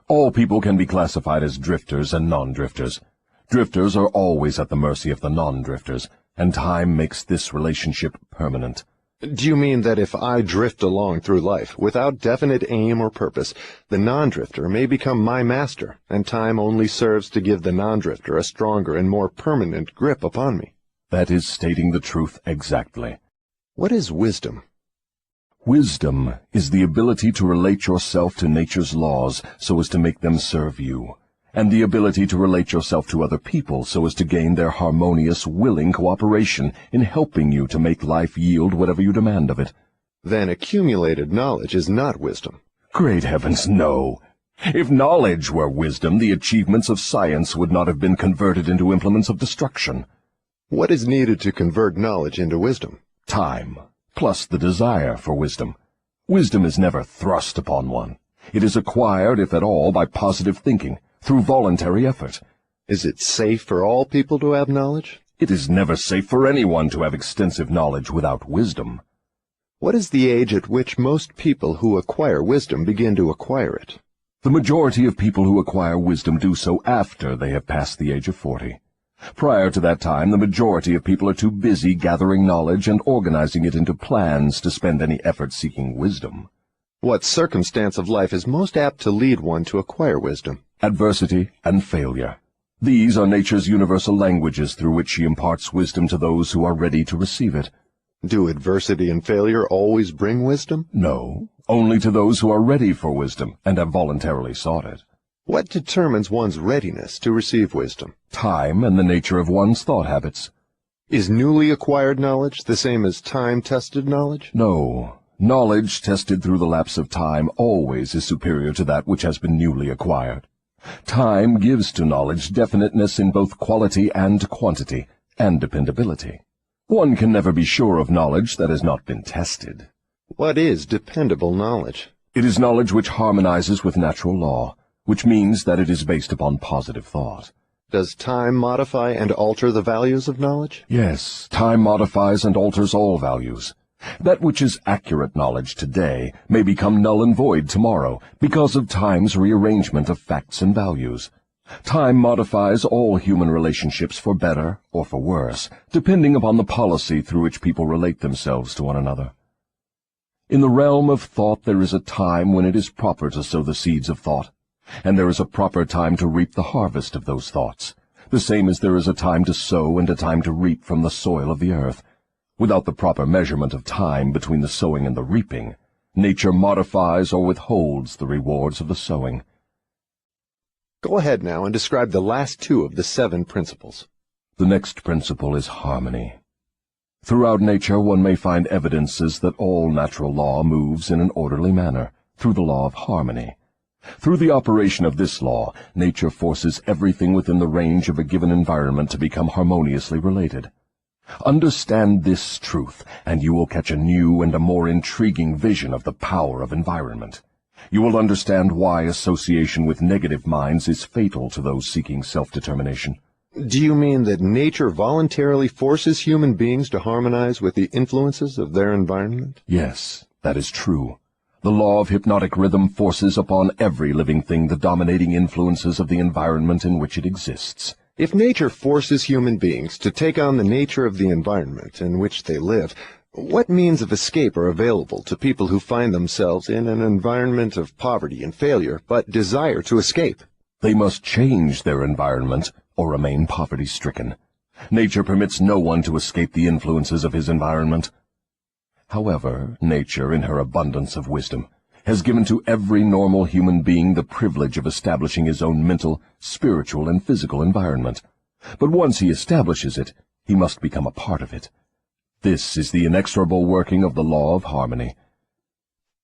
All people can be classified as drifters and non-drifters. Drifters are always at the mercy of the non-drifters, and time makes this relationship permanent. Do you mean that if I drift along through life without definite aim or purpose, the non-drifter may become my master, and time only serves to give the non-drifter a stronger and more permanent grip upon me? That is stating the truth exactly. What is wisdom? Wisdom is the ability to relate yourself to nature's laws so as to make them serve you, and the ability to relate yourself to other people so as to gain their harmonious, willing cooperation in helping you to make life yield whatever you demand of it. Then accumulated knowledge is not wisdom. Great heavens, no! If knowledge were wisdom, the achievements of science would not have been converted into implements of destruction. What is needed to convert knowledge into wisdom? Time, plus the desire for wisdom. Wisdom is never thrust upon one. It is acquired, if at all, by positive thinking, through voluntary effort. Is it safe for all people to have knowledge? It is never safe for anyone to have extensive knowledge without wisdom. What is the age at which most people who acquire wisdom begin to acquire it? The majority of people who acquire wisdom do so after they have passed the age of 40. Prior to that time, the majority of people are too busy gathering knowledge and organizing it into plans to spend any effort seeking wisdom. What circumstance of life is most apt to lead one to acquire wisdom? Adversity and failure. These are nature's universal languages through which she imparts wisdom to those who are ready to receive it. Do adversity and failure always bring wisdom? No, only to those who are ready for wisdom and have voluntarily sought it. What determines one's readiness to receive wisdom? Time and the nature of one's thought habits. Is newly acquired knowledge the same as time-tested knowledge? No. Knowledge tested through the lapse of time always is superior to that which has been newly acquired. Time gives to knowledge definiteness in both quality and quantity, and dependability. One can never be sure of knowledge that has not been tested. What is dependable knowledge? It is knowledge which harmonizes with natural law, which means that it is based upon positive thought. Does time modify and alter the values of knowledge? Yes, time modifies and alters all values. That which is accurate knowledge today may become null and void tomorrow because of time's rearrangement of facts and values. Time modifies all human relationships for better or for worse, depending upon the policy through which people relate themselves to one another. In the realm of thought there is a time when it is proper to sow the seeds of thought, and there is a proper time to reap the harvest of those thoughts, the same as there is a time to sow and a time to reap from the soil of the earth. Without the proper measurement of time between the sowing and the reaping, nature modifies or withholds the rewards of the sowing. Go ahead now and describe the last two of the 7 principles. The next principle is harmony. Throughout nature one may find evidences that all natural law moves in an orderly manner, through the law of harmony. Through the operation of this law, nature forces everything within the range of a given environment to become harmoniously related. Understand this truth, and you will catch a new and a more intriguing vision of the power of environment. You will understand why association with negative minds is fatal to those seeking self-determination. Do you mean that nature voluntarily forces human beings to harmonize with the influences of their environment? Yes, that is true. The law of hypnotic rhythm forces upon every living thing the dominating influences of the environment in which it exists. If nature forces human beings to take on the nature of the environment in which they live, what means of escape are available to people who find themselves in an environment of poverty and failure, but desire to escape? They must change their environment or remain poverty-stricken. Nature permits no one to escape the influences of his environment. However, nature, in her abundance of wisdom, has given to every normal human being the privilege of establishing his own mental, spiritual, and physical environment. But once he establishes it, he must become a part of it. This is the inexorable working of the law of harmony.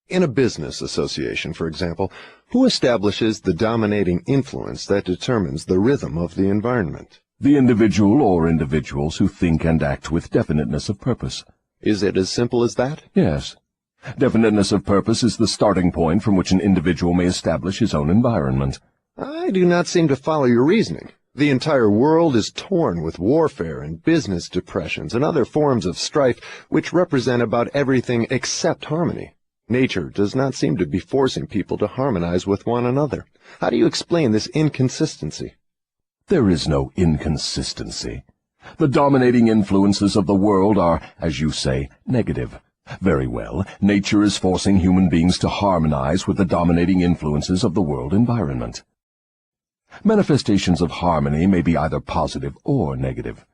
In a business association, for example, who establishes the dominating influence that determines the rhythm of the environment? The individual or individuals who think and act with definiteness of purpose. Is it as simple as that? Yes. Definiteness of purpose is the starting point from which an individual may establish his own environment. I do not seem to follow your reasoning. The entire world is torn with warfare and business depressions and other forms of strife which represent about everything except harmony. Nature does not seem to be forcing people to harmonize with one another. How do you explain this inconsistency? There is no inconsistency. The dominating influences of the world are, as you say, negative. Very well, nature is forcing human beings to harmonize with the dominating influences of the world environment. Manifestations of harmony may be either positive or negative.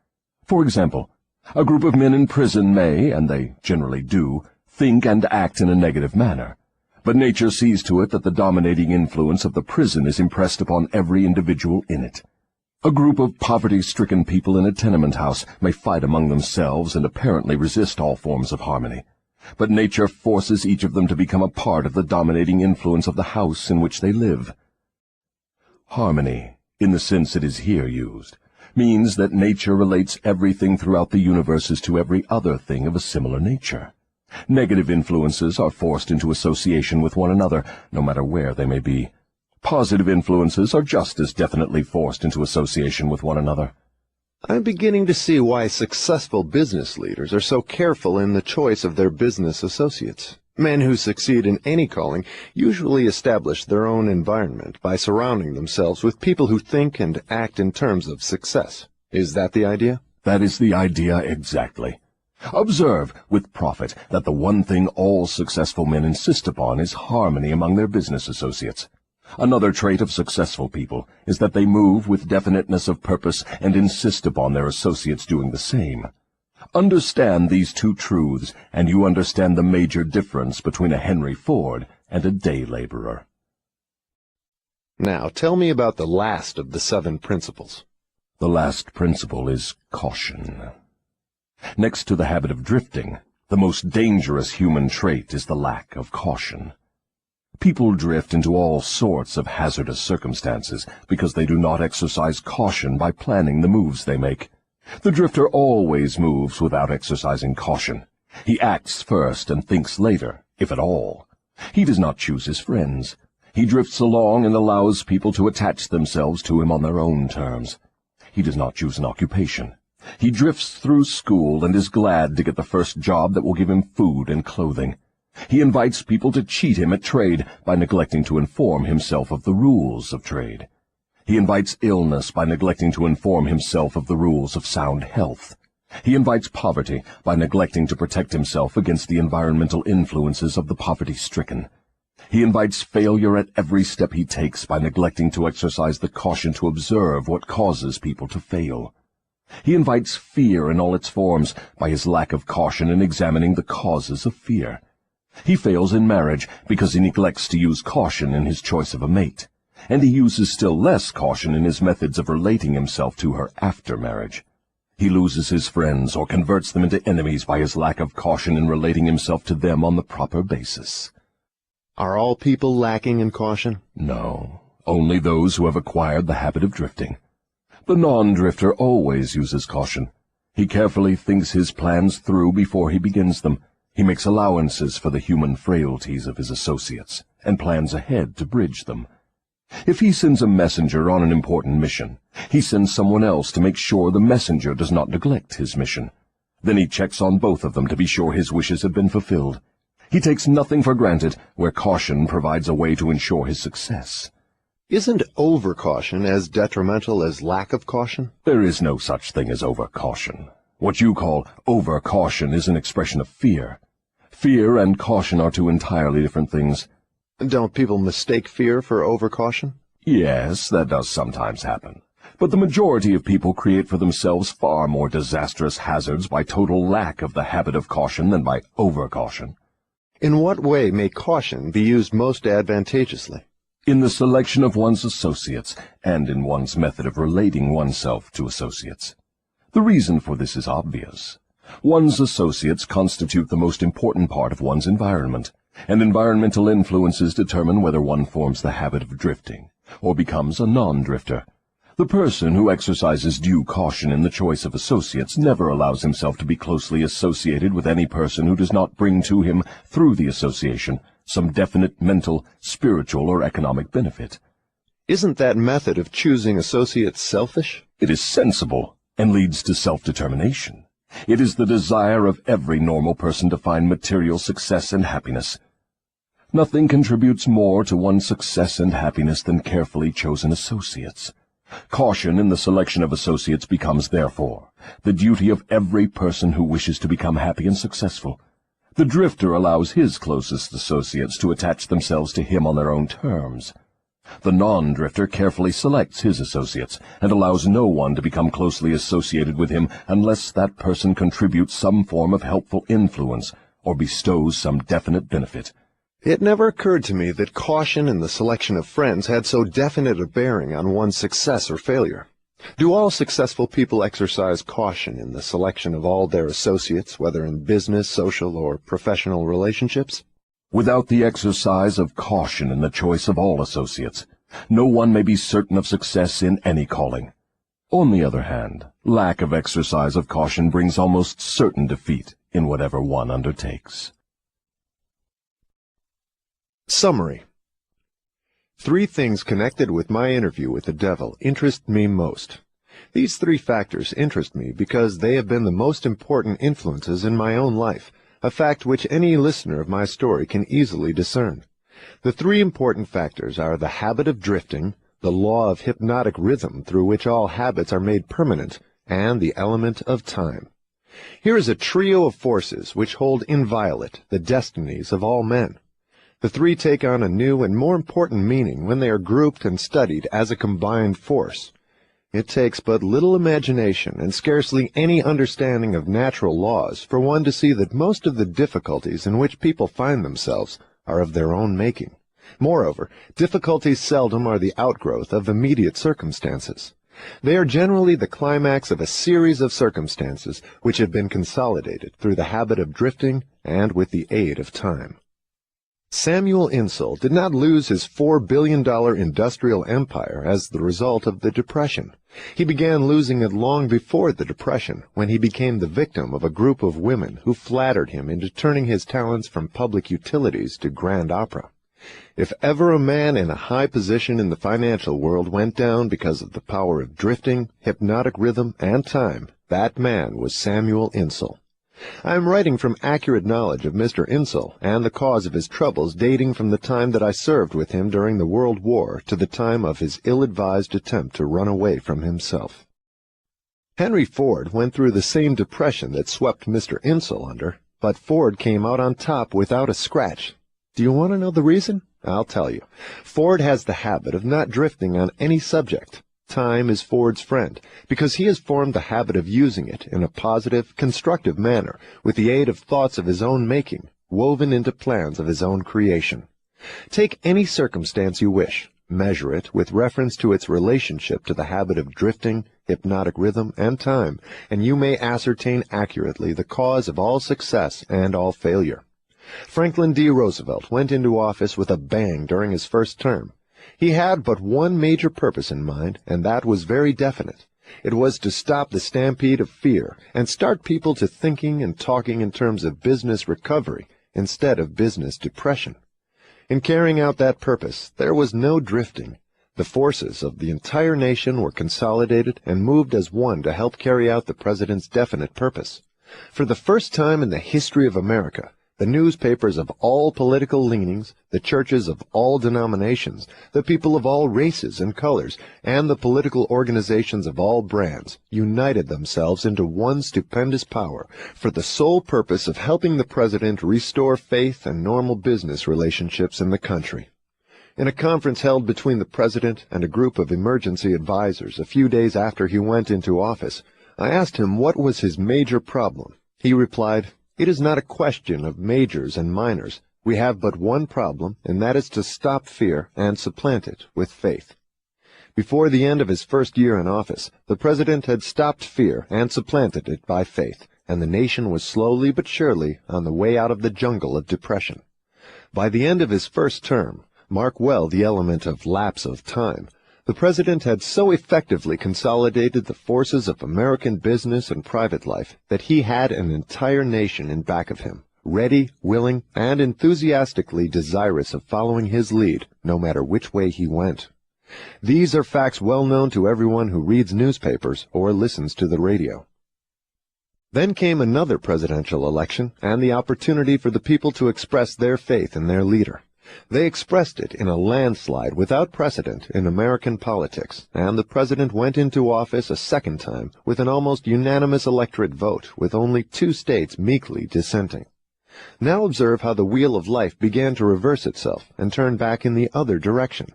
For example, a group of men in prison may, and they generally do, think and act in a negative manner. But nature sees to it that the dominating influence of the prison is impressed upon every individual in it. A group of poverty-stricken people in a tenement house may fight among themselves and apparently resist all forms of harmony. But nature forces each of them to become a part of the dominating influence of the house in which they live. Harmony, in the sense it is here used, means that nature relates everything throughout the universe as to every other thing of a similar nature. Negative influences are forced into association with one another, no matter where they may be. Positive influences are just as definitely forced into association with one another. I'm beginning to see why successful business leaders are so careful in the choice of their business associates. Men who succeed in any calling usually establish their own environment by surrounding themselves with people who think and act in terms of success. Is that the idea? That is the idea exactly. Observe, with profit, that the one thing all successful men insist upon is harmony among their business associates. Another trait of successful people is that they move with definiteness of purpose and insist upon their associates doing the same. Understand these two truths, and you understand the major difference between a Henry Ford and a day laborer. Now, tell me about the last of the 7 principles. The last principle is caution. Next to the habit of drifting, the most dangerous human trait is the lack of caution. People drift into all sorts of hazardous circumstances because they do not exercise caution by planning the moves they make. The drifter always moves without exercising caution. He acts first and thinks later, if at all. He does not choose his friends. He drifts along and allows people to attach themselves to him on their own terms. He does not choose an occupation. He drifts through school and is glad to get the first job that will give him food and clothing. He invites people to cheat him at trade by neglecting to inform himself of the rules of trade. He invites illness by neglecting to inform himself of the rules of sound health. He invites poverty by neglecting to protect himself against the environmental influences of the poverty-stricken. He invites failure at every step he takes by neglecting to exercise the caution to observe what causes people to fail. He invites fear in all its forms by his lack of caution in examining the causes of fear. He fails in marriage because he neglects to use caution in his choice of a mate, and he uses still less caution in his methods of relating himself to her after marriage. He loses his friends or converts them into enemies by his lack of caution in relating himself to them on the proper basis. Are all people lacking in caution? No, only those who have acquired the habit of drifting. The non-drifter always uses caution. He carefully thinks his plans through before he begins them. He makes allowances for the human frailties of his associates, and plans ahead to bridge them. If he sends a messenger on an important mission, he sends someone else to make sure the messenger does not neglect his mission. Then he checks on both of them to be sure his wishes have been fulfilled. He takes nothing for granted where caution provides a way to ensure his success. Isn't over-caution as detrimental as lack of caution? There is no such thing as over-caution. What you call over-caution is an expression of fear. Fear and caution are two entirely different things. Don't people mistake fear for over-caution? Yes, that does sometimes happen. But the majority of people create for themselves far more disastrous hazards by total lack of the habit of caution than by over-caution. In what way may caution be used most advantageously? In the selection of one's associates, and in one's method of relating oneself to associates. The reason for this is obvious. One's associates constitute the most important part of one's environment, and environmental influences determine whether one forms the habit of drifting, or becomes a non-drifter. The person who exercises due caution in the choice of associates never allows himself to be closely associated with any person who does not bring to him, through the association, some definite mental, spiritual, or economic benefit. Isn't that method of choosing associates selfish? It is sensible, and leads to self-determination. It is the desire of every normal person to find material success and happiness. Nothing contributes more to one's success and happiness than carefully chosen associates. Caution in the selection of associates becomes, therefore, the duty of every person who wishes to become happy and successful. The drifter allows his closest associates to attach themselves to him on their own terms. The non-drifter carefully selects his associates and allows no one to become closely associated with him unless that person contributes some form of helpful influence or bestows some definite benefit. It never occurred to me that caution in the selection of friends had so definite a bearing on one's success or failure. Do all successful people exercise caution in the selection of all their associates, whether in business, social, or professional relationships? Without the exercise of caution in the choice of all associates, no one may be certain of success in any calling. On the other hand, lack of exercise of caution brings almost certain defeat in whatever one undertakes. Summary. 3 things connected with my interview with the devil interest me most. These 3 factors interest me because they have been the most important influences in my own life, a fact which any listener of my story can easily discern. The 3 important factors are the habit of drifting, the law of hypnotic rhythm through which all habits are made permanent, and the element of time. Here is a trio of forces which hold inviolate the destinies of all men. The 3 take on a new and more important meaning when they are grouped and studied as a combined force. It takes but little imagination and scarcely any understanding of natural laws for one to see that most of the difficulties in which people find themselves are of their own making. Moreover, difficulties seldom are the outgrowth of immediate circumstances. They are generally the climax of a series of circumstances which have been consolidated through the habit of drifting and with the aid of time. Samuel Insull did not lose his $4 billion industrial empire as the result of the Depression. He began losing it long before the Depression, when he became the victim of a group of women who flattered him into turning his talents from public utilities to grand opera. If ever a man in a high position in the financial world went down because of the power of drifting, hypnotic rhythm, and time, that man was Samuel Insull. I am writing from accurate knowledge of Mr. Insull and the cause of his troubles dating from the time that I served with him during the World War to the time of his ill-advised attempt to run away from himself. Henry Ford went through the same depression that swept Mr. Insull under, but Ford came out on top without a scratch. Do you want to know the reason? I'll tell you. Ford has the habit of not drifting on any subject. Time is Ford's friend, because he has formed the habit of using it in a positive, constructive manner, with the aid of thoughts of his own making, woven into plans of his own creation. Take any circumstance you wish, measure it with reference to its relationship to the habit of drifting, hypnotic rhythm, and time, and you may ascertain accurately the cause of all success and all failure. Franklin D. Roosevelt went into office with a bang during his first term. He had but one major purpose in mind, and that was very definite. It was to stop the stampede of fear and start people to thinking and talking in terms of business recovery instead of business depression. In carrying out that purpose, there was no drifting. The forces of the entire nation were consolidated and moved as one to help carry out the president's definite purpose. For the first time in the history of America, the newspapers of all political leanings, the churches of all denominations, the people of all races and colors, and the political organizations of all brands united themselves into one stupendous power for the sole purpose of helping the president restore faith and normal business relationships in the country. In a conference held between the president and a group of emergency advisors a few days after he went into office, I asked him what was his major problem. He replied, "It is not a question of majors and minors. We have but one problem, and that is to stop fear and supplant it with faith." Before the end of his first year in office, the president had stopped fear and supplanted it by faith, and the nation was slowly but surely on the way out of the jungle of depression. By the end of his first term, mark well the element of lapse of time, the president had so effectively consolidated the forces of American business and private life that he had an entire nation in back of him, ready, willing, and enthusiastically desirous of following his lead, no matter which way he went. These are facts well known to everyone who reads newspapers or listens to the radio. Then came another presidential election and the opportunity for the people to express their faith in their leader. They expressed it in a landslide without precedent in American politics, and the president went into office a second time with an almost unanimous electorate vote, with only 2 states meekly dissenting. Now observe how the wheel of life began to reverse itself and turn back in the other direction.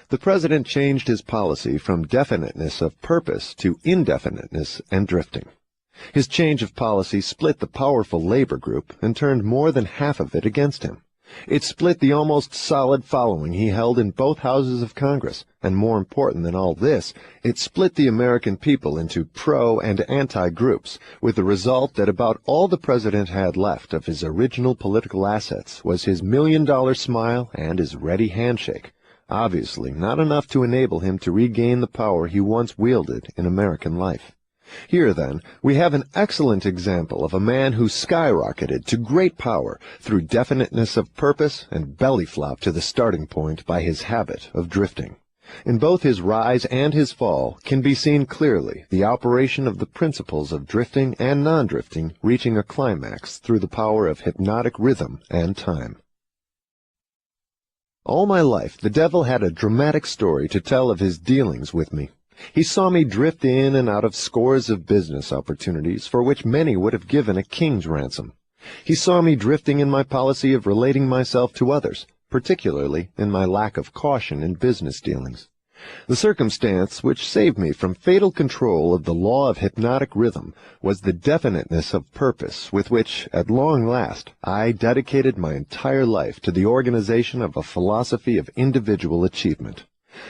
The president changed his policy from definiteness of purpose to indefiniteness and drifting. His change of policy split the powerful labor group and turned more than half of it against him. It split the almost solid following he held in both houses of Congress, and more important than all this, it split the American people into pro- and anti-groups, with the result that about all the president had left of his original political assets was his $1,000,000 smile and his ready handshake. Obviously not enough to enable him to regain the power he once wielded in American life. Here, then, we have an excellent example of a man who skyrocketed to great power through definiteness of purpose and belly flop to the starting point by his habit of drifting. In both his rise and his fall can be seen clearly the operation of the principles of drifting and non-drifting reaching a climax through the power of hypnotic rhythm and time. All my life, the devil had a dramatic story to tell of his dealings with me. He saw me drift in and out of scores of business opportunities for which many would have given a king's ransom. He saw me drifting in my policy of relating myself to others, particularly in my lack of caution in business dealings. The circumstance which saved me from fatal control of the law of hypnotic rhythm was the definiteness of purpose with which, at long last, I dedicated my entire life to the organization of a philosophy of individual achievement.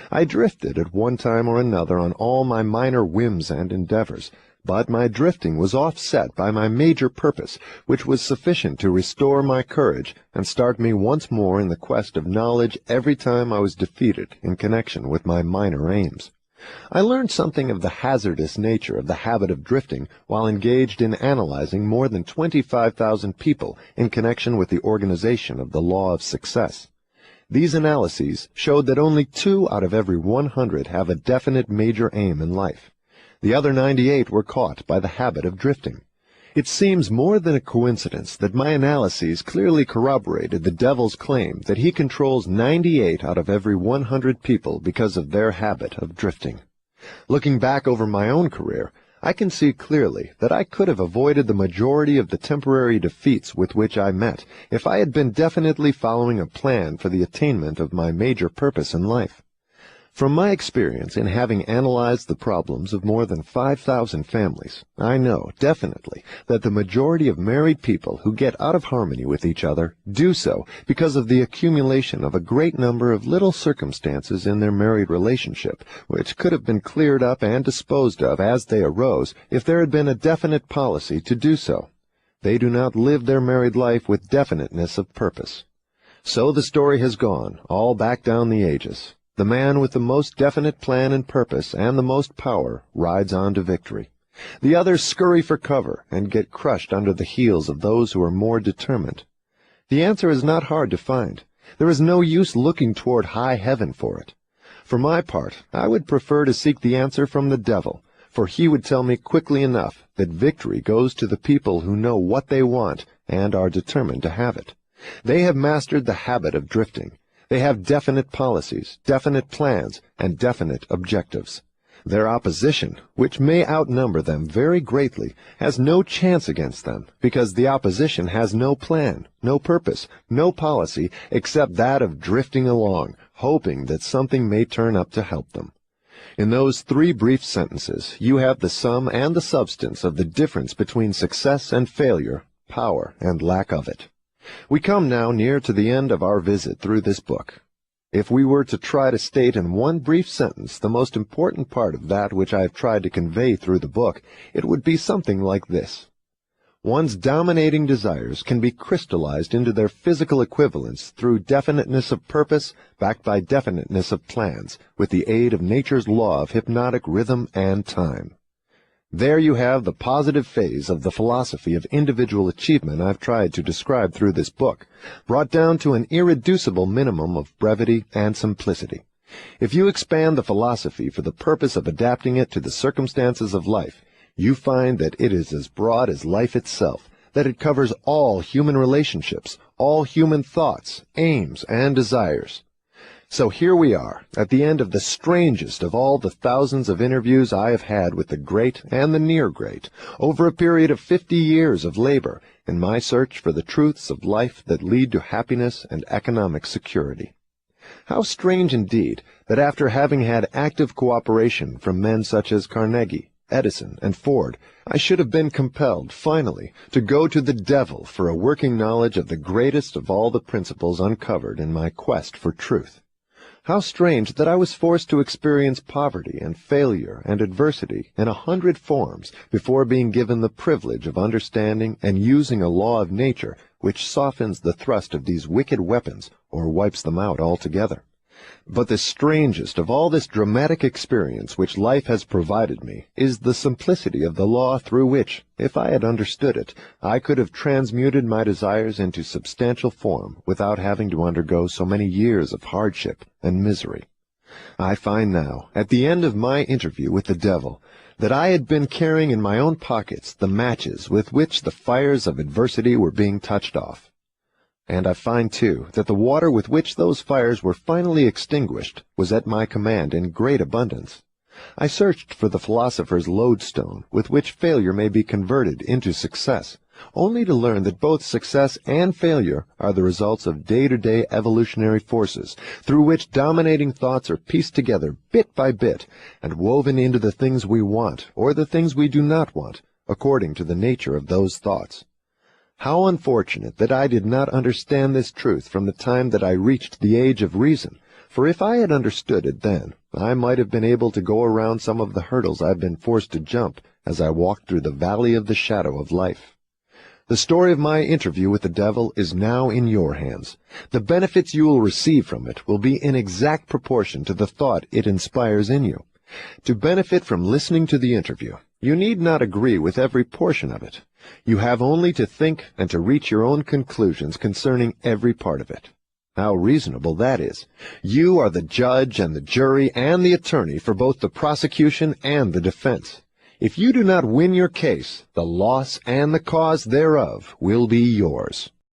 I drifted at one time or another on all my minor whims and endeavors, but my drifting was offset by my major purpose, which was sufficient to restore my courage and start me once more in the quest of knowledge every time I was defeated in connection with my minor aims. I learned something of the hazardous nature of the habit of drifting while engaged in analyzing more than 25,000 people in connection with the organization of the law of success. These analyses showed that only 2 out of every 100 have a definite major aim in life. The other 98 were caught by the habit of drifting. It seems more than a coincidence that my analyses clearly corroborated the devil's claim that he controls 98 out of every 100 people because of their habit of drifting. Looking back over my own career, I can see clearly that I could have avoided the majority of the temporary defeats with which I met if I had been definitely following a plan for the attainment of my major purpose in life. From my experience in having analyzed the problems of more than 5,000 families, I know definitely that the majority of married people who get out of harmony with each other do so because of the accumulation of a great number of little circumstances in their married relationship, which could have been cleared up and disposed of as they arose if there had been a definite policy to do so. They do not live their married life with definiteness of purpose. So the story has gone, all back down the ages. The man with the most definite plan and purpose and the most power rides on to victory. The others scurry for cover and get crushed under the heels of those who are more determined. The answer is not hard to find. There is no use looking toward high heaven for it. For my part, I would prefer to seek the answer from the devil, for he would tell me quickly enough that victory goes to the people who know what they want and are determined to have it. They have mastered the habit of drifting. They have definite policies, definite plans, and definite objectives. Their opposition, which may outnumber them very greatly, has no chance against them, because the opposition has no plan, no purpose, no policy, except that of drifting along, hoping that something may turn up to help them. In those 3 brief sentences, you have the sum and the substance of the difference between success and failure, power and lack of it. We come now near to the end of our visit through this book. If we were to try to state in one brief sentence the most important part of that which I have tried to convey through the book, it would be something like this. One's dominating desires can be crystallized into their physical equivalents through definiteness of purpose backed by definiteness of plans, with the aid of nature's law of hypnotic rhythm and time. There you have the positive phase of the philosophy of individual achievement I've tried to describe through this book, brought down to an irreducible minimum of brevity and simplicity. If you expand the philosophy for the purpose of adapting it to the circumstances of life, you find that it is as broad as life itself, that it covers all human relationships, all human thoughts, aims, and desires. So here we are, at the end of the strangest of all the thousands of interviews I have had with the great and the near great, over a period of 50 years of labor in my search for the truths of life that lead to happiness and economic security. How strange indeed that after having had active cooperation from men such as Carnegie, Edison, and Ford, I should have been compelled, finally, to go to the devil for a working knowledge of the greatest of all the principles uncovered in my quest for truth. How strange that I was forced to experience poverty and failure and adversity in 100 forms before being given the privilege of understanding and using a law of nature which softens the thrust of these wicked weapons or wipes them out altogether. But the strangest of all this dramatic experience which life has provided me is the simplicity of the law through which, if I had understood it, I could have transmuted my desires into substantial form without having to undergo so many years of hardship and misery. I find now, at the end of my interview with the devil, that I had been carrying in my own pockets the matches with which the fires of adversity were being touched off. And I find, too, that the water with which those fires were finally extinguished was at my command in great abundance. I searched for the philosopher's lodestone with which failure may be converted into success, only to learn that both success and failure are the results of day-to-day evolutionary forces, through which dominating thoughts are pieced together bit by bit and woven into the things we want or the things we do not want, according to the nature of those thoughts. How unfortunate that I did not understand this truth from the time that I reached the age of reason, for if I had understood it then, I might have been able to go around some of the hurdles I've been forced to jump as I walked through the valley of the shadow of life. The story of my interview with the devil is now in your hands. The benefits you will receive from it will be in exact proportion to the thought it inspires in you. To benefit from listening to the interview, you need not agree with every portion of it. You have only to think and to reach your own conclusions concerning every part of it. How reasonable that is. You are the judge and the jury and the attorney for both the prosecution and the defense. If you do not win your case, the loss and the cause thereof will be yours.